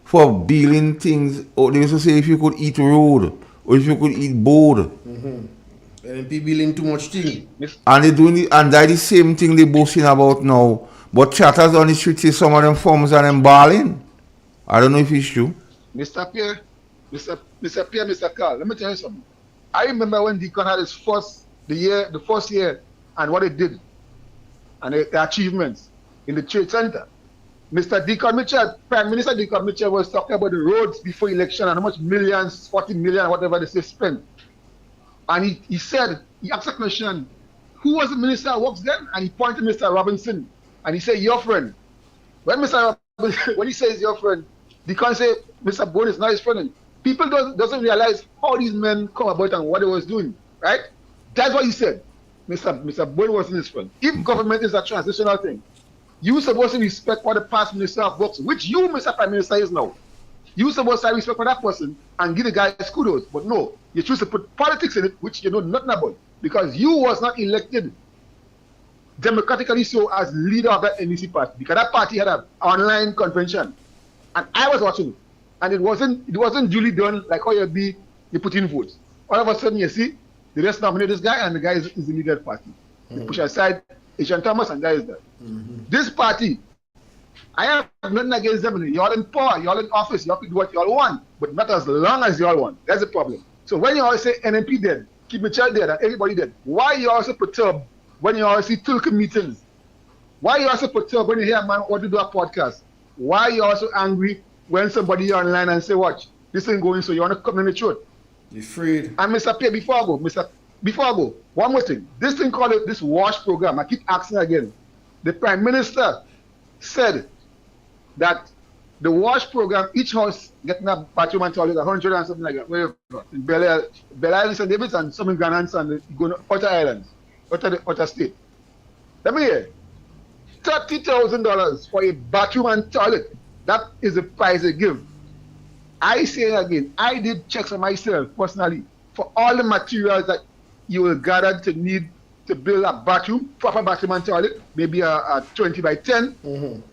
for building things. Or they used to say if you could eat road or if you could eat board. NNP building too much thing. And they doing it, and that's the same thing they boasting about now. But chatters on the street say some of them farms are them balling. I don't know if it's true. Mr. Pierre, Mr. Carl, let me tell you something. I remember when Deacon had his first year, and what he did, and the achievements in the trade center. Mr. Deacon Mitchell, Prime Minister Deacon Mitchell was talking about the roads before election and how much millions, 40 million, whatever they say spent. And he said, he asked a question, who was the Minister of Works then? And he pointed to Mr. Robinson, and he said, your friend. When when he says your friend, Deacon say, Mr. Bone is not his friend. People doesn't realize how these men come about and what they was doing, right? That's what he said. Mr. Bone wasn't his friend. If government is a transitional thing, you supposed to respect what the past Minister of Works, which you, Mr. Prime Minister, is now. You supposed to have respect for that person and give the guy kudos. But no, you choose to put politics in it, which you know nothing about. Because you was not elected democratically so as leader of that NEC party. Because that party had an online convention. And I was watching it. And it wasn't duly done like how you put in votes. All of a sudden you see, they just nominate this guy and the guy is the leader of the party. They push aside Asian Thomas and that is that. This party, I have nothing against them. You're in power, you're in office, you have to do what you all want, but not as long as you all want. That's the problem. So when you all say NMP dead, keep Mitchell dead, and everybody dead, why you also perturbed when you all see Tulka meetings? Why you also perturbed when you hear a man want to do a podcast? Why you also angry when somebody online and say, watch, this ain't going so you want to come in the truth? You're afraid. And Mr. Pierre, before I go, one more thing. This thing called this WASH program, I keep asking again. The Prime Minister said that the WASH program, each house getting a bathroom and toilet, 100 and something like that, wherever. In Bel Island, St. David's, and some in Ghana and going to other islands, other state. Let me hear. $30,000 for a bathroom and toilet. That is the price they give. I say again, I did checks on myself personally for all the materials that you will gather to need to build a bathroom, proper bathroom and toilet, maybe a 20 by 10.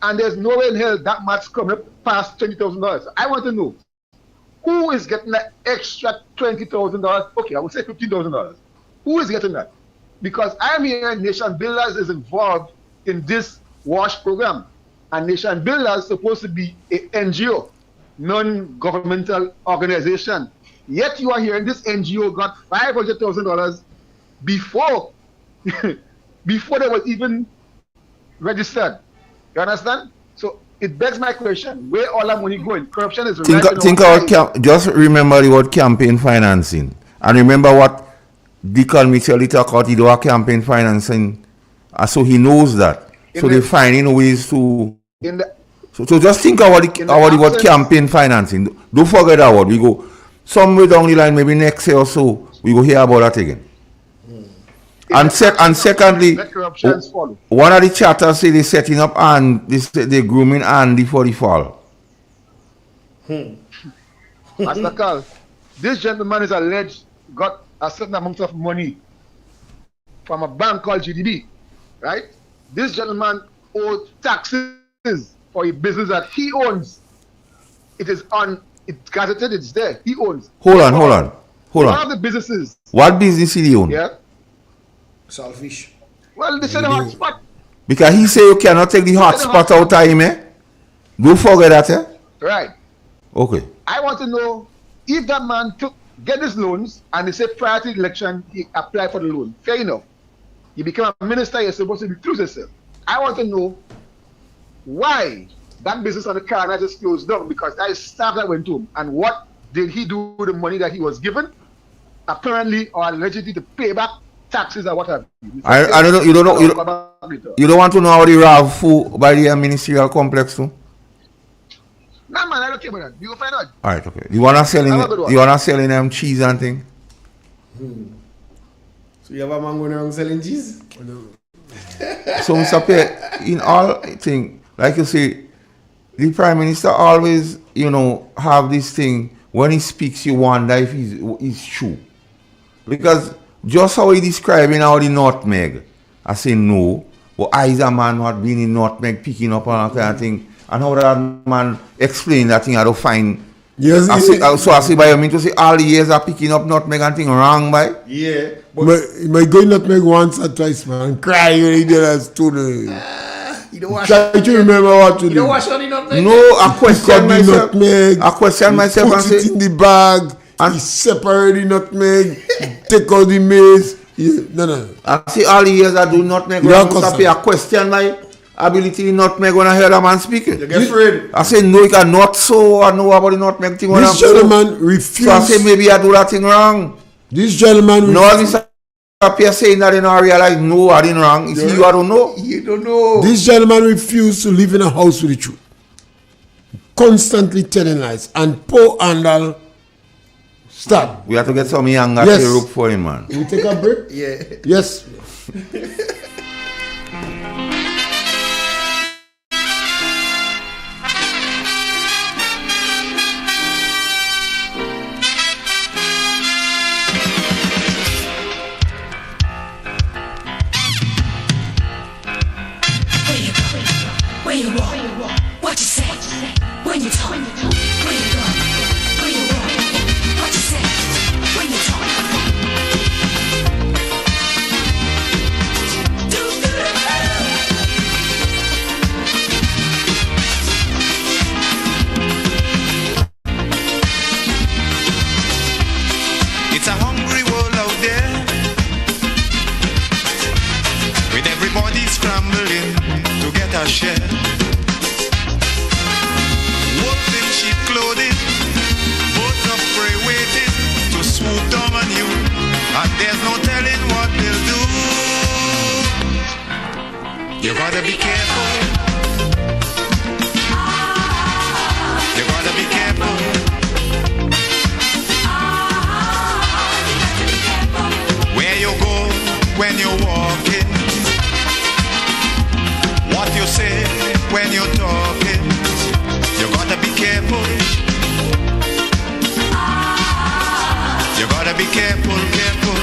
And there's no way in hell that much coming up past $20,000. So I want to know, who is getting that extra $20,000? Okay, I would say $15,000. Who is getting that? Because I'm hearing Nation Builders is involved in this WASH program. And Nation Builders is supposed to be an NGO, non-governmental organization. Yet you are hearing this NGO got $500,000 before before they were even registered. You understand? So it begs my question, where all that money going? Corruption is just remember the word campaign financing. And remember what Deacon Mitchell talked about, he do a campaign financing. So he knows that. So they're finding ways to... So just think about the word campaign financing. Don't forget that word. We go somewhere down the line, maybe next year or so, we go hear about that again. And secondly, one of the chatters say they're setting up and they're grooming Andy for the fall. Master Carl, this gentleman is alleged got a certain amount of money from a bank called GDB, right? This gentleman owed taxes for a business that he owns. It's gazetted, it's there. He owns. Hold on. One of the businesses. What business did he own? Yeah. Saltfish. Well, they said the hotspot. Because he say you cannot take the hotspot out of him, eh? Don't forget that, eh? Right. Okay. I want to know if that man get his loans and they say prior to the election he applied for the loan. Fair enough. You become a minister, you're supposed to be true to yourself. I want to know why that business on the car just closed down, because that is staff that went to him. And what did he do with the money that he was given? apparently or allegedly to pay back taxes or whatever. I don't know. You don't want to know how they rob food by the ministerial complex too? Nah, man, I don't care about that. You will find out. All right, okay. You wanna selling them cheese and thing? So you have a man going around selling cheese? So Mr. Pierre, in all thing, like you say, the Prime Minister always, have this thing when he speaks, you wonder if it's true. Because just how he describing how the nutmeg, I say no, but I is a man who had been in nutmeg picking up on that kind of thing. And how that man explain that thing, I don't find. Yes, so I say by you mean to say all the years are picking up nutmeg and thing wrong by? Yeah. My going nutmeg once or twice, man. Cry when he did that story. You don't wash Try to remember what to do. You don't wash on the nutmeg? No, I question myself. I question myself and say, put it in the bag and he separate the nutmeg, take out the maize. Yeah, no. I see all the years I do nutmeg. I question my ability in nutmeg when I hear a man speaking. You get afraid. I say no, you cannot so I know about the nutmeg thing. This gentleman refused. So I say maybe I do that thing wrong. This gentleman no, Mr. Pierre saying that in I realize no, I didn't wrong. You see, you I don't know. You don't know. This gentleman refused to live in a house with the truth. Constantly telling lies. And poor Andal stop. We have to get some younger to look for him, man. We take a break? Yeah. Yes. Where you walk, what you say, when you talk, where you go, where you walk, what you say, when you talk. It's a hungry world out there, with everybody scrambling to get a share. Wolves in sheep clothing, both of prey waiting to swoop down on you, and there's no telling what they'll do. You gotta be careful. You gotta be careful. Where you go when you're walking, what you say when you're talking, you gotta be careful. You gotta be careful, careful.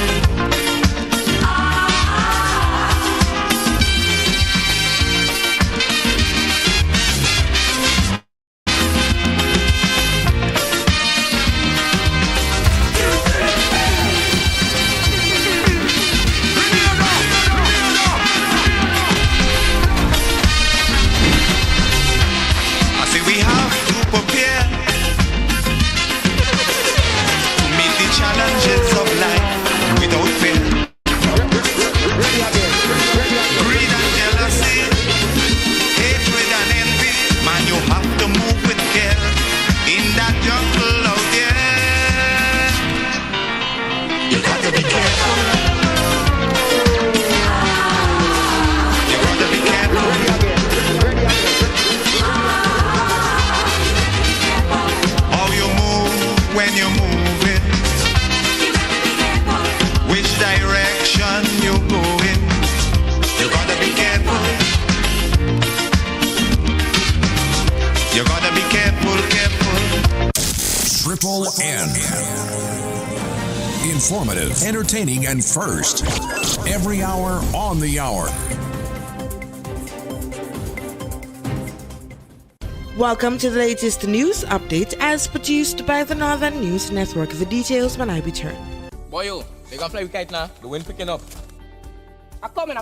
Challenges of life without fear. Greed and jealousy, hatred and envy, man, you have to move with care in that jungle out there. You gotta be careful. You gotta be careful. How you move when you move. Which direction you going? You gotta be careful. You gotta be careful, careful. Triple N. Informative, entertaining, and first. Every hour on the hour. Welcome to the latest news update as produced by the Northern News Network. The details when I return. Boy, you. They gonna fly with kite now. The wind picking up. I'm coming.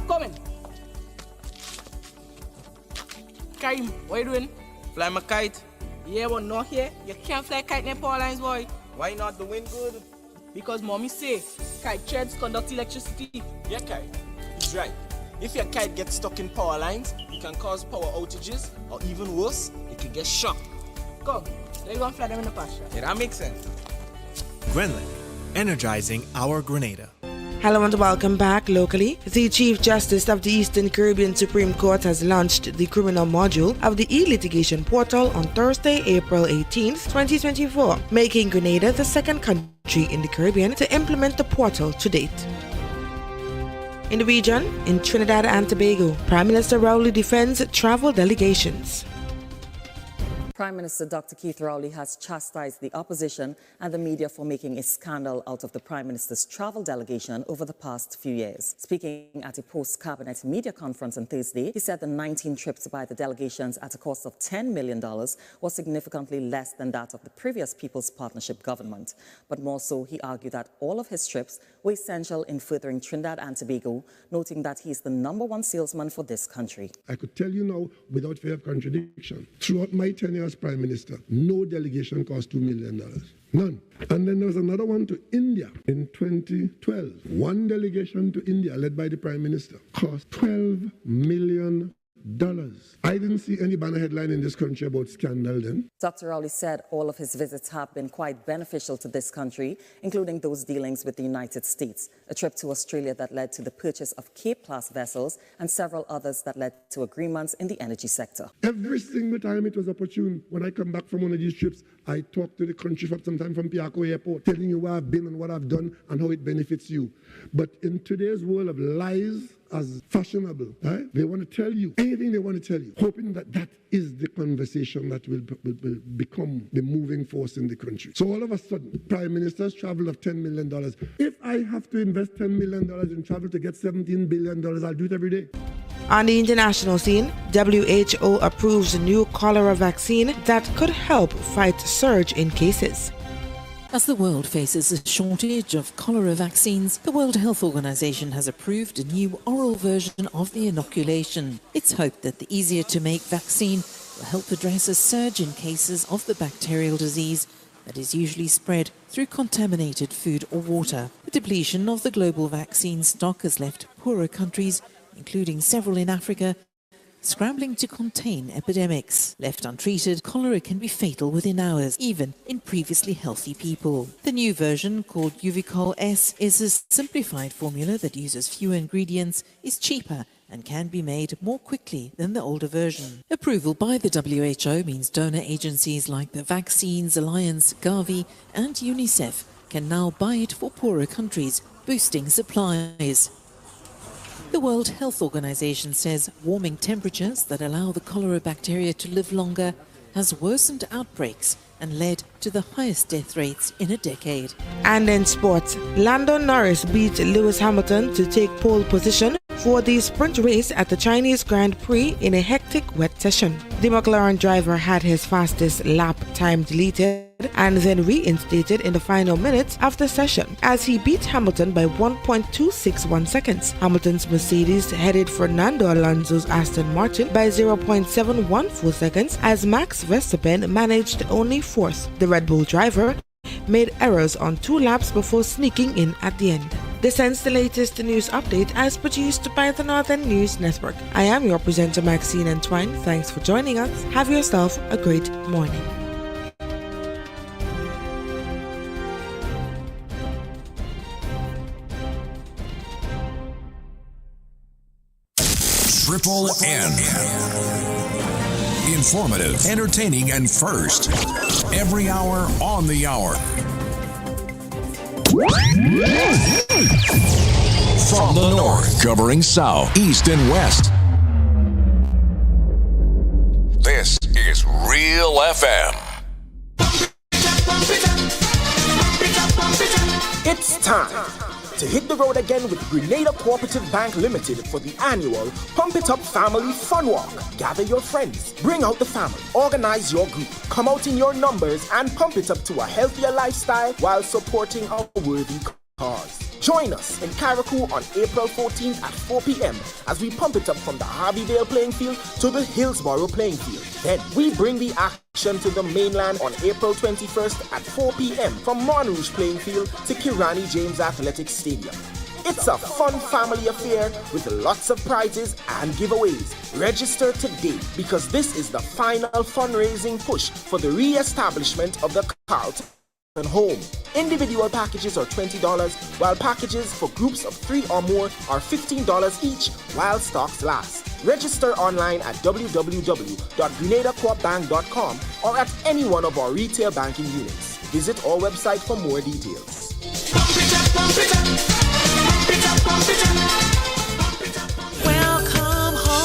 Karim, what you doing? Fly my kite. Yeah, but not here. You can't fly kite near power lines, boy. Why not? The wind good. Because mommy say kite threads conduct electricity. Yeah, kite. He's right. If your kite gets stuck in power lines, it can cause power outages, or even worse, it can get shocked. Come, let's go and fly them in the pasture. Yeah, that makes sense. Greenland, energizing our Grenada. Hello and welcome back. Locally, the Chief Justice of the Eastern Caribbean Supreme Court has launched the criminal module of the e-litigation portal on Thursday, April 18, 2024, making Grenada the second country in the Caribbean to implement the portal to date. In the region, in Trinidad and Tobago, Prime Minister Rowley defends travel delegations. Prime Minister Dr. Keith Rowley has chastised the opposition and the media for making a scandal out of the Prime Minister's travel delegation over the past few years. Speaking at a post-cabinet media conference on Thursday, he said the 19 trips by the delegations at a cost of $10 million was significantly less than that of the previous People's Partnership government. But more so, he argued that all of his trips were essential in furthering Trinidad and Tobago, noting that he is the #1 salesman for this country. I could tell you now, without fear of contradiction, throughout my tenure as Prime Minister, no delegation cost $2 million. None. And then there was another one to India in 2012. One delegation to India, led by the Prime Minister, cost $12 million. I didn't see any banner headline in this country about scandal then. Dr. Rowley said all of his visits have been quite beneficial to this country, including those dealings with the United States, a trip to Australia that led to the purchase of Cape-class vessels, and several others that led to agreements in the energy sector. Every single time it was opportune, when I come back from one of these trips, I talk to the country sometime from Piaco Airport, telling you where I've been and what I've done and how it benefits you. But in today's world of lies as fashionable, right? They want to tell you anything they want to tell you, hoping that that is the conversation that will become the moving force in the country. So all of a sudden, Prime Minister's travel of $10 million. If I have to invest $10 million in travel to get $17 billion, I'll do it every day. On the international scene, WHO approves a new cholera vaccine that could help fight surge in cases. As the world faces a shortage of cholera vaccines, the World Health Organization has approved a new oral version of the inoculation. It's hoped that the easier-to-make vaccine will help address a surge in cases of the bacterial disease that is usually spread through contaminated food or water. The depletion of the global vaccine stock has left poorer countries, including several in Africa, scrambling to contain epidemics. Left untreated, cholera can be fatal within hours, even in previously healthy people. The new version, called Uvicol S, is a simplified formula that uses fewer ingredients, is cheaper, and can be made more quickly than the older version. Approval by the WHO means donor agencies like the Vaccines Alliance, Gavi, and UNICEF can now buy it for poorer countries, boosting supplies. The World Health Organization says warming temperatures that allow the cholera bacteria to live longer has worsened outbreaks and led to the highest death rates in a decade. And in sports, Lando Norris beat Lewis Hamilton to take pole position for the sprint race at the Chinese Grand Prix in a hectic wet session. The McLaren driver had his fastest lap time deleted and then reinstated in the final minutes of the session as he beat Hamilton by 1.261 seconds. Hamilton's Mercedes headed Fernando Alonso's Aston Martin by 0.714 seconds as Max Verstappen managed only fourth. The Red Bull driver made errors on 2 laps before sneaking in at the end. This ends the latest news update as produced by the Northern News Network. I am your presenter Maxine Entwine. Thanks for joining us. Have yourself a great morning. Triple N. Informative, entertaining, and first. Every hour on the hour. From the north, covering south, east, and west. This is Real FM. It's time to hit the road again with Grenada Cooperative Bank Limited for the annual Pump It Up Family Fun Walk. Gather your friends, bring out the family, organize your group, come out in your numbers and pump it up to a healthier lifestyle while supporting our worthy cause. Join us in Carriacou on April 14th at 4 p.m. as we pump it up from the Harveyvale playing field to the Hillsborough playing field. Then we bring the action to the mainland on April 21st at 4 p.m. from Monrouge playing field to Kirani James Athletic Stadium. It's a fun family affair with lots of prizes and giveaways. Register today because this is the final fundraising push for the re-establishment of the Carlton and home. Individual packages are $20, while packages for groups of 3 or more are $15 each while stocks last. Register online at www.grenadacoopbank.com or at any one of our retail banking units. Visit our website for more details. Welcome home.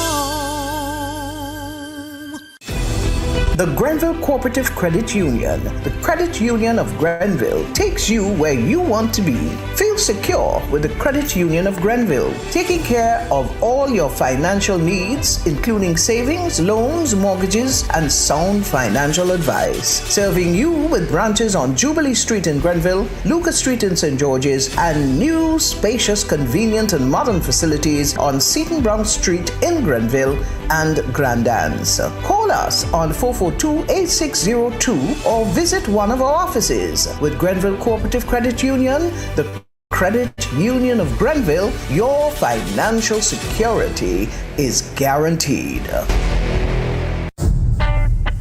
The Grenville Cooperative Credit Union, the credit union of Grenville, takes you where you want to be. Feel secure with the Credit Union of Grenville, taking care of all your financial needs, including savings, loans, mortgages, and sound financial advice. Serving you with branches on Jubilee Street in Grenville, Lucas Street in St. George's, and new, spacious, convenient, and modern facilities on Seton Brown Street in Grenville and Grand Anse. Call us on 442-8602 or visit one of our offices. With Grenville Cooperative Credit Union, the Credit Union of Grenville, your financial security is guaranteed.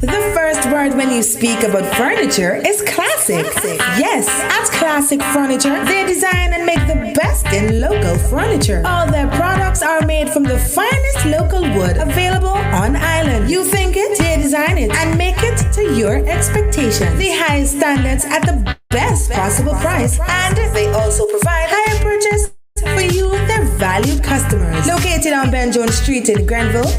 The first word when you speak about furniture is classic. Yes, at Classic Furniture, they design and make the best in local furniture. All their products are made from the finest local wood available on island. You think it, they design it, and make it to your expectations. The highest standards at the best possible price, and they also provide higher purchase for you, their valued customers. Located on Ben Jones Street in Grenville,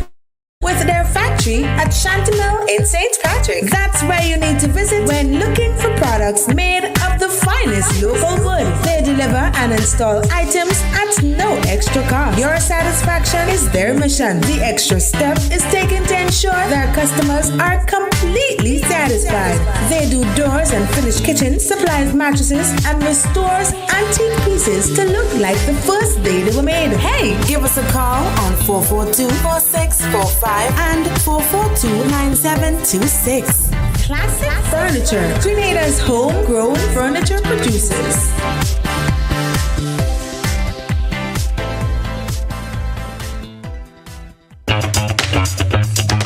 with their factory at Chantimel in St. Patrick. That's where you need to visit when looking for products made of the finest local wood. They deliver and install items at no extra cost. Your satisfaction is their mission. The extra step is taken to ensure their customers are completely satisfied. They do doors and finished kitchens, supplies mattresses, and restores antique pieces to look like the first day they were made. Hey, give us a call on 442-4645 and 442-9726. Classic Furniture, Grenada's homegrown furniture producers.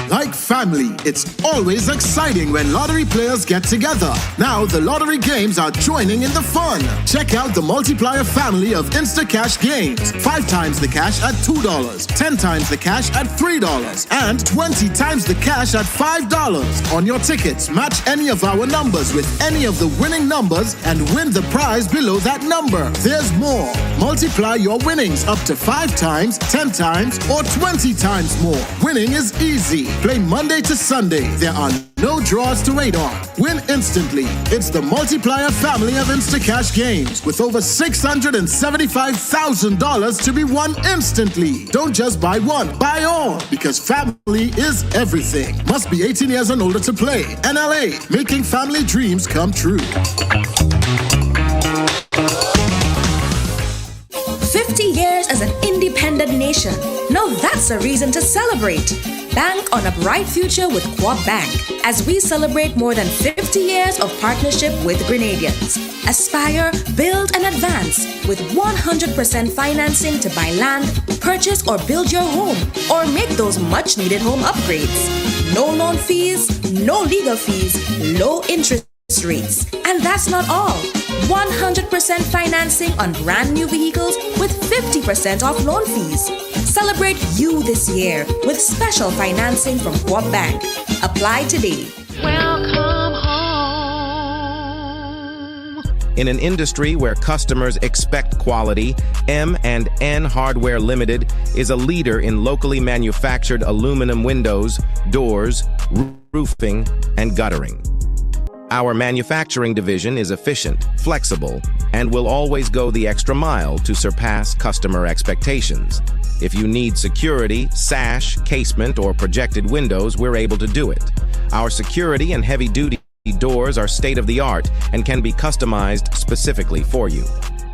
Like family, it's always exciting when lottery players get together. Now the lottery games are joining in the fun. Check out the multiplier family of Instacash games. 5 times the cash at $2, 10 times the cash at $3, and 20 times the cash at $5. On your tickets, match any of our numbers with any of the winning numbers and win the prize below that number. There's more. Multiply your winnings up to 5 times, 10 times, or 20 times more. Winning is easy. Play Monday to Sunday. There are no draws to wait on. Win instantly. It's the multiplier family of Instacash games with over $675,000 to be won instantly. Don't just buy one, buy all, because family is everything. Must be 18 years and older to play. NLA, making family dreams come true. 50 years as an independent nation. Now that's a reason to celebrate. Bank on a bright future with Coop Bank as we celebrate more than 50 years of partnership with Grenadians. Aspire, build, and advance with 100% financing to buy land, purchase or build your home, or make those much-needed home upgrades. No loan fees, no legal fees, low interest rates. And that's not all. 100% financing on brand new vehicles with 50% off loan fees. Celebrate you this year with special financing from Coop Bank. Apply today. Welcome home. In an industry where customers expect quality, M&N Hardware Limited is a leader in locally manufactured aluminum windows, doors, roofing, and guttering. Our manufacturing division is efficient, flexible, and will always go the extra mile to surpass customer expectations. If you need security, sash, casement, or projected windows, we're able to do it. Our security and heavy-duty doors are state-of-the-art and can be customized specifically for you.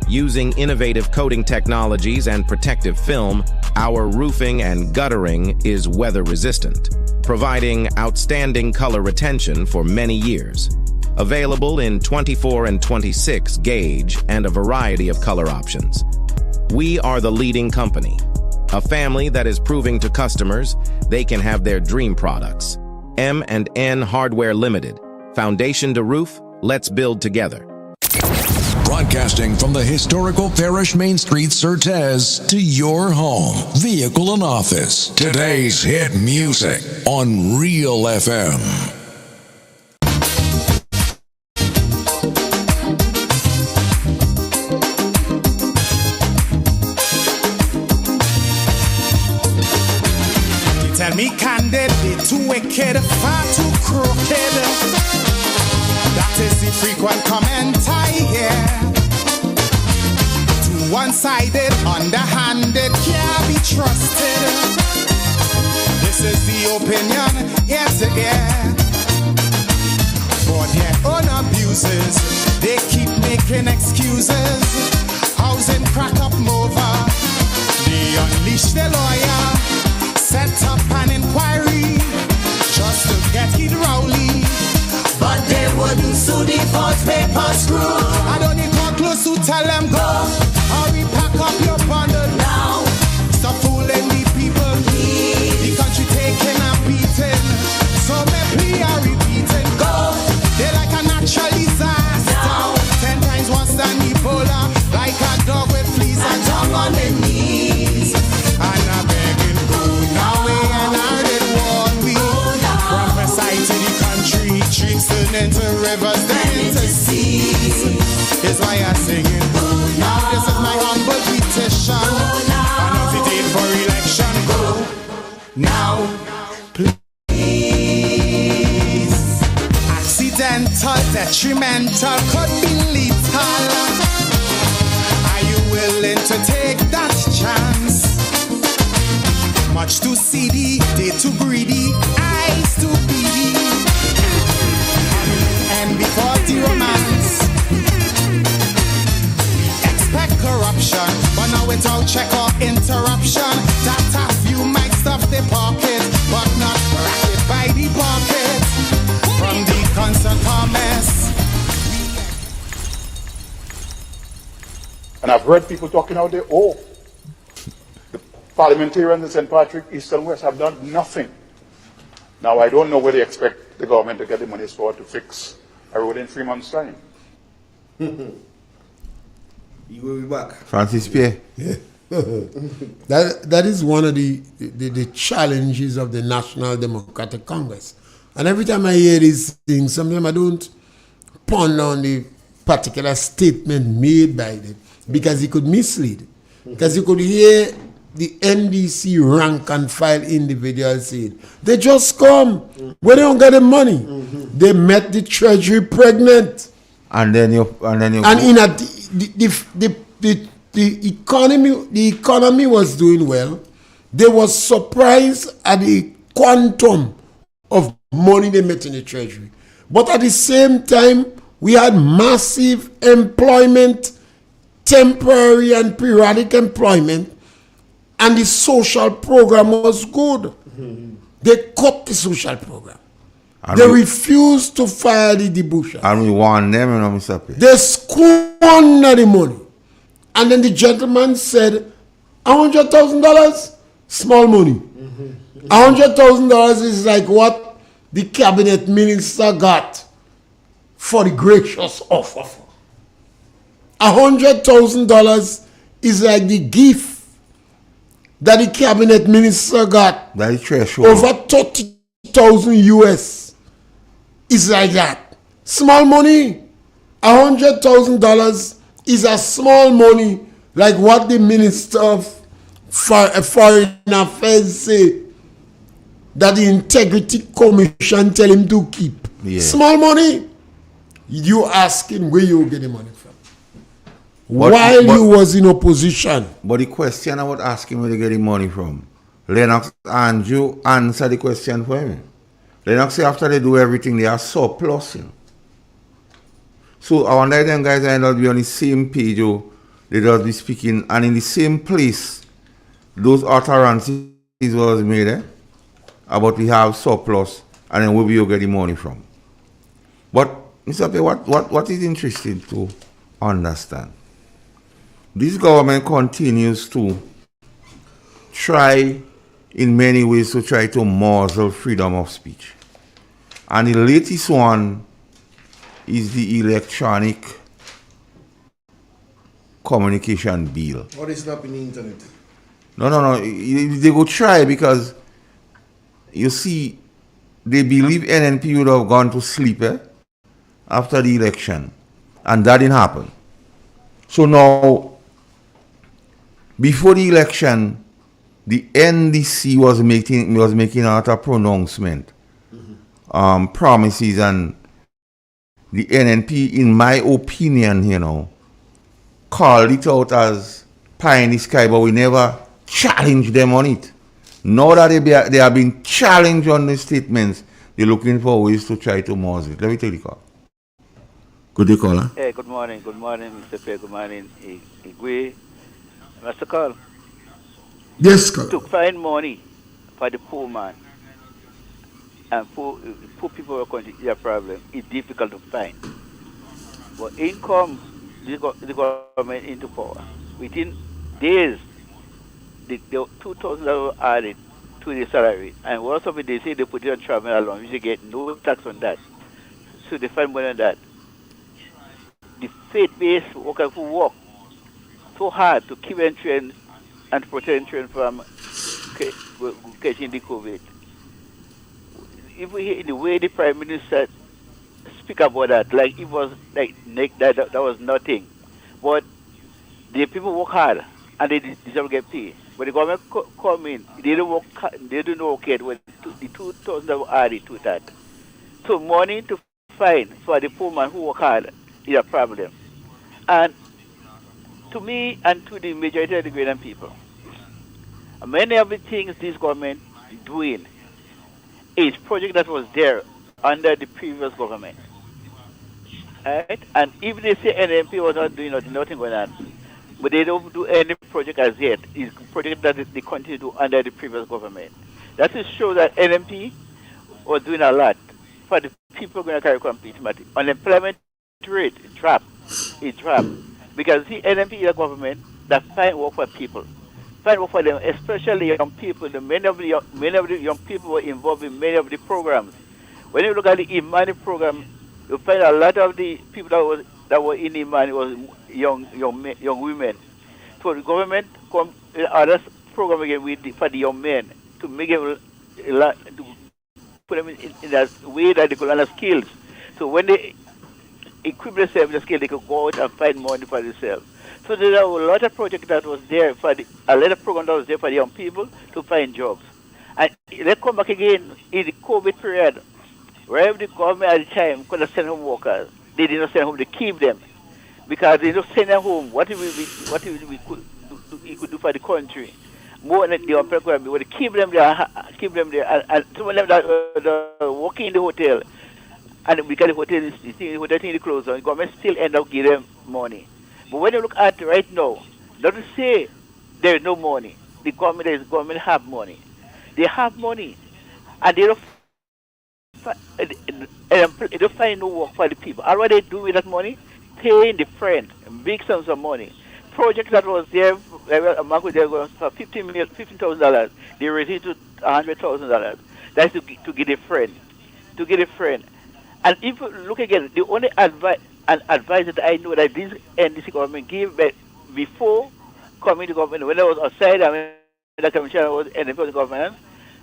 Using innovative coating technologies and protective film, our roofing and guttering is weather-resistant, providing outstanding color retention for many years. Available in 24 and 26 gauge and a variety of color options. We are the leading company, a family that is proving to customers they can have their dream products. M&N Hardware Limited, foundation to roof, Let's build together. Broadcasting from the historical Parish Main Street, Certez, to your home, vehicle, and office. Today's hit music on Real FM. They tell me candid, they too wicked, far too crooked. That is the frequent comment I hear. Too one-sided, underhanded, can't be trusted. This is the opinion, ear to ear. For their own abuses, they keep making excuses. Housing crack up over. They unleash the lawyer, set up an inquiry just to get it rowdy. But they wouldn't sue the false paper screw. I don't need more close to tell them go. Hurry, pack up your bundle now. Stop fooling the people. The country taking and beating. So my plea are repeating. Go. They're like a natural disaster. Now. 10 times worse than Ebola. Like a dog with fleas and tongue on the knees. And I'm begging, go now. And I did warn we. From the side to the country. Streets turn into rivers, then into seas. Is why I'm singing. Now this is my humble petition. Announce the date for election. Go now, please. Accidental, detrimental, could be lethal. Are you willing to take that chance? Much too seedy, they too greedy, eyes too beady. And before the romance, expect corruption, but now without check or interruption. That a few might stuff the pocket, but not racket by the pocket. From the constant comments. And I've heard people talking out there, oh, the parliamentarians in St. Patrick, East and West have done nothing. Now I don't know where they expect the government to get the money for to fix a road in 3 months' time. You will be back. Francis Pierre. Yeah. that is one of the challenges of the National Democratic Congress. And every time I hear these things, sometimes I don't ponder on the particular statement made by them because it could mislead. Because you could hear the NDC rank and file individuals saying, they just come where they don't get the money. They met the treasury pregnant. And then you and in a, the economy was doing well. They was surprised at the quantum of money they met in the treasury. But at the same time, we had massive employment, temporary and periodic employment, and the social program was good. They cut the social program. And they refused to fire the debusher. And we warned them, Mr. P. They squandered the money. And then the gentleman said, $100,000, small money. $100,000 is like what the cabinet minister got for the gracious offer. $100,000 is like the gift that the cabinet minister got. That is threshold. Over 30,000 US. It's like that. Small money. $100,000 is a small money like what the Minister of Foreign Affairs say that the Integrity Commission tell him to keep. Yeah. Small money. You asking where you get the money from. While you was in opposition. But the question I was asking where they get the money from, Lennox Andrew answer the question for me. Lennox say after they do everything, they are surplus. You know? So I wonder if them guys end up be on the same page, they just be speaking, and in the same place, those utterances was made about we have surplus, and then where we get the money from. But Mr. P, what is interesting to understand? This government continues to try in many ways to try to muzzle freedom of speech. And the latest one is the electronic communication bill. What is up in the internet? No. They go try because you see, they believe NNP would have gone to sleep after the election, and that didn't happen. So now, before the election, the NDC was making a lot of pronouncement, promises, and the NNP, in my opinion, called it out as pie in the sky, but we never challenged them on it. Now that they are being challenged on the statements, they're looking for ways to try to mouse it. Let me take the call. Good day, caller. Hey, good morning, Mr. Pay. Good morning, Igwe. Mr. Call. Yes, caller. To find money for the poor man and poor people who are going to their problem is difficult to find. But income, the government into power. Within days, the $2,000 added to the salary, and most of it they say they put it on travel alone. You get no tax on that, so they find money on that. The faith-based workers who work so hard to keep entering and protect children from catching the COVID. If we hear the way the Prime Minister speak about that, like it was like that was nothing. But the people work hard and they deserve to get paid. But the government come in, they don't work, they don't work yet when the $2,000 added to that. So money to find for the poor man who work hard is a problem. And to me and to the majority of the Ghanaian people, many of the things this government is doing is project that was there under the previous government. Right? And if they say NMP was not doing nothing going on, but they don't do any project as yet, it's a project that they continue to do under the previous government. That is show that NMP was doing a lot for the people going to carry compete. Unemployment rate dropped. It dropped. Because the NMP is a government that find work for people. Find work for them, especially young people. Many of the young people were involved in many of the programs. When you look at the Imani program, you find a lot of the people that were in Imani was young women. So the government come other program again for the young men to make them to put them in that way that they could learn skills. So when they equip themselves with the skill, they could go out and find money for themselves. So there are a lot of projects that was there a lot of programs that was there for the young people to find jobs. And let's come back again in the COVID period, wherever the government at the time could have sent home workers, they did not send home, they keep them. Because they don't send them home, what we could do for the country. More than the program, we would keep them there, and some of them that working in the hotel, and because the hotel thing closed down, the government still end up giving them money. But when you look at right now, doesn't say there is no money. The government have money. They have money, and they don't find no work for the people. All what they do with that money, paying the friend big sums of money. Project that was there, among there was for $15,000. They raised it to $100,000. That's to get a friend, And if you look again, the only advice that I know that this NDC government gave before coming to government, when I was outside, I mean, the commissioner was in the government,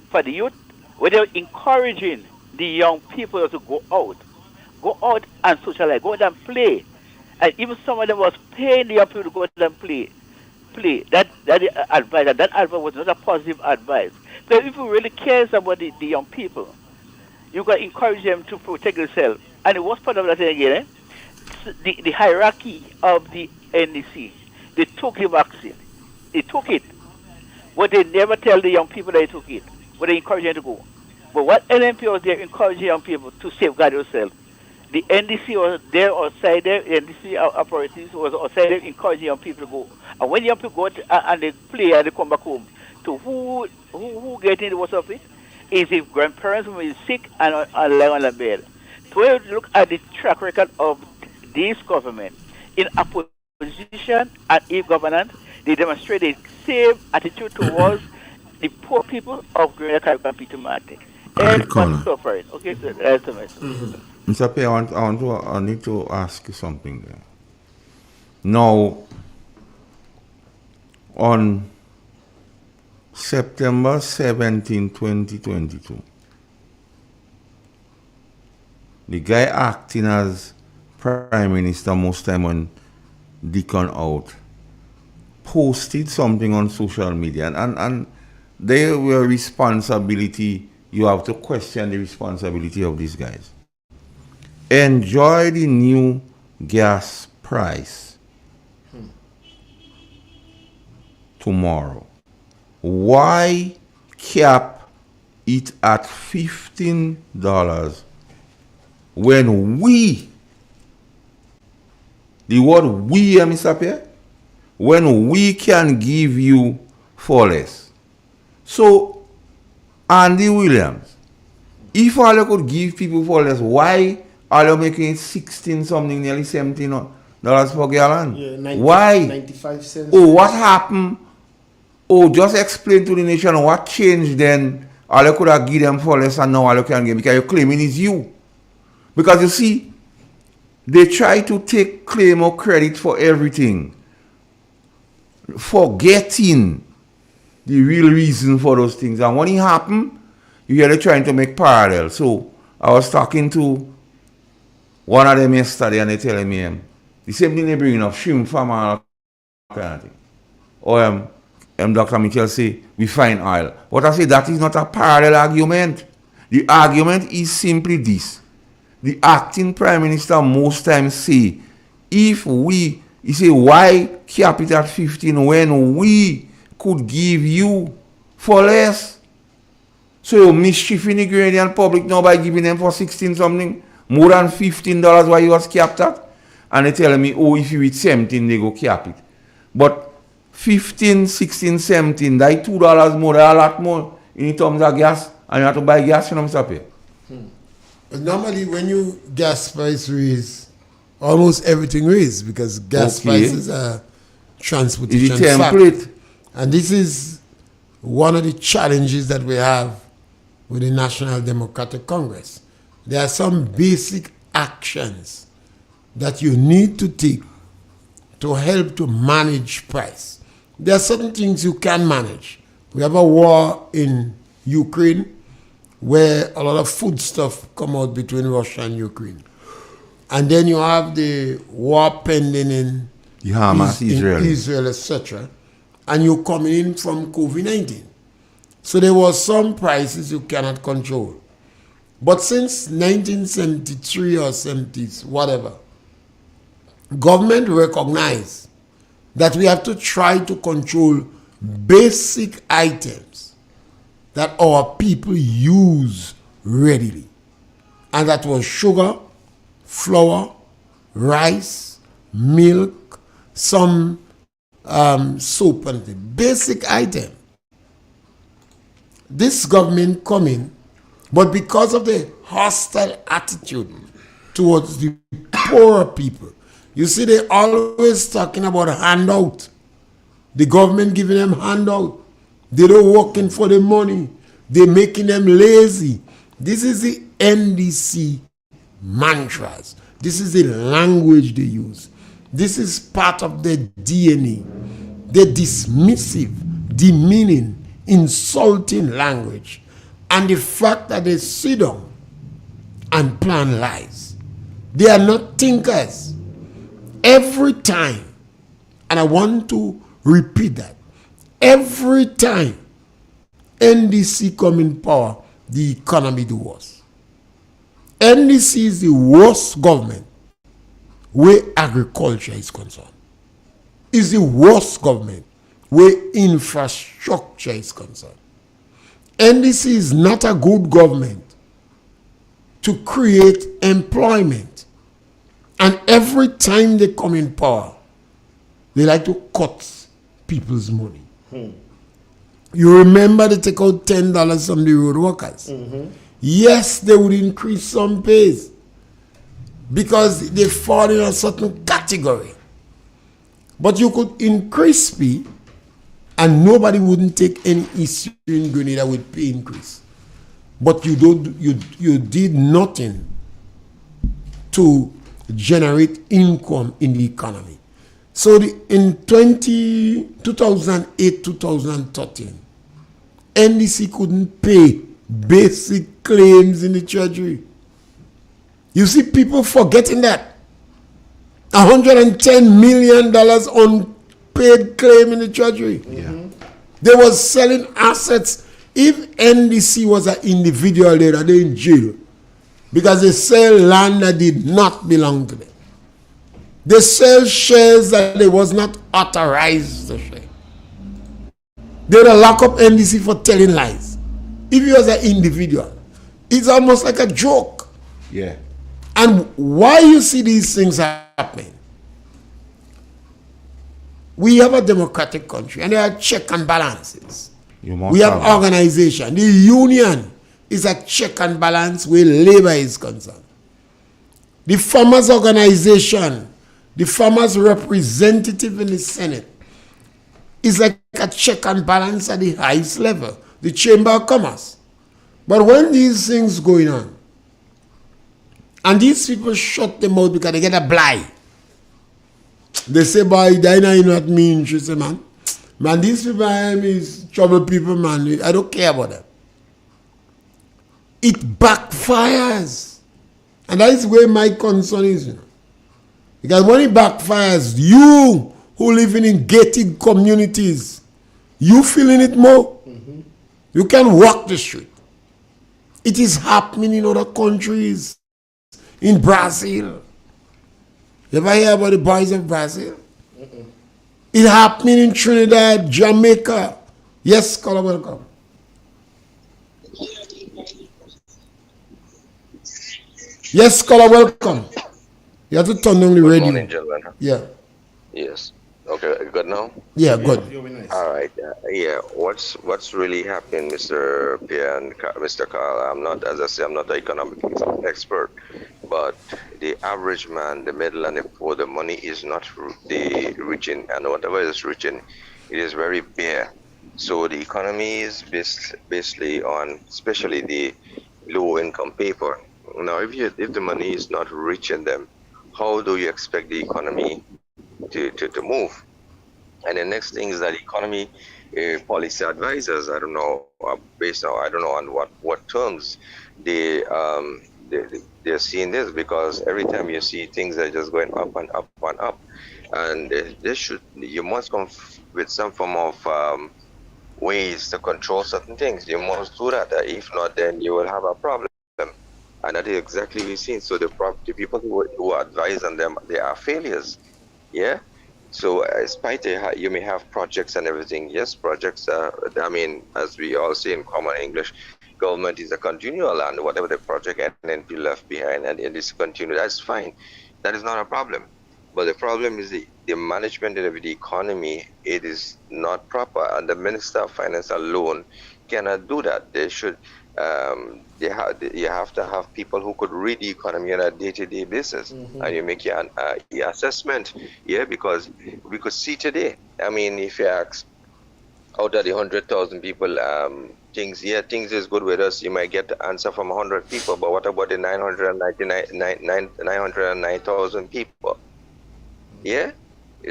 for the youth, when they were encouraging the young people to go out and socialize, go out and play. And even some of them was paying the young people to go out and play. That advice, and that advice was not a positive advice. So if you really care about the young people, you got to encourage them to protect themselves. And the worst part of that thing again, the hierarchy of the NDC, they took the vaccine. They took it. But they never tell the young people that they took it. But they encourage them to go. But what NMP was there encouraging young people to safeguard yourself. The NDC was there outside there, the NDC authorities was outside there encouraging young people to go. And when young people go and they play and they come back home, to who getting the worst of it? Is if grandparents who is sick and lie on the bed. So when you look at the track record of this government in opposition and e-governance, they demonstrate the same attitude towards the poor people of Greater Caribbean Peter Martin. Everyone suffering. Okay, so that's the message. Mr. P, I need to ask you something there. Now, on September 17, 2022, the guy acting as Prime Minister most time when Deacon out posted something on social media, and they were responsibility. You have to question the responsibility of these guys. Enjoy the new gas price tomorrow. Why cap it at $15 when we, the word we, Mr. Pierre, when we can give you for less? So, Andy Williams, if all you could give people for less, why are you making 16 something, nearly $17 per gallon? Yeah, Why? 95 cents. Oh, what happened? Oh, just explain to the nation what changed then. All you could have given them for less and now all you can give because you're claiming is you. Because you see, they try to take claim or credit for everything, forgetting the real reason for those things. And when it happened, you hear they're trying to make parallel. So I was talking to one of them yesterday and they telling me the same thing they bringing up, shrimp farm and all kind of thing. Or Dr. Mitchell say, we find oil. But I say that is not a parallel argument. The argument is simply this. The acting Prime Minister most times say, if we, he say, why cap it at 15 when we could give you for less? So you're mischieving the Grenadian public now by giving them for 16 something, more than $15 why you was capped at? And they tell me, oh, if you eat 17, they go cap it. But 15, 16, 17, that $2 more, that a lot more in terms of gas, and you have to buy gas, you know, Mr. P. But normally when you gas price raise, almost everything raise because gas prices are transportation template. And this is one of the challenges that we have with the National Democratic Congress. There are some basic actions that you need to take to help to manage price. There are certain things you can manage. We have a war in Ukraine where a lot of food stuff come out between Russia and Ukraine. And then you have the war pending in Hamas, Israel, etc. And you're coming in from COVID-19. So there was some prices you cannot control. But since 1973 or 70s, whatever, government recognized that we have to try to control basic items that our people use readily. And that was sugar, flour, rice, milk, some soap and things. Basic item. This government come in, but because of the hostile attitude towards the poorer people, you see they always talking about a handout. The government giving them handout. They don't working for the money. They're making them lazy. This is the NDC mantras. This is the language they use. This is part of their DNA. The dismissive, demeaning, insulting language. And the fact that they sit down and plan lies. They are not thinkers. Every time, and I want to repeat that, every time NDC come in power, the economy do worse. NDC is the worst government where agriculture is concerned. It's the worst government where infrastructure is concerned. NDC is not a good government to create employment. And every time they come in power, they like to cut people's money. You remember they take out $10 from the road workers. Yes, they would increase some pays because they fall in a certain category. But you could increase pay and nobody wouldn't take any issue in Grenada with pay increase. But you did nothing to generate income in the economy. So in 2008, 2013, NDC couldn't pay basic claims in the treasury. You see people forgetting that. $110 million unpaid claim in the treasury. Yeah. They was selling assets. If NDC was an individual, they're in jail because they sell land that did not belong to them. They sell shares that they was not authorized to share. They'd lock up NDC for telling lies. If you was an individual, it's almost like a joke. Yeah. And why you see these things happening? We have a democratic country and there are check and balances. We have organization. The union is a check and balance where labor is concerned. The farmers organization, the farmers representative in the Senate is like a check and balance at the highest level, the Chamber of Commerce. But when these things going on, and these people shut them out because they get a blight. They say, boy, they know not me interested, man. Man, these people is trouble people, man. I don't care about them. It backfires. And that is where my concern is. You know? Because when it backfires, you who live in gated communities, you feeling it more. Mm-hmm. You can walk the street. It is happening in other countries. In Brazil. You ever hear about the boys of Brazil? Mm-mm. It happening in Trinidad, Jamaica. Yes, caller, welcome. Yes, caller, welcome. You have to turn on the radio. Good morning, gentlemen. Yeah. Yes. Okay, good now? Yeah, good. All right. Yeah. What's really happening, Mr. Pierre and Mr. Carl? I'm not, as I say, I'm not an economic expert, but the average man, the middle and the poor, the money is not the reaching, and whatever is reaching, it is very bare. So the economy is basically on, especially the low-income people. Now, if the money is not reaching them, how do you expect the economy to move? And the next thing is that economy policy advisors, I don't know, based on, I don't know on what terms they're seeing this, because every time you see things are just going up and up and up, and you must come with some form of ways to control certain things. You must do that. If not, then you will have a problem. And that is exactly what we've seen. So the people who advise on them, they are failures. Yeah. So despite you may have projects and everything. Yes, projects. I mean, as we all say in common English, government is a continual, and whatever the project and then be left behind and it is continued. That's fine. That is not a problem. But the problem is the management of the economy. It is not proper, and the Minister of Finance alone cannot do that. They should. You have to have people who could read the economy on a day-to-day basis, and you make your assessment. Yeah, because we could see today. I mean, if you ask out of the 100,000 people, things is good with us, you might get the answer from 100 people. But what about the 909,000 people? Yeah.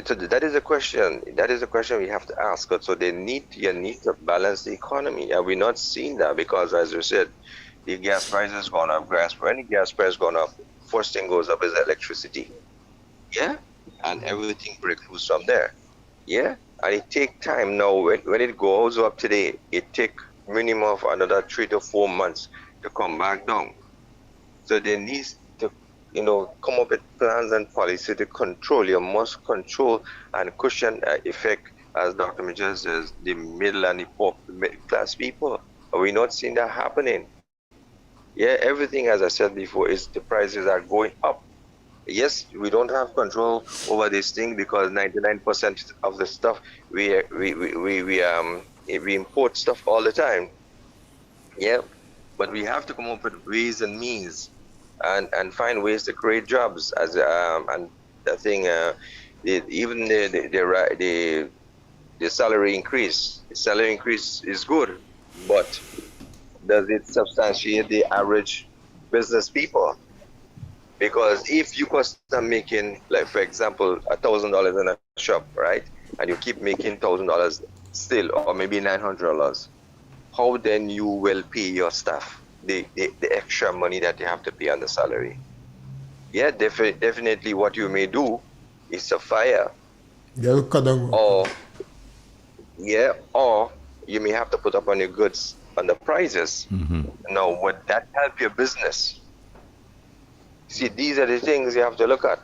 So that is a question. That is a question we have to ask. So you need to balance the economy. Are we not seeing that? Because as you said, the gas prices gone up. When the gas price gone up, first thing goes up is electricity. Yeah, and everything breaks loose from there. Yeah, and it takes time now. When it goes up today, it takes minimum of another 3 to 4 months to come back down. So there needs to come up with plans and policy to control. You must control and cushion effect, as Dr. Major says, the middle and the poor class people. Are we not seeing that happening? Yeah, everything, as I said before, is the prices are going up. Yes, we don't have control over this thing because 99% of the stuff we import stuff all the time. Yeah, but we have to come up with ways and means. And find ways to create jobs as and the thing even the salary increase. The salary increase is good, but does it substantiate the average business people? Because if you custom making, like for example, $1,000 in a shop, right, and you keep making $1,000 still, or maybe $900, how then you will pay your staff the extra money that you have to pay on the salary? Yeah, definitely. What you may do is a fire, They'll cut down. or yeah, or you may have to put up on your goods on the prices. Now, would that help your business? See, these are the things you have to look at.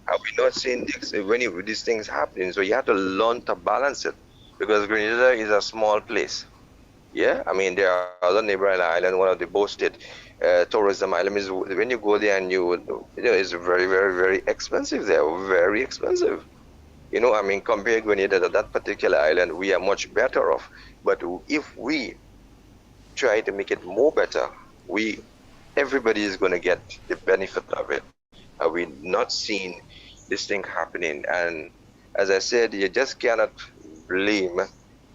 Have we not seen this, these things happening? So you have to learn to balance it, because Grenada is a small place. Yeah, I mean, there are other neighboring islands. One of the boasted tourism islands is when you go there and it's very, very, very expensive there, very expensive. I mean, compared Grenada to that particular island, we are much better off. But if we try to make it more better, everybody is going to get the benefit of it. We're not seeing this thing happening. And as I said, you just cannot blame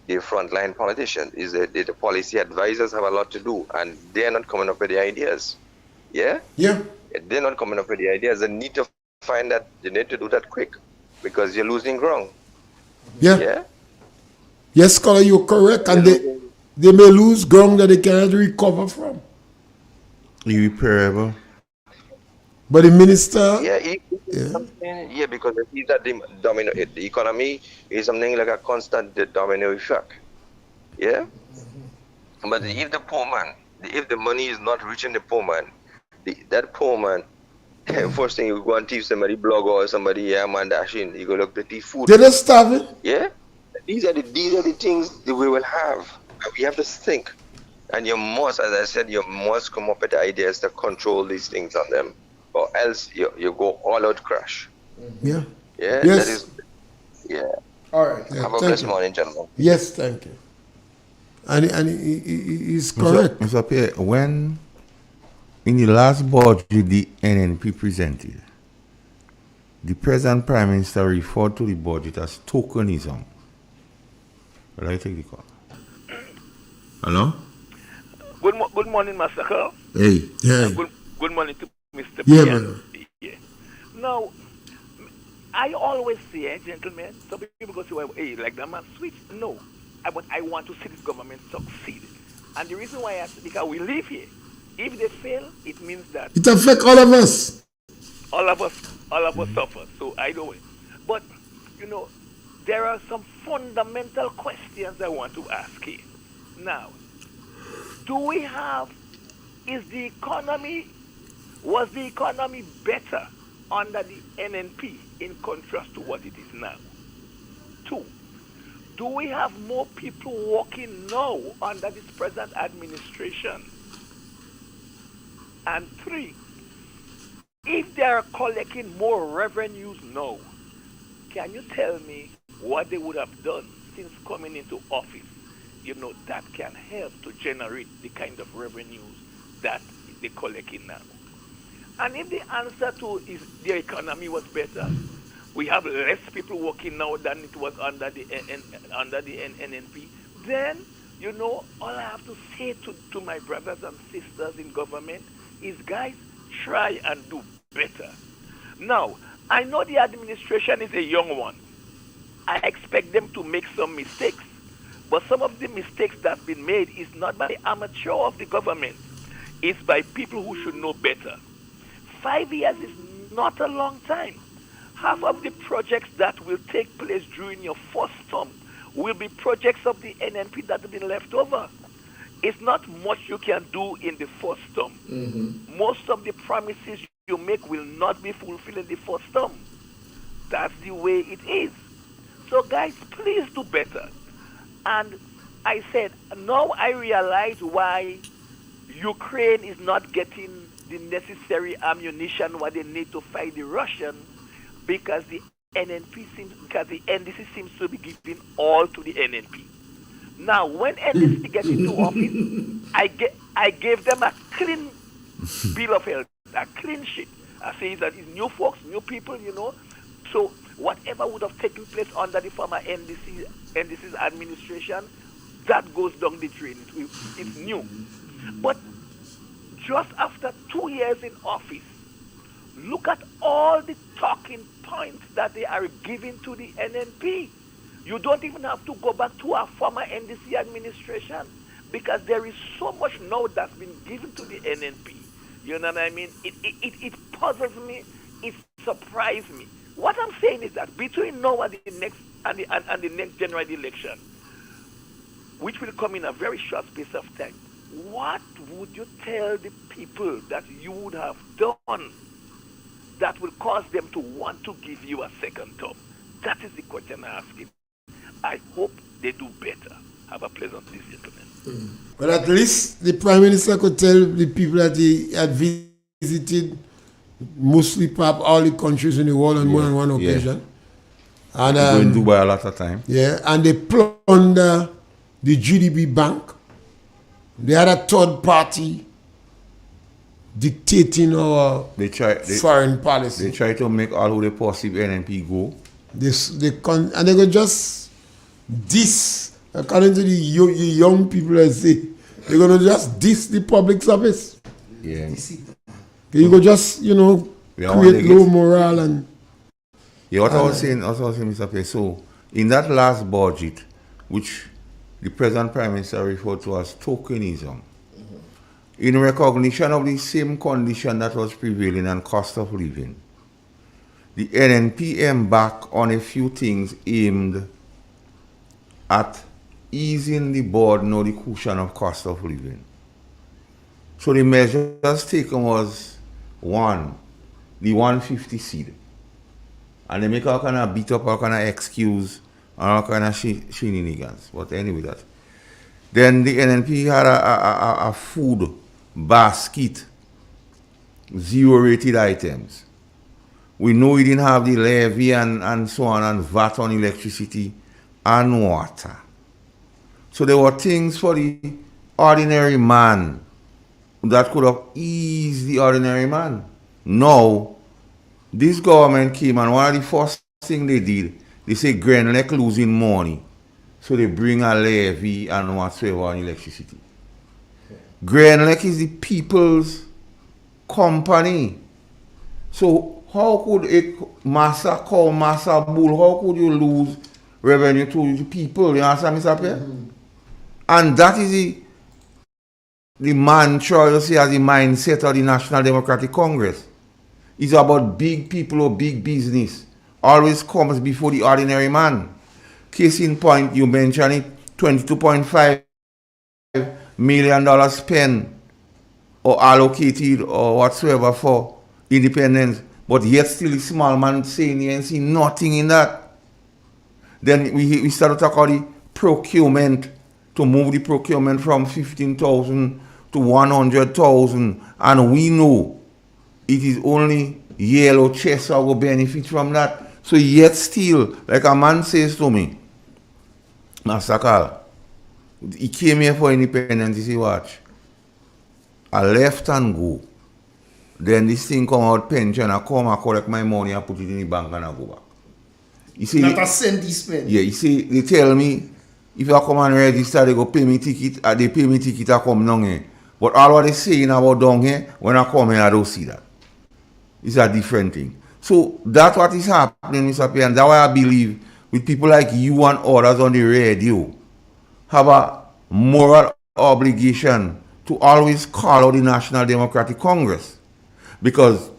the frontline politicians. The policy advisors have a lot to do, and they're not coming up with the ideas. Yeah? Yeah. They're not coming up with the ideas. They need to find that, they need to do that quick, because you're losing ground. Yeah. Yeah? Yes, Scholar, you're correct. And they may lose ground that they cannot recover from. Irreparable. But the minister... Yeah, because it is that the economy is something like a constant domino effect. Yeah? But if the poor man, if the money is not reaching the poor man, that poor man, first thing you go and teach somebody blog or somebody man dashing, you go look to thief food. They're just starving. Yeah? These are the things that we will have. We have to think. And you must, as I said, you must come up with ideas to control these things on them, or else you go all out crash. Yeah. Yeah. Yes. That is. Yeah. All right. Have a blessed morning, gentlemen. Yes, thank you. And he's correct. Mr. Pierre, when in the last budget the NNP presented, the present Prime Minister referred to the budget as tokenism. Will I take the call? Hello? Good morning, Master Carl. Hey. Yeah. Good morning to Mr. Yeah, Pierre. man. Yeah. Now, I always say, gentlemen, some people go say, well, hey, like that man switch. No. But I want to see this government succeed. And the reason why I ask, because we live here. If they fail, it means that it affects all of us. All of us suffer. So I don't. But there are some fundamental questions I want to ask here. Now, was the economy better under the NNP in contrast to what it is now? 2, do we have more people working now under this present administration? And 3, if they are collecting more revenues now, can you tell me what they would have done since coming into office? That can help to generate the kind of revenues that they're collecting now. And if the answer to is the economy was better, we have less people working now than it was under the NNP, then, all I have to say to my brothers and sisters in government is, guys, try and do better. Now, I know the administration is a young one. I expect them to make some mistakes. But some of the mistakes that's been made is not by the amateur of the government. It's by people who should know better. 5 years is not a long time. Half of the projects that will take place during your first term will be projects of the NNP that have been left over. It's not much you can do in the first term. Mm-hmm. Most of the promises you make will not be fulfilled in the first term. That's the way it is. So guys, please do better. And I said, now I realize why Ukraine is not getting the necessary ammunition what they need to fight the Russians, because the NDC seems to be giving all to the NNP. Now, when NDC gets into office, I gave them a clean bill of health, a clean sheet. I say that it's new folks, new people, So whatever would have taken place under the former NDC's administration, that goes down the drain. It's new. But just after 2 years in office, Look at all the talking points that they are giving to the NNP. You don't even have to go back to our former NDC administration because there is so much now that's been given to the NNP. You know what I mean? It puzzles me. It surprises me. What I'm saying is that between now and the next and the next general election, which will come in a very short space of time, what would you tell the people that you would have done that will cause them to want to give you a second term? That is the question I'm asking. I hope they do better. Have a pleasant day, gentlemen. But at least the Prime Minister could tell the people that he had visited mostly perhaps all the countries in the world on more than one occasion. And go in Dubai a lot of time. Yeah, and they plunder the GDP bank. They had a third party dictating our foreign policy. They try to make all who they possible NNP go. And they go just this, according to the young people, I say, they're going to just diss the public service. Yeah. You go just, create low morale and... Yeah, what I was saying, Mr. Pierre, so in that last budget, which the present Prime Minister referred to as tokenism, in recognition of the same condition that was prevailing and cost of living, the NNP embarked on a few things aimed at easing the burden or the cushion of cost of living. So the measures taken was, one, the 150 seed. And they make all kind of beat up, all kind of excuse, and all kind of shenanigans. But anyway, that. Then the NNP had a food basket, 0 rated items. We know we didn't have the levy and so on, and VAT on electricity and water. So there were things for the ordinary man that could have eased the ordinary man. Now, this government came and one of the first things they did, they say Grenlec losing money. So they bring a levy and whatsoever on electricity. Grenlec is the people's company. So how could a massa cow, massa bull, how could you lose revenue to the people? You understand, Mr. Pierre? And that is the mantra, you see, as the mindset of the National Democratic Congress. It's about big people or big business. Always comes before the ordinary man. Case in point, you mentioned it, $22.5 million spent or allocated or whatsoever for independence, but yet still the small man saying he ain't see nothing in that. Then we started to talk about the procurement, to move the procurement from 15,000 to 100,000, and we know it is only yellow chests that will benefit from that. So yet still, like a man says to me, Master Carl, he came here for independence, he said, watch, I left and go. Then this thing come out pension, I come and collect my money and put it in the bank and I go back. You see, not a cent he spent. Yeah, you see, they tell me, if I come and register, they go pay me ticket, they pay me ticket, I come down here. But all what they saying about down here, when I come here, I don't see that. It's a different thing. So that's what is happening, Mr. P. And that's why I believe with people like you and others on the radio have a moral obligation to always call out the National Democratic Congress. Because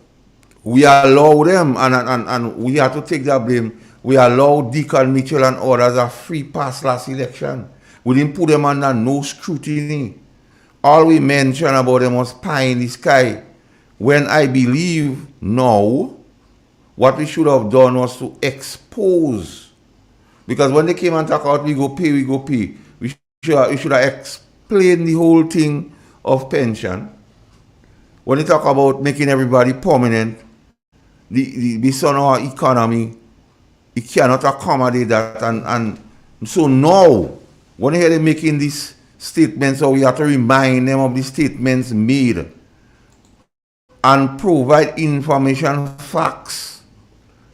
we allow them, and we have to take that blame, we allowed Deacon Mitchell and others a free pass last election. We didn't put them under no scrutiny. All we mentioned about them was pie in the sky. When I believe now, what we should have done was to expose. Because when they came and talk about we go pay, we should have explained the whole thing of pension. When they talk about making everybody permanent, the son of our economy, it cannot accommodate that. And so now, when they hear them making these statements, so we have to remind them of the statements made and provide information, facts,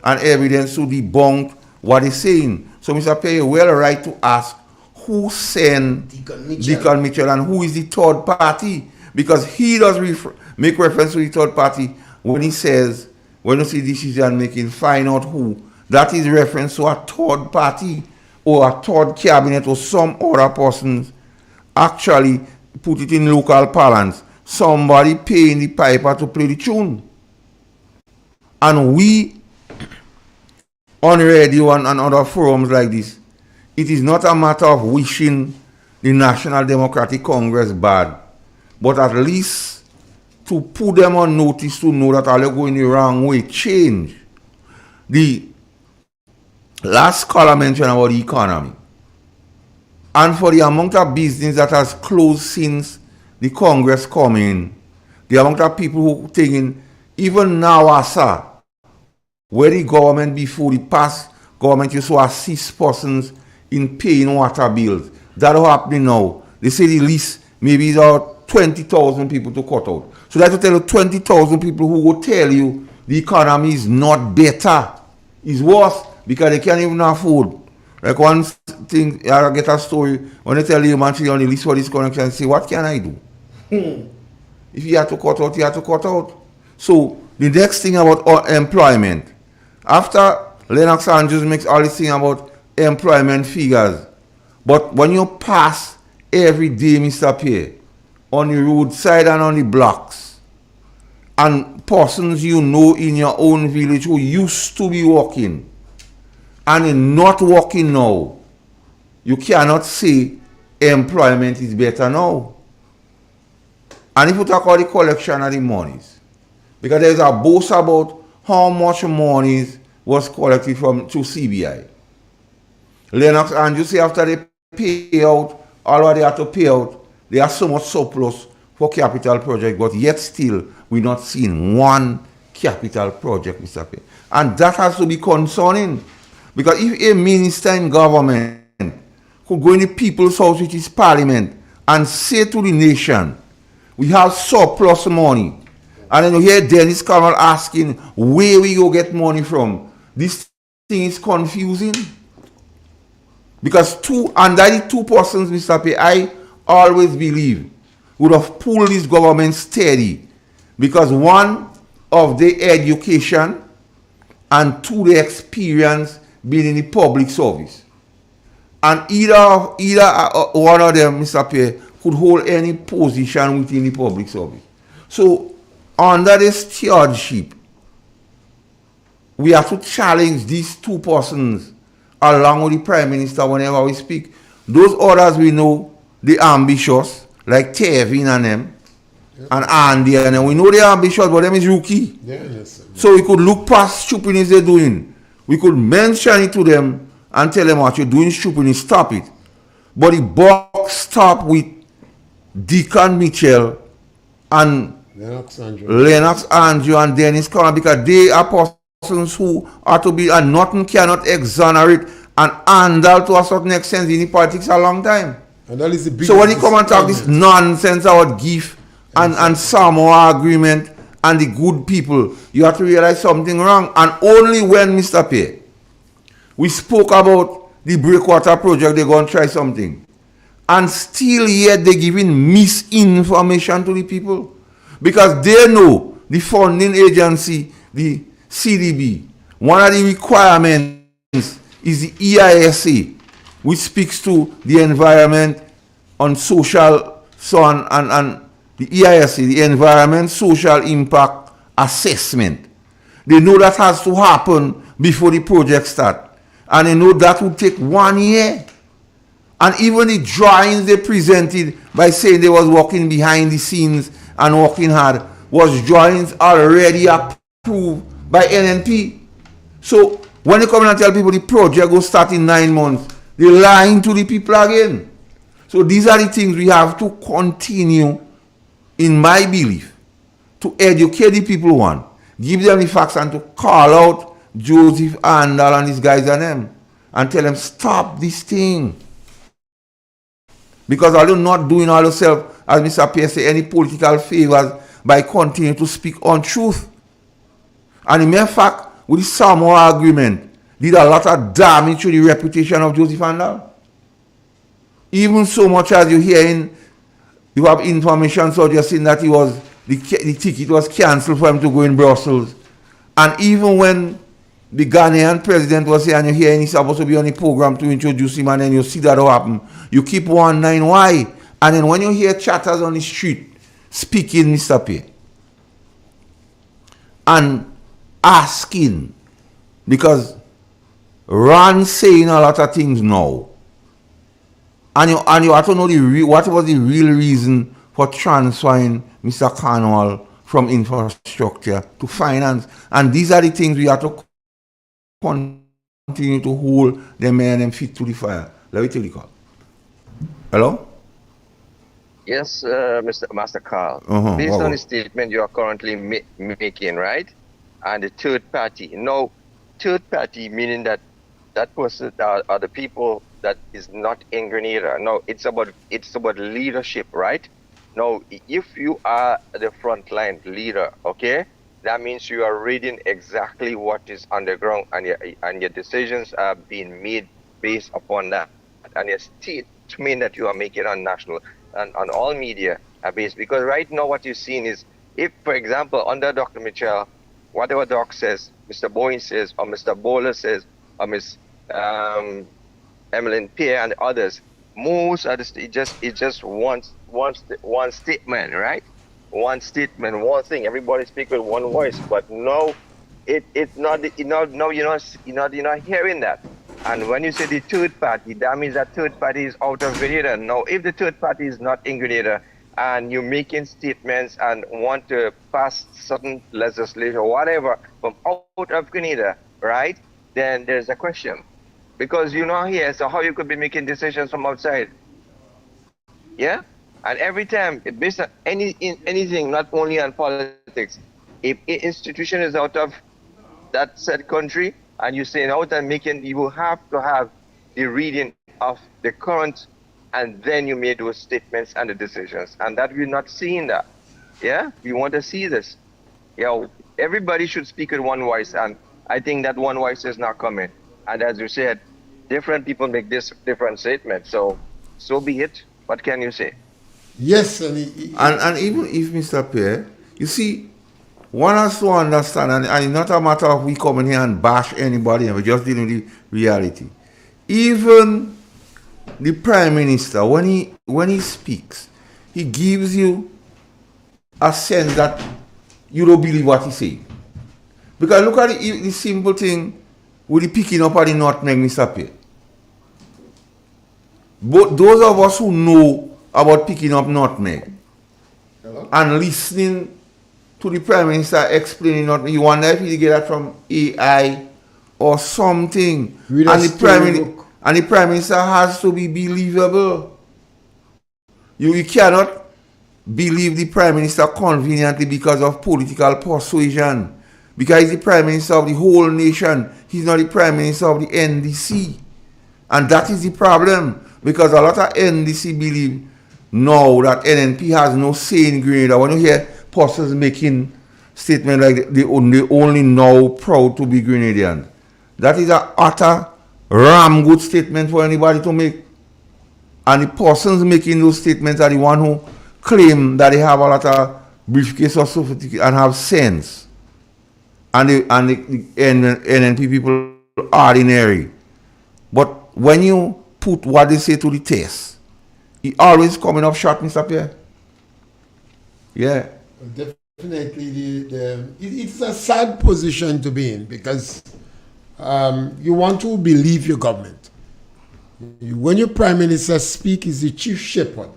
and evidence to debunk what they're saying. So, Mr. Perry, well right to ask who sent Deacon Mitchell and who is the third party, because he does make reference to the third party when he says when you see decision making, find out who. That is reference to a third party or a third cabinet or some other persons actually put it in local parlance. Somebody paying the piper to play the tune. And we, on radio and other forums like this, it is not a matter of wishing the National Democratic Congress bad, but at least to put them on notice to know that all they're going the wrong way, change. The last caller mentioned about the economy. And for the amount of business that has closed since the Congress come in, the amount of people who taking, even now, Asa, where the government before the past government used to assist persons in paying water bills. That's happening now. They say the least maybe it's about 20,000 people to cut out. So that's to tell you 20,000 people who will tell you the economy is not better. It's worse because they can't even afford. Like one thing, I get a story, when they tell you man on the list for this connection, say, what can I do? If you have to cut out, you have to cut out. So the next thing about employment, after Lennox Andrews makes all this thing about employment figures, but when you pass every day, Mr. Pierre, on the roadside and on the blocks, and persons you know in your own village who used to be working and are not working now, you cannot say employment is better now. And if you talk about the collection of the monies, because there's a boast about how much monies was collected from through CBI. Lennox Andrews say after they pay out all what they have to pay out, they have so much surplus for capital project, but yet still we're not seeing one capital project, Mr. P. And that has to be concerning. Because if a minister in government could go in the people's house, which is parliament, and say to the nation, we have surplus money, and then you hear Dennis Cameron asking where we go get money from, this thing is confusing. Because under the two persons, Mr. P, I always believe would have pulled this government steady. Because one of the education and two, the experience being in the public service. And either one of them, Mr. Pierre, could hold any position within the public service. So, under this stewardship, we have to challenge these two persons along with the Prime Minister whenever we speak. Those others we know, they ambitious, like Tevin and them, and Andy and them. We know they're ambitious, but them is rookie. So we could look past stupidness they're doing. We could mention it to them and tell them what you're doing stupid, stop it. But the buck stop with Deacon Mitchell and Lennox Andrew and Dennis Cameron, because they are persons who are to be, and nothing cannot exonerate and handle to a certain extent in the politics a long time. And that is the so when you come and talk this nonsense about gift and Samoa agreement and the good people, you have to realize something wrong. And only when, Mr. P, we spoke about the breakwater project, they're going to try something. And still yet they're giving misinformation to the people. Because they know the funding agency, the CDB, one of the requirements is the EISA, which speaks to the environment on social, so on, and the EISA, the Environment Social Impact Assessment. They know that has to happen before the project starts. And they know that will take 1 year. And even the drawings they presented by saying they was working behind the scenes and working hard was drawings already approved by NNP. So when they come in and tell people the project will start in 9 months, they're lying to the people again. So these are the things we have to continue, in my belief, to educate the people one, give them the facts, and to call out Joseph Andal and these guys and them and tell them stop this thing. Because although not doing all yourself, as Mr. Pierce say, any political favors by continuing to speak untruth. And in mere fact, with the Samoa agreement, did a lot of damage to the reputation of Joseph Andal. Even so much as you have information suggesting that the ticket was cancelled for him to go in Brussels. And even when the Ghanaian president was here and you hear he's supposed to be on the program to introduce him and then you see that happen, you keep wondering why. And then when you hear chatters on the street speaking, Mr. P, and asking, because Ron saying a lot of things now, and you have to know what was the real reason for transferring Mr. Cornwall from infrastructure to finance. And these are the things we have to continue to hold them and them feet to the fire. Let me tell you, Carl. Hello? Yes, Master Carl. Based wow. on the statement you are currently making, right? And the third party. No, third party meaning that person are the people that is not in Grenada. No, it's about leadership, right? No, if you are the frontline leader, okay, that means you are reading exactly what is on the ground, and your decisions are being made based upon that, and your statement that you are making on national and on all media are based. Because right now what you're seeing is, if for example under Dr. Mitchell, whatever Doc says, Mr. Boyne says, or Mr. Bowler says, or Miss Emmeline Pierre and others, most of the it just one statement, right? One statement, one thing. Everybody speak with one voice, but no, it's not. No, you're not hearing that. And when you say the third party, that means that third party is out of Grenada. Now, if the third party is not in Grenada, and you're making statements and want to pass certain legislation or whatever from out of Grenada, right? Then there's a question. Because you're not here, so how you could be making decisions from outside? Yeah? And every time, based on anything, not only on politics, if an institution is out of that said country, and you're saying out and making, you will have to have the reading of the current, and then you made those statements and the decisions. And that we're not seeing that. Yeah? We want to see this. Yeah, everybody should speak with one voice, and I think that one voice is not coming. And as you said, different people make this different statements. So be it. What can you say? Yes, and even if Mr. Pierre, you see, one has to understand, and it's not a matter of we come in here and bash anybody, and we're just dealing with the reality. Even the Prime Minister, when he speaks, he gives you a sense that you don't believe what he's saying. Because look at the simple thing with the picking up of the nutmeg, Mr. Pierre. But those of us who know about picking up nutmeg and listening to the Prime Minister explaining nutmeg, you wonder if he get that from AI or something. And the Prime Minister has to be believable. You cannot believe the Prime Minister conveniently because of political persuasion. Because he's the Prime Minister of the whole nation. He's not the Prime Minister of the NDC. And that is the problem. Because a lot of NDC believe now that NNP has no say in Grenada. When you hear persons making statements like they only now proud to be Grenadian, that is an utter ram good statement for anybody to make. And the persons making those statements are the one who claim that they have a lot of briefcase of sophistication and have sense. And the NNP people are ordinary. But when you put what they say to the test, it always coming up short, Mr. Pierre. Yeah. Definitely, it's a sad position to be in because you want to believe your government. When your Prime Minister speaks, he's the chief shepherd.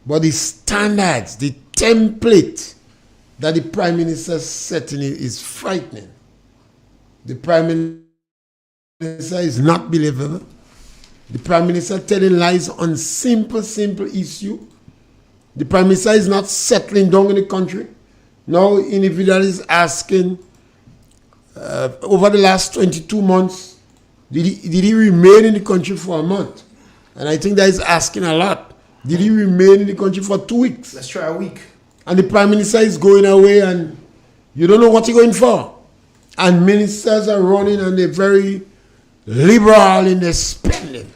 But the standards, the template that the Prime Minister is setting is frightening. The Prime Minister is not believable. The Prime Minister telling lies on simple issue. The Prime Minister is not settling down in the country. Now, individual is asking, over the last 22 months, did he remain in the country for a month? And I think that is asking a lot. Did he remain in the country for 2 weeks? Let's try a week. And the Prime Minister is going away and you don't know what he's going for. And ministers are running and they're very liberal in their spending.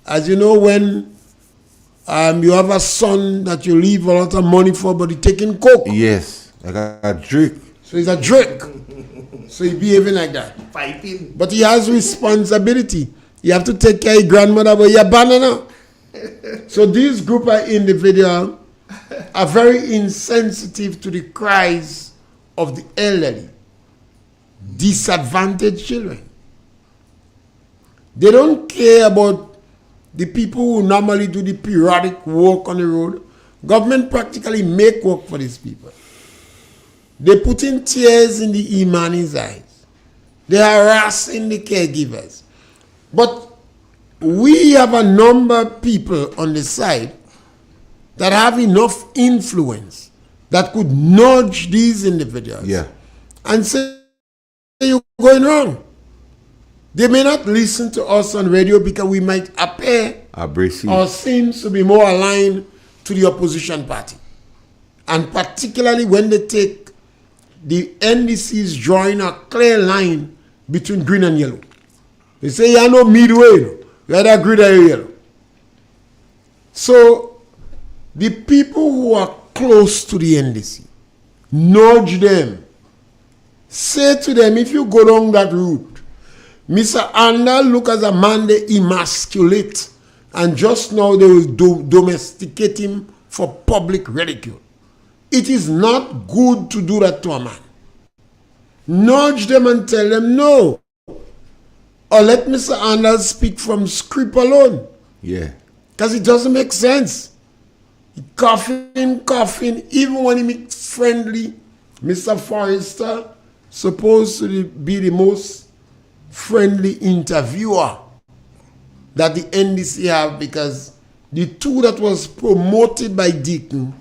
As you know, when you have a son that you leave a lot of money for, but he's taking coke. Yes, like a drink. So he's a jerk. So he's behaving like that. Fighting. But he has responsibility. You have to take care of your grandmother, but you're banana. So this group of individuals are very insensitive to the cries of the elderly, disadvantaged children. They don't care about the people who normally do the periodic work on the road. Government practically make work for these people. They put in tears in the Imani's eyes. They are harassing the caregivers. But we have a number of people on the side that have enough influence that could nudge these individuals and say, you're going wrong. They may not listen to us on radio because we might appear or seem to be more aligned to the opposition party. And particularly when they take the NDC's drawing a clear line between green and yellow. They say, you know, midway, you either green or yellow. So, the people who are close to the NDC, nudge them. Say to them, if you go down that route, Mr. Andal look as a man they emasculate, and just now they will domesticate him for public ridicule. It is not good to do that to a man. Nudge them and tell them no. Or let Mr. Andal speak from script alone. Yeah. Because it doesn't make sense. He coughing, even when he makes friendly. Mr. Forrester supposed to be the most friendly interviewer that the NDC have, because the two that was promoted by Deacon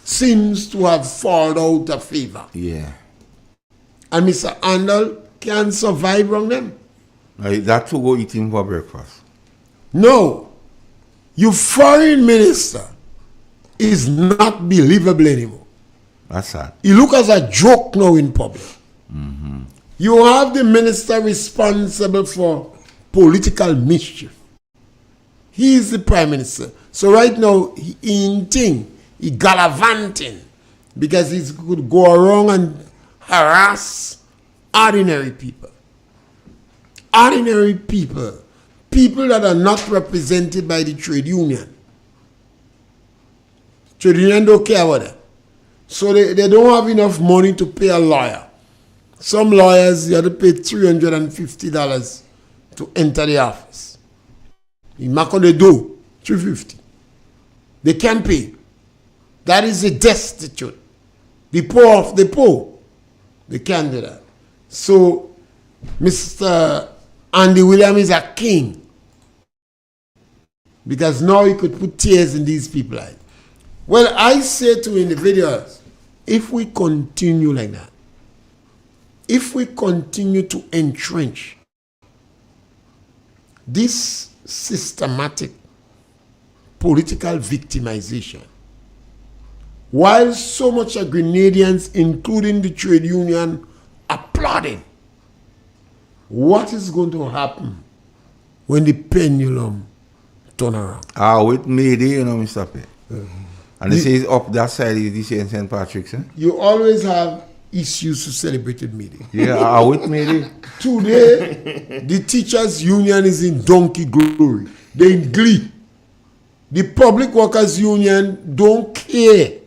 seems to have fallen out of favor. Yeah. And Mr. Andal can survive on them. That to go eating for breakfast. No. Your foreign minister is not believable anymore. That's sad. He look as a joke now in public. You have the minister responsible for political mischief. He is the prime minister. So right now, he gallivanting because he could go around and harass ordinary people. Ordinary people. People that are not represented by the trade union. Trade union don't care about them. So they don't have enough money to pay a lawyer. Some lawyers, you have to pay $350 to enter the office. In Macon, they do $350. They can't pay. That is the destitute. The poor of the poor. They can't do that. So, Mr. Andy Williams is a king. Because now he could put tears in these people's eyes. Well, I say to individuals, if we continue like that, if we continue to entrench this systematic political victimization, while so much of Grenadians, including the trade union, applauding, what is going to happen when the pendulum turn around? With Mayday, you know, Mr. P. And they say up that side is the St. Patrick's, eh? You always have issues to celebrate Mayday. Yeah, with Mayday. Today, the teachers' union is in donkey glory. They're in glee. The public workers' union don't care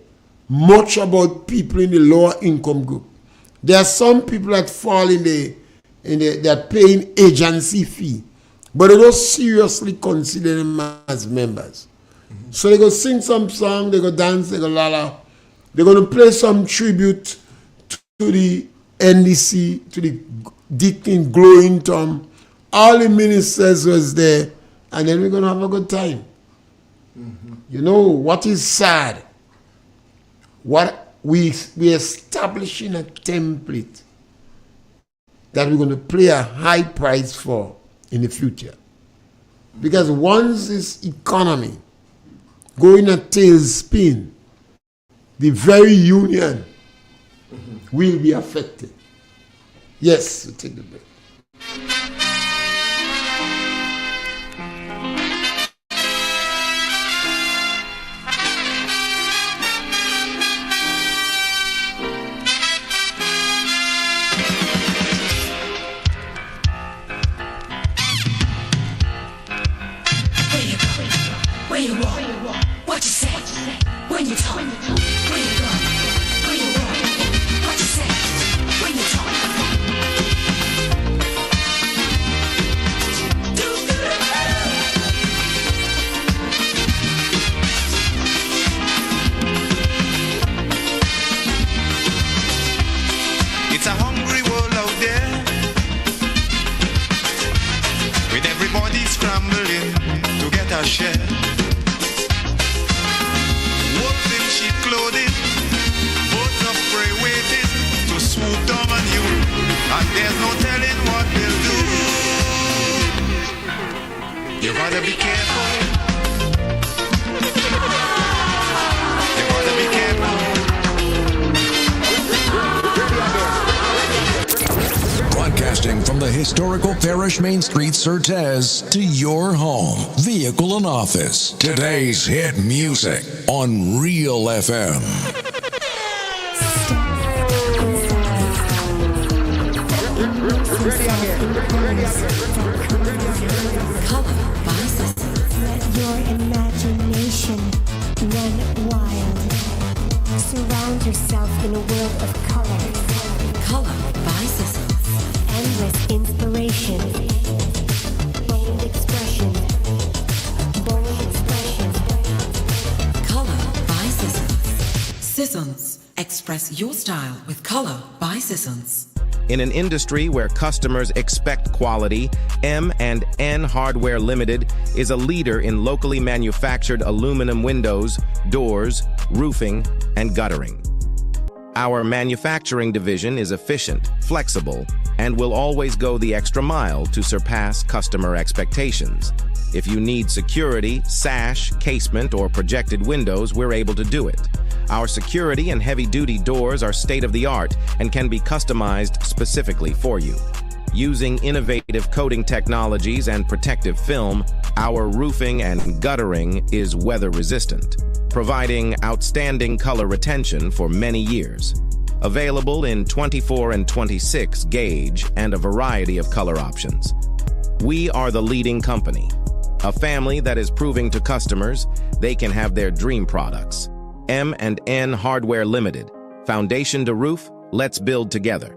much about people in the lower income group. There are some people that fall that paying agency fee, but they don't seriously consider them as members. So they go sing some song, they go dance, they go la. They're going to play some tribute to the NDC, to the Deacon Glowing Tom. All the ministers was there, and then we're going to have a good time. You know, what is sad? What we establishing a template that we're going to pay a high price for in the future. Because once this economy going a tailspin, the very union will be affected. Yes, we'll take the break. shed. Wolves in sheep clothing, both of prey waiting to swoop down on you, and there's no telling what they'll do. You gotta be careful. You gotta be careful. Broadcasting from the historical Parish Main Street, Surtez, to your home, vehicle and office. Today's hit music on Real FM. Let your imagination run wild. Surround yourself in a world of color. Color by Sissons. Endless inspiration. Bold expression. Bold expression. Color by Sissons. Sissons. Express your style with Color by Sissons. In an industry where customers expect quality, M&N Hardware Limited is a leader in locally manufactured aluminum windows, doors, roofing, and guttering. Our manufacturing division is efficient, flexible, and will always go the extra mile to surpass customer expectations. If you need security, sash, casement, or projected windows, we're able to do it. Our security and heavy-duty doors are state-of-the-art and can be customized specifically for you. Using innovative coating technologies and protective film, our roofing and guttering is weather-resistant, providing outstanding color retention for many years. Available in 24 and 26 gauge and a variety of color options. We are the leading company, a family that is proving to customers they can have their dream products. M&N Hardware Limited. Foundation to roof, let's build together.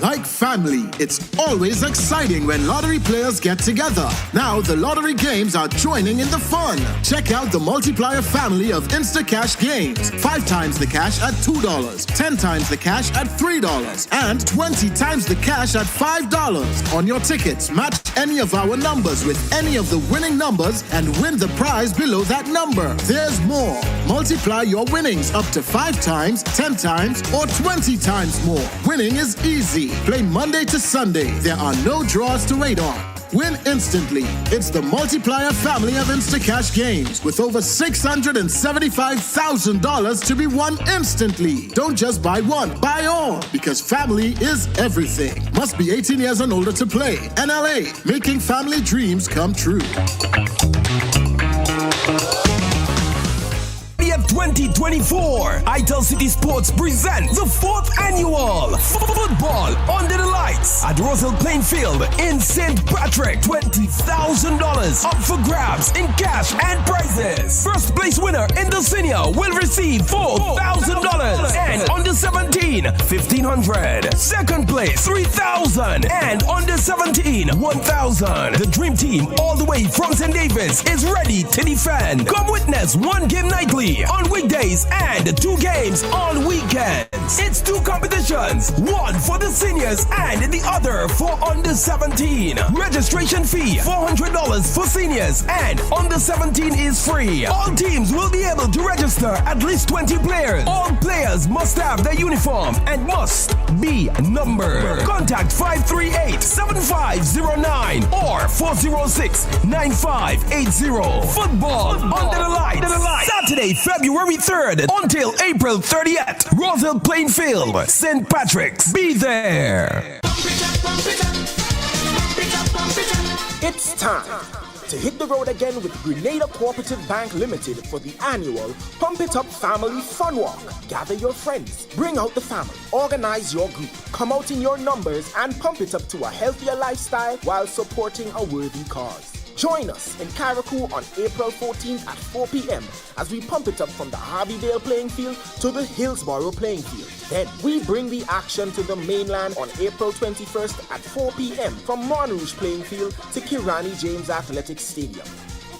Like family, it's always exciting when lottery players get together. Now the lottery games are joining in the fun. Check out the multiplier family of Instacash games. 5 times the cash at $2, 10 times the cash at $3, and 20 times the cash at $5. On your tickets, match any of our numbers with any of the winning numbers and win the prize below that number. There's more. Multiply your winnings up to 5 times, 10 times, or 20 times more. Winning is easy. Play Monday to Sunday. There are no draws to wait on. Win instantly. It's the multiplier family of Instacash games with over $675,000 to be won instantly. Don't just buy one, buy all, because family is everything. Must be 18 years and older to play. NLA, making family dreams come true. 2024, Itel City Sports present the 4th annual Football Under the Lights at Roselle Plain Field in St. Patrick. $20,000 up for grabs in cash and prizes. First place winner in the senior will receive $4,000 and under 17, $1,500. Second place, $3,000 and under 17, $1,000. The dream team all the way from St. David's is ready to defend. Come witness one game nightly on weekdays and 2 games on weekends. It's 2 competitions, one for the seniors and the other for under 17. Registration fee $400 for seniors and under 17 is free. All teams will be able to register at least 20 players. All players must have their uniform and must be numbered. Contact 538-7509 or 406-9580. Football under the lights. Saturday, February 3rd until April 30th. Roselle Plainfield, St. Patrick's. Be there. It's time to hit the road again with Grenada Cooperative Bank Limited for the annual Pump It Up Family Fun Walk. Gather your friends, bring out the family, organize your group, come out in your numbers and pump it up to a healthier lifestyle while supporting a worthy cause. Join us in Carriacou on April 14th at 4 p.m. as we pump it up from the Harveyvale playing field to the Hillsborough playing field. Then we bring the action to the mainland on April 21st at 4 p.m. from Montrouge playing field to Kirani James Athletics Stadium.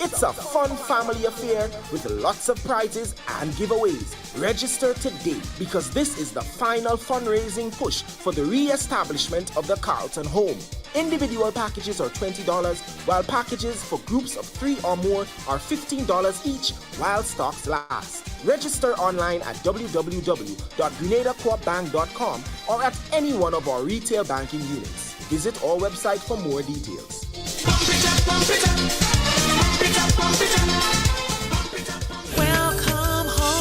It's a fun family affair with lots of prizes and giveaways. Register today because this is the final fundraising push for the re-establishment of the Carlton home. Individual packages are $20, while packages for groups of 3 or more are $15 each while stocks last. Register online at www.grenadacoopbank.com or at any one of our retail banking units. Visit our website for more details. Welcome home.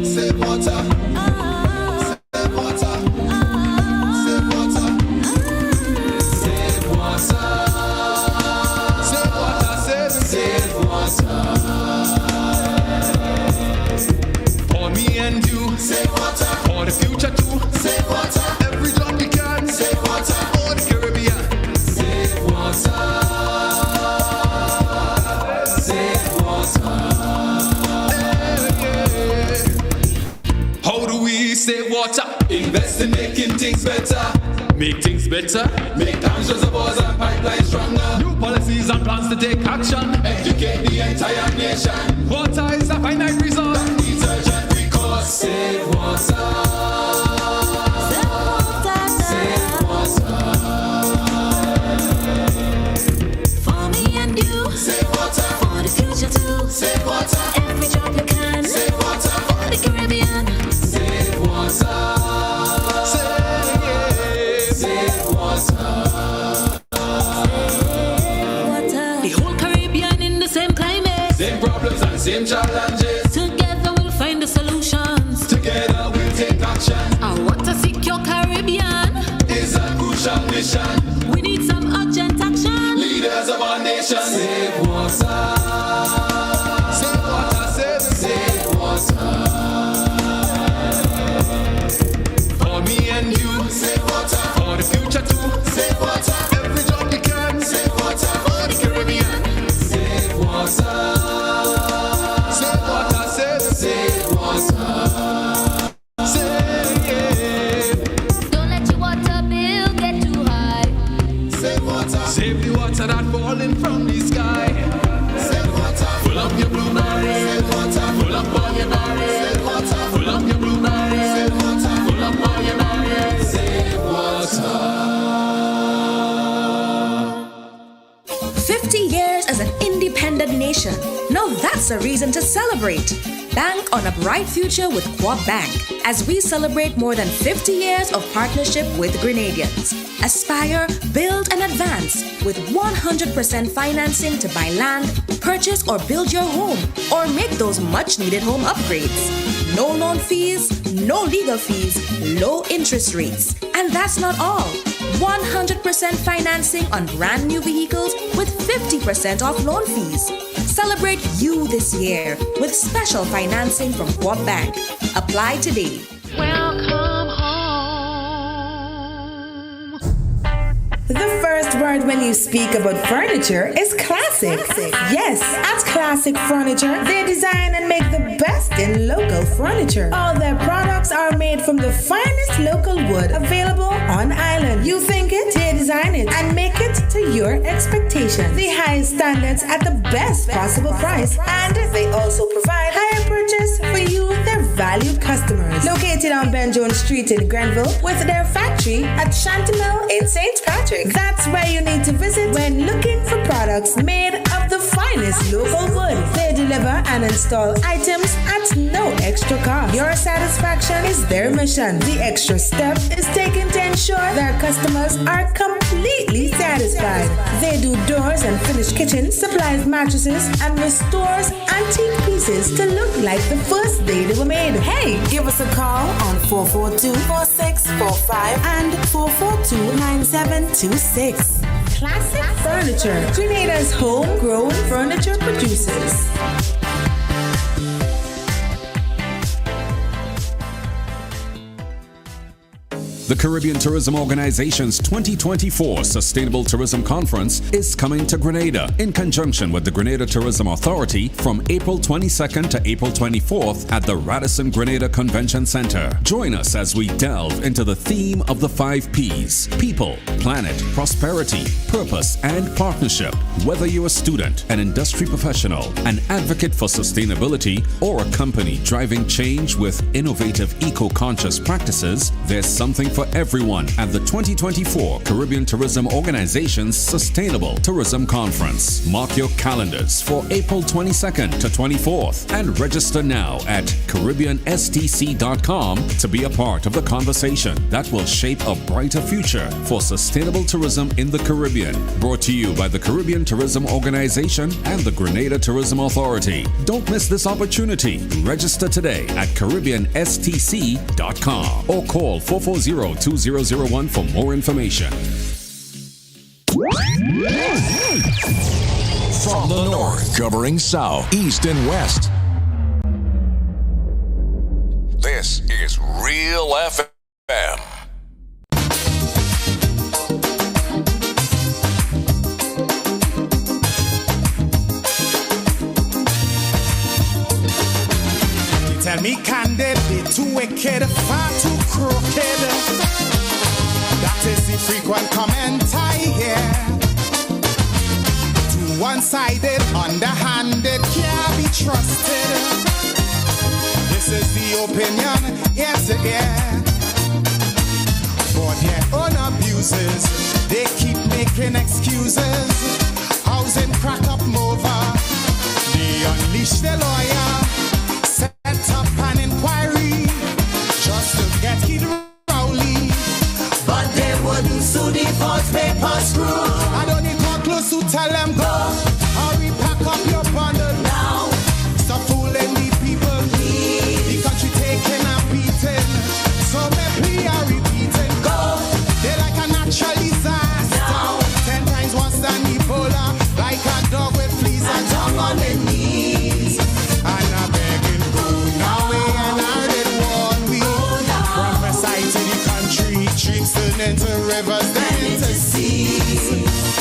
Save water. Save water. Save water. Save water. Save water. Save water. For me and you. Save water. For the future too. Save water. Every drop we can. Save water. For the Caribbean. Save water. Save water. How do we save water? Invest in making things better. Make things better. Make dams, reservoirs and pipelines stronger. New policies and plans to take action. Educate the entire nation. Water is a finite resource that needs urgent recourse. Save water. Save water. For me and you. Save water. For the future too. Save water. Every drop you can. Save water. For the Caribbean. Save water. Save water. The whole Caribbean in the same climate. Same problems and same challenges. Together we'll find the solutions. Together we'll take action. Our water secure Caribbean is a crucial mission. We need some urgent action. Leaders of our nation. Save water. Save water. Save water. For me and you. Save water. For the future too. Save water. Every drop we can. Save water. For the Caribbean. Save water. Save water. Save water. Save. Don't let your water bill get too high. Save water. Save the water that falling from the sky. Save water. Full up your blue barrel. Save water. Full up all your barrels. Save water. Full up your blue barrel. Save water. Full up all your barrels. Save water. 50 years as an independent nation. Now that's a reason to celebrate. Bank on a bright future with Quad Bank as we celebrate more than 50 years of partnership with Grenadians. Aspire, build, and advance with 100% financing to buy land, purchase or build your home, or make those much-needed home upgrades. No loan fees, no legal fees, low interest rates. And that's not all. 100% financing on brand new vehicles with 50% off loan fees. Celebrate you this year with special financing from Quad Bank. Apply today. Welcome home. The first word when you speak about furniture is classic. Yes, at Classic Furniture, they design and make the best in local furniture. All their products are made from the finest local wood available on island. You think it, they design it, and make it to your expectations. The highest standards at the best possible price. And they also provide higher purchase for you, their valued customers. Located on Ben Jones Street in Grenville with their factory at Chantimel in St. Patrick. That's where you need to visit when looking for products made of the finest local wood. They deliver and install items at no extra cost. Your satisfaction is their mission. The extra step is taken to ensure their customers are completely satisfied. They do doors and finished kitchens, supplies mattresses, and restores antique pieces to look like the first day they were made. Hey, give us a call on 442-4645 and 442-9726. Classic Furniture, Grenada's homegrown furniture producers. The Caribbean Tourism Organization's 2024 Sustainable Tourism Conference is coming to Grenada in conjunction with the Grenada Tourism Authority from April 22nd to April 24th at the Radisson Grenada Convention Center. Join us as we delve into the theme of the 5 Ps: people, planet, prosperity, purpose, and partnership. Whether you're a student, an industry professional, an advocate for sustainability, or a company driving change with innovative eco-conscious practices, there's something for everyone at the 2024 Caribbean Tourism Organization's Sustainable Tourism Conference. Mark your calendars for April 22nd to 24th and register now at CaribbeanSTC.com to be a part of the conversation that will shape a brighter future for sustainable tourism in the Caribbean. Brought to you by the Caribbean Tourism Organization and the Grenada Tourism Authority. Don't miss this opportunity. Register today at CaribbeanSTC.com or call 440-2001 for more information. From the north, covering south, east, and west. This is Real FM. Tell me candid, they too wicked, far too crooked. That is the frequent comment I hear. Too one-sided, underhanded, can't be trusted. This is the opinion, ear to ear. For their own abuses, they keep making excuses. Housing crack up over, they unleash their lawyer. Set up an inquiry just to get Kid Rowley, but they wouldn't sue the false paper screw. I don't need more close to tell them go. Hurry, pack up your bundle now. Stop fooling the people. The country taking a beating, so maybe I repeating. Go. They're like a natural disaster now. 10 times worse than Ebola, like a dog with fleas and tongue on their knees. And I begging. Streets turn into rivers, then into seas.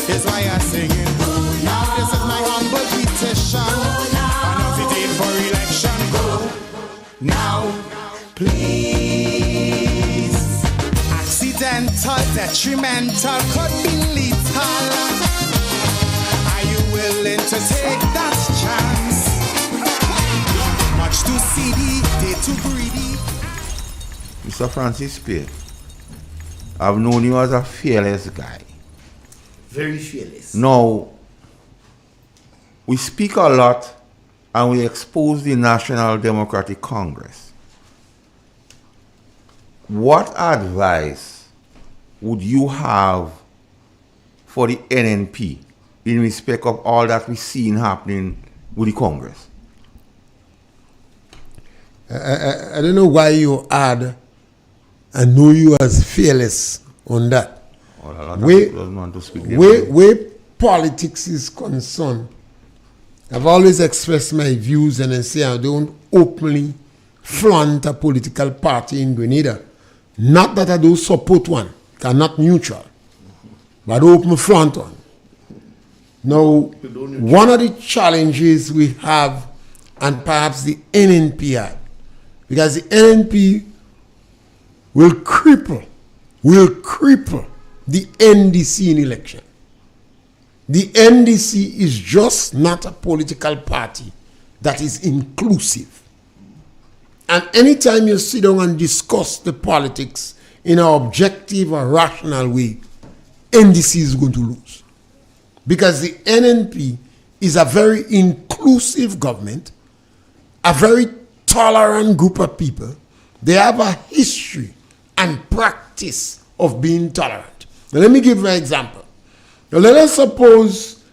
Is why I'm singing. Now this is my humble petition. Announce the date for election. Go now, please. Accidental, detrimental, could be lethal. Are you willing to take that chance? Much too seedy, they too greedy. Mr. Francis Spear, I've known you as a fearless guy. Very fearless. Now, we speak a lot and we expose the National Democratic Congress. What advice would you have for the NNP in respect of all that we've seen happening with the Congress? I don't know why you add I know you as fearless on that. Where politics is concerned, I've always expressed my views and I say I don't openly flaunt a political party in Grenada. Not that I don't support one, I'm not neutral, but I open front one. Now, one of the challenges we have, and perhaps the NNP had, because the NNP will cripple the NDC in election. The NDC is just not a political party that is inclusive. And anytime you sit down and discuss the politics in an objective or rational way, NDC is going to lose. Because the NNP is a very inclusive government, a very tolerant group of people. They have a history and practice of being tolerant. Now, let me give you an example. Now, let us suppose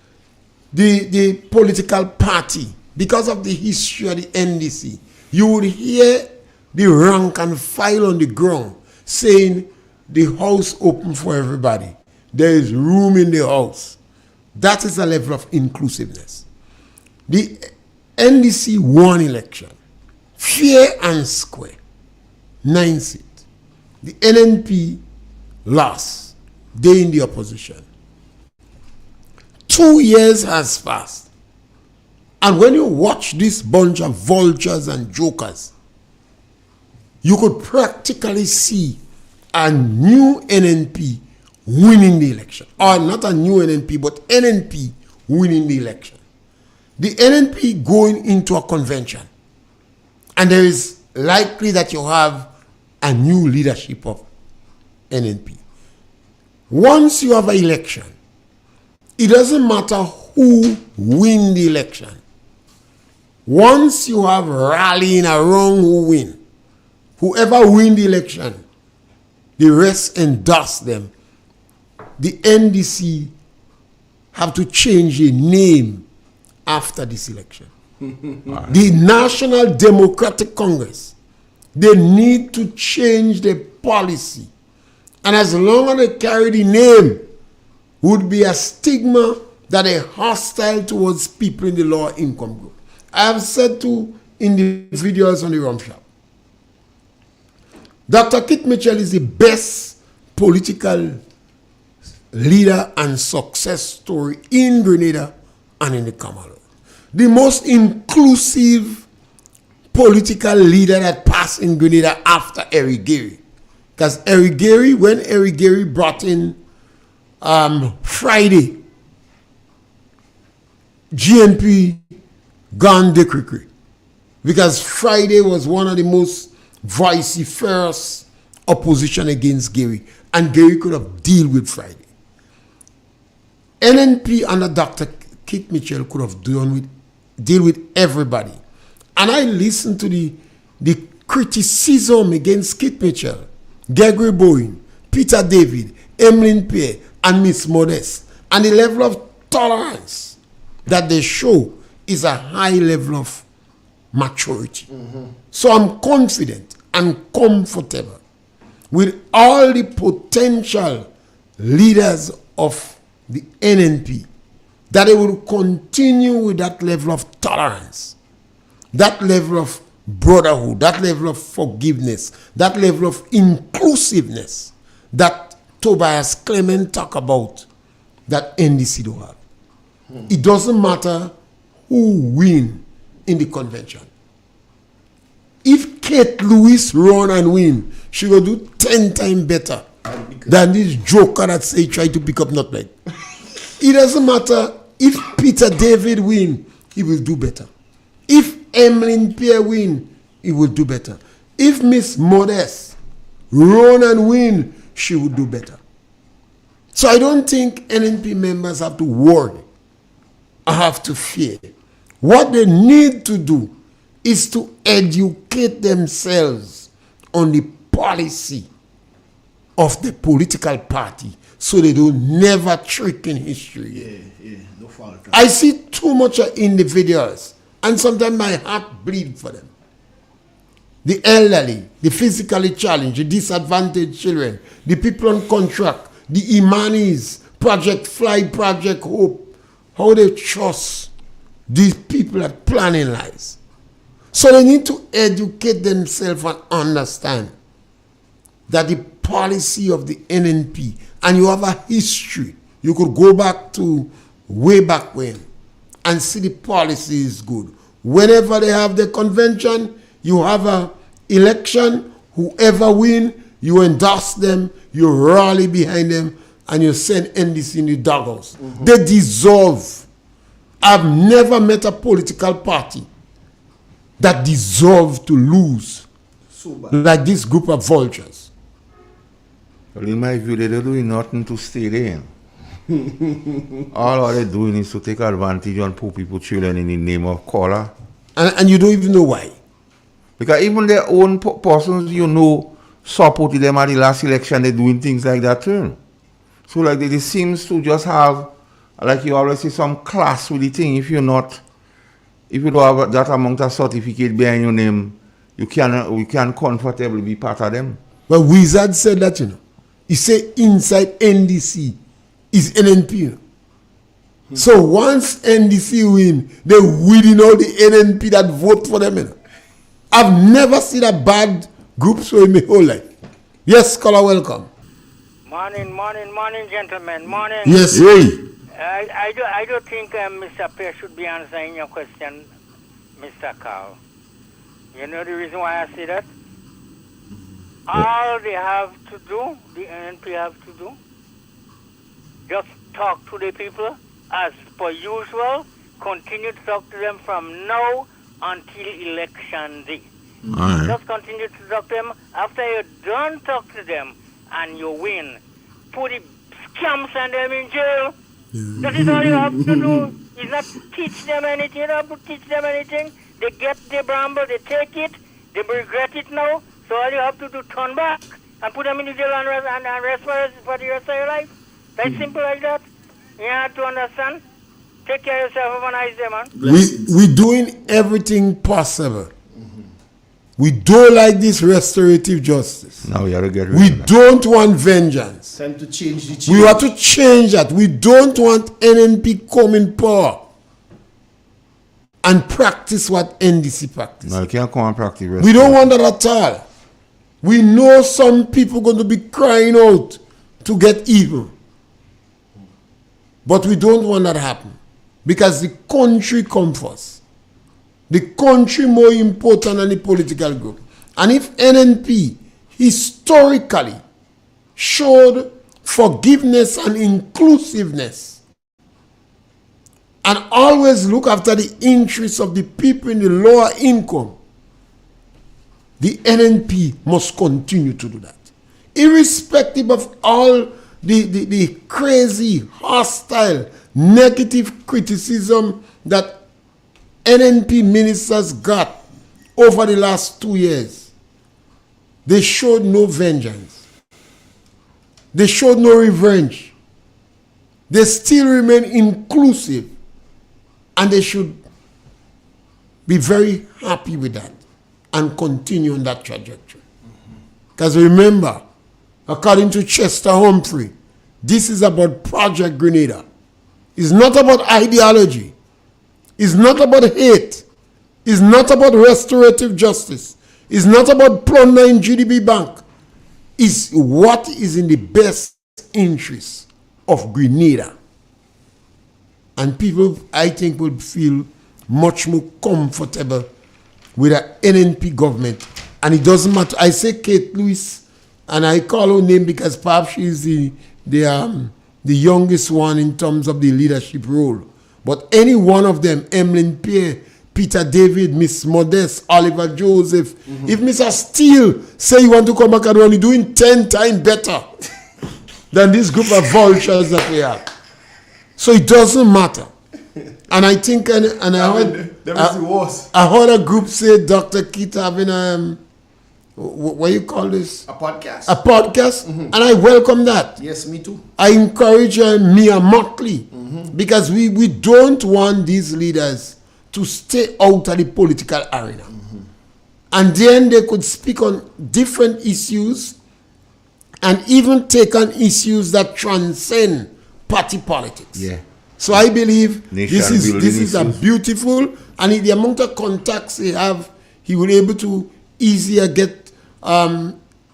the political party, because of the history of the NDC, you would hear the rank and file on the ground saying the house open for everybody. There is room in the house. That is a level of inclusiveness. The NDC won election, fair and square, 9 seats. The NNP lost. They in the opposition. 2 years has passed. And when you watch this bunch of vultures and jokers, you could practically see a new NNP winning the election. Or not a new NNP, but NNP winning the election. The NNP going into a convention. And there is likely that you have a new leadership of NNP. Once you have an election, it doesn't matter who win the election. Once you have rallying around who win, whoever win the election, the rest endorse them. The NDC have to change the name after this election. The National Democratic Congress, they need to change the policy. And as long as they carry the name, would be a stigma that they are hostile towards people in the lower income group. I have said to individuals on the Rum Shop, Dr. Kit Mitchell is the best political leader and success story in Grenada and in the Commonwealth. The most inclusive political leader that passed in Grenada after Eric Gary. Because when Eric Gary brought in Friday, GNP gone decree. Because Friday was one of the most vociferous opposition against Gary. And Gary could have dealt with Friday. NNP under Dr. Kit Mitchell could have deal with everybody. And I listened to the criticism against Kit Mitchell, Gregory Bowen, Peter David, Emmeline Pierre, and Miss Modest. And the level of tolerance that they show is a high level of maturity. So I'm confident and comfortable with all the potential leaders of the NNP that they will continue with that level of tolerance, that level of brotherhood, that level of forgiveness, that level of inclusiveness that Tobias Clement talk about that NDC don't have. It doesn't matter who win in the convention. If Kate Lewis run and win, she will do 10 times better than this joker that say try to pick up nutmeg. It doesn't matter if Peter David win, he will do better. If Emmeline Pierre win, he will do better. If Miss Modest run and win, she will do better. So I don't think NNP members have to worry or have to fear. What they need to do is to educate themselves on the policy of the political party so they don't never trick in history. No fault. I see too much of individuals and sometimes my heart bleeds for them. The elderly, the physically challenged, the disadvantaged children, the people on contract, the Imanis, Project Fly, Project Hope, how they trust these people that planning lies. So they need to educate themselves and understand that the policy of the NNP, and you have a history, you could go back to way back when and see the policy is good. Whenever they have the convention, you have an election, whoever win, you endorse them, you rally behind them, and you send NDC in the doghouse. They dissolve. I've never met a political party that deserve to lose like this group of vultures. Well, in my view, they're doing nothing to stay there. All they're doing is to take advantage on poor people, children in the name of color. And you don't even know why. Because even their own persons, supported them at the last election, they're doing things like that too. So like they seems to just have, like you always say, some class with the thing. If you don't have that amount of certificate behind your name, you can comfortably be part of them. But Wizard said that, He said inside NDC is NNP. So once NDC win, they winning all the NNP that vote for them. I've never seen a bad group so in my whole life. Yes, caller, welcome. Morning, gentlemen. Morning. Yes. I do think Mr. Pierre should be answering your question, Mr. Carl. You know the reason why I say that? All they have to do, the NNP have to do, just talk to the people as per usual. Continue to talk to them from now until election day. Right. Just continue to talk to them. After you don't talk to them and you win, put the scams and them in jail. That is all you have to do. Is not teach them anything. You don't have to teach them anything. They get the bramble, they take it, they regret it now. So all you have to do, turn back and put them in the jail and rest for the rest of your life. That's simple like that. You have to understand. Take care of yourself. Have a nice day, man. We're doing everything possible. We don't like this restorative justice. Now we have to get rid We of that. don't want vengeance. Time to change the change. We have to change that. We don't want NNP come in power and practice what NDC practice. No, you can't come and practice. We don't want that at all. We know some people going to be crying out to get even. But we don't want that to happen. Because the country comes first. The country more important than the political group. And if NNP historically showed forgiveness and inclusiveness and always look after the interests of the people in the lower income, the NNP must continue to do that. Irrespective of all the crazy, hostile, negative criticism that NNP ministers got over the last 2 years, they showed no vengeance. They showed no revenge. They still remain inclusive. And they should be very happy with that and continue on that trajectory. Because remember, according to Chester Humphrey, this is about Project Grenada. It's not about ideology. It's not about hate. It's not about restorative justice. It's not about plundering GDP Bank. It's what is in the best interest of Grenada. And people, I think, will feel much more comfortable with an NNP government. And it doesn't matter. I say Kate Lewis, and I call her name because perhaps she is the youngest one in terms of the leadership role. But any one of them, Emlyn Pierre, Peter David, Miss Modeste, Oliver Joseph, if Mr. Steele say you want to come back and only doing 10 times better than this group of vultures that we have. So it doesn't matter. And I think, and I heard a group say Dr. Keith having what you call this? A podcast. A podcast, and I welcome that. Yes, me too. I encourage Mia Mockley because we don't want these leaders to stay out of the political arena. And then they could speak on different issues and even take on issues that transcend party politics. Yeah. So I believe this is a issues. beautiful, and in the amount of contacts he have, he will be able to easier get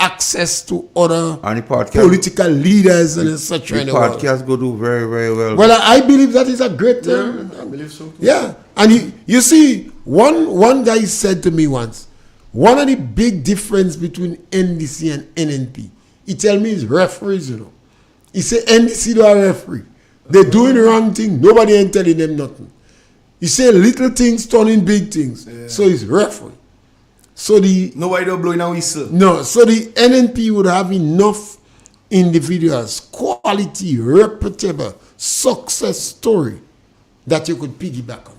access to other political leaders and etc. The podcast go do very, very well. Well, I believe that is a great I believe so too. Yeah. And you see, one guy said to me once, one of the big difference between NDC and NNP, he tell me is referees, you know. He said NDC do a referee. They're doing the wrong thing, nobody ain't telling them nothing. He said little things turning big things. Yeah. So it's referee. So nobody don't blowing a whistle. No, so the NNP would have enough individuals, quality, reputable, success story that you could piggyback on.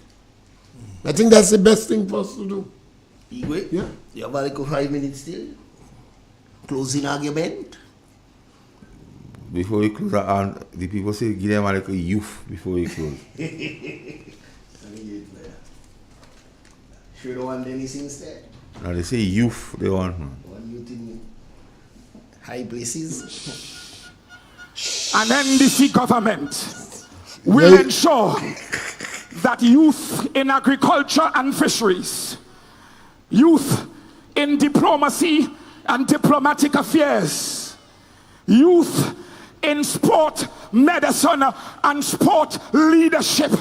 I think that's the best thing for us to do. Yeah. You have like 5 minutes still. Closing argument. Before we close, the people say give them like a youth before we close. Sure don't want anything instead. Now they say youth, they want. One youth in high places. An NDC government will ensure that youth in agriculture and fisheries, youth in diplomacy and diplomatic affairs, youth in sport medicine and sport leadership.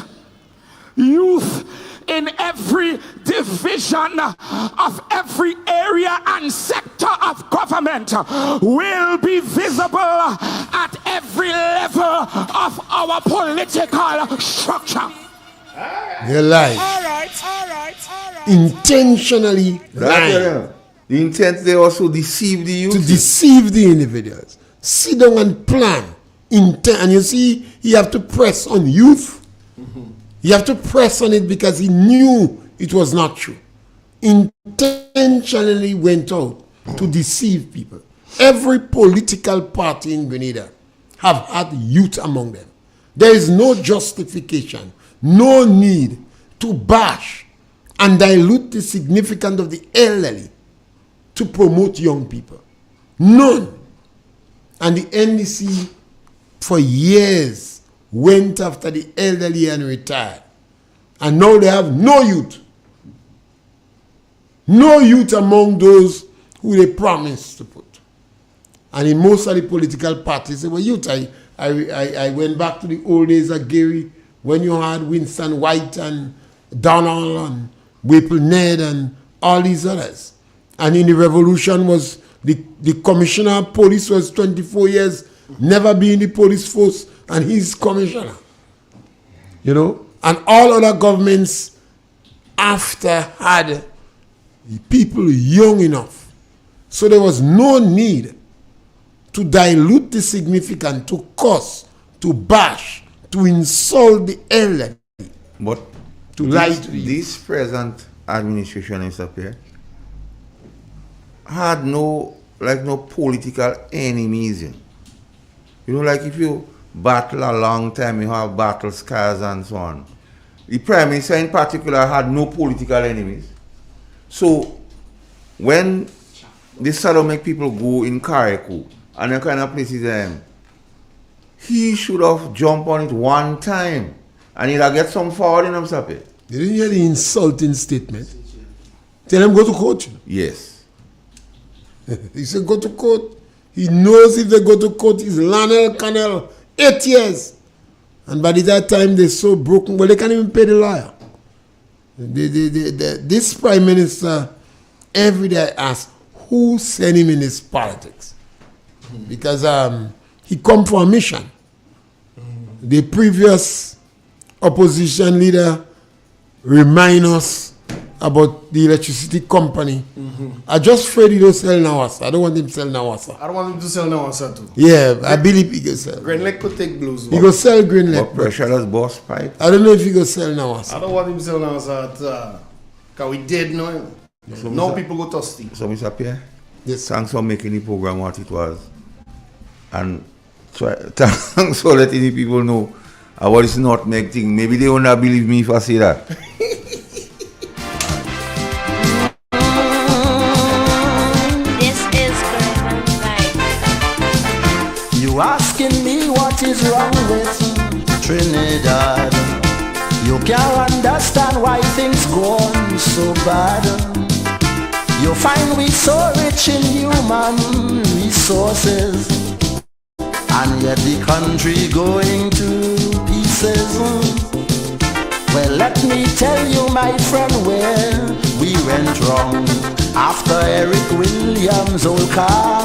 Youth in every division of every area and sector of government will be visible at every level of our political structure. They're lying. All right. Intentionally lying. The intent they also deceive the youth. To deceive the individuals. Sit down and plan. And you see, you have to press on youth. You have to press on it because he knew it was not true. Intentionally went out to deceive people. Every political party in Grenada have had youth among them. There is no justification, no need to bash and dilute the significance of the elderly to promote young people. None. And the NDC for years went after the elderly and retired. And now they have no youth. No youth among those who they promised to put. And in most of the political parties, they were youth. I went back to the old days of Gary, when you had Winston White and Donald and Whipple Ned and all these others. And in the revolution was the commissioner of police was 24 years, never been in the police force, and he's commissioner. You know? And all other governments after had people young enough. So there was no need to dilute the significance, to curse, to bash, to insult the elderly. But to lie to you. This present administration, Mr. Pierre, had no political enemies. You know, like if you battle a long time, you have battle scars and so on. The Prime Minister in particular had no political enemies. So when they started to make people go in Carriacou and the kind of places, he should have jumped on it one time and he'd have get some forward in himself. You didn't hear the insulting statement? Tell him go to court. Yes. He said go to court. He knows if they go to court, he's Lionel Cannell, 8 years. And by that time, they're so broken, well, they can't even pay the lawyer. This Prime Minister, every day asks, who sent him in this politics? Because he come for a mission. The previous opposition leader remind us about the electricity company. I just afraid he don't sell Nawasa. I don't want him to sell Nawasa. I don't want him to sell Nawasa too. Yeah, I believe he can sell. Green Lake could take blues. He go sell Green Lake. What pressure boss pipe? I don't know if he go sell Nawasa. I don't want him to sell Nawasa because we did know him. So now people go thirsty. So Mr. Pierre, yes, thanks for making the program what it was. And thanks for letting the people know what is not make thing. Maybe they won't believe me if I say that. You asking me what is wrong with Trinidad? You can't understand why things go on so bad. You find we so rich in human resources, and yet the country going to pieces. Well, let me tell you, my friend, where we went wrong. After Eric Williams' old car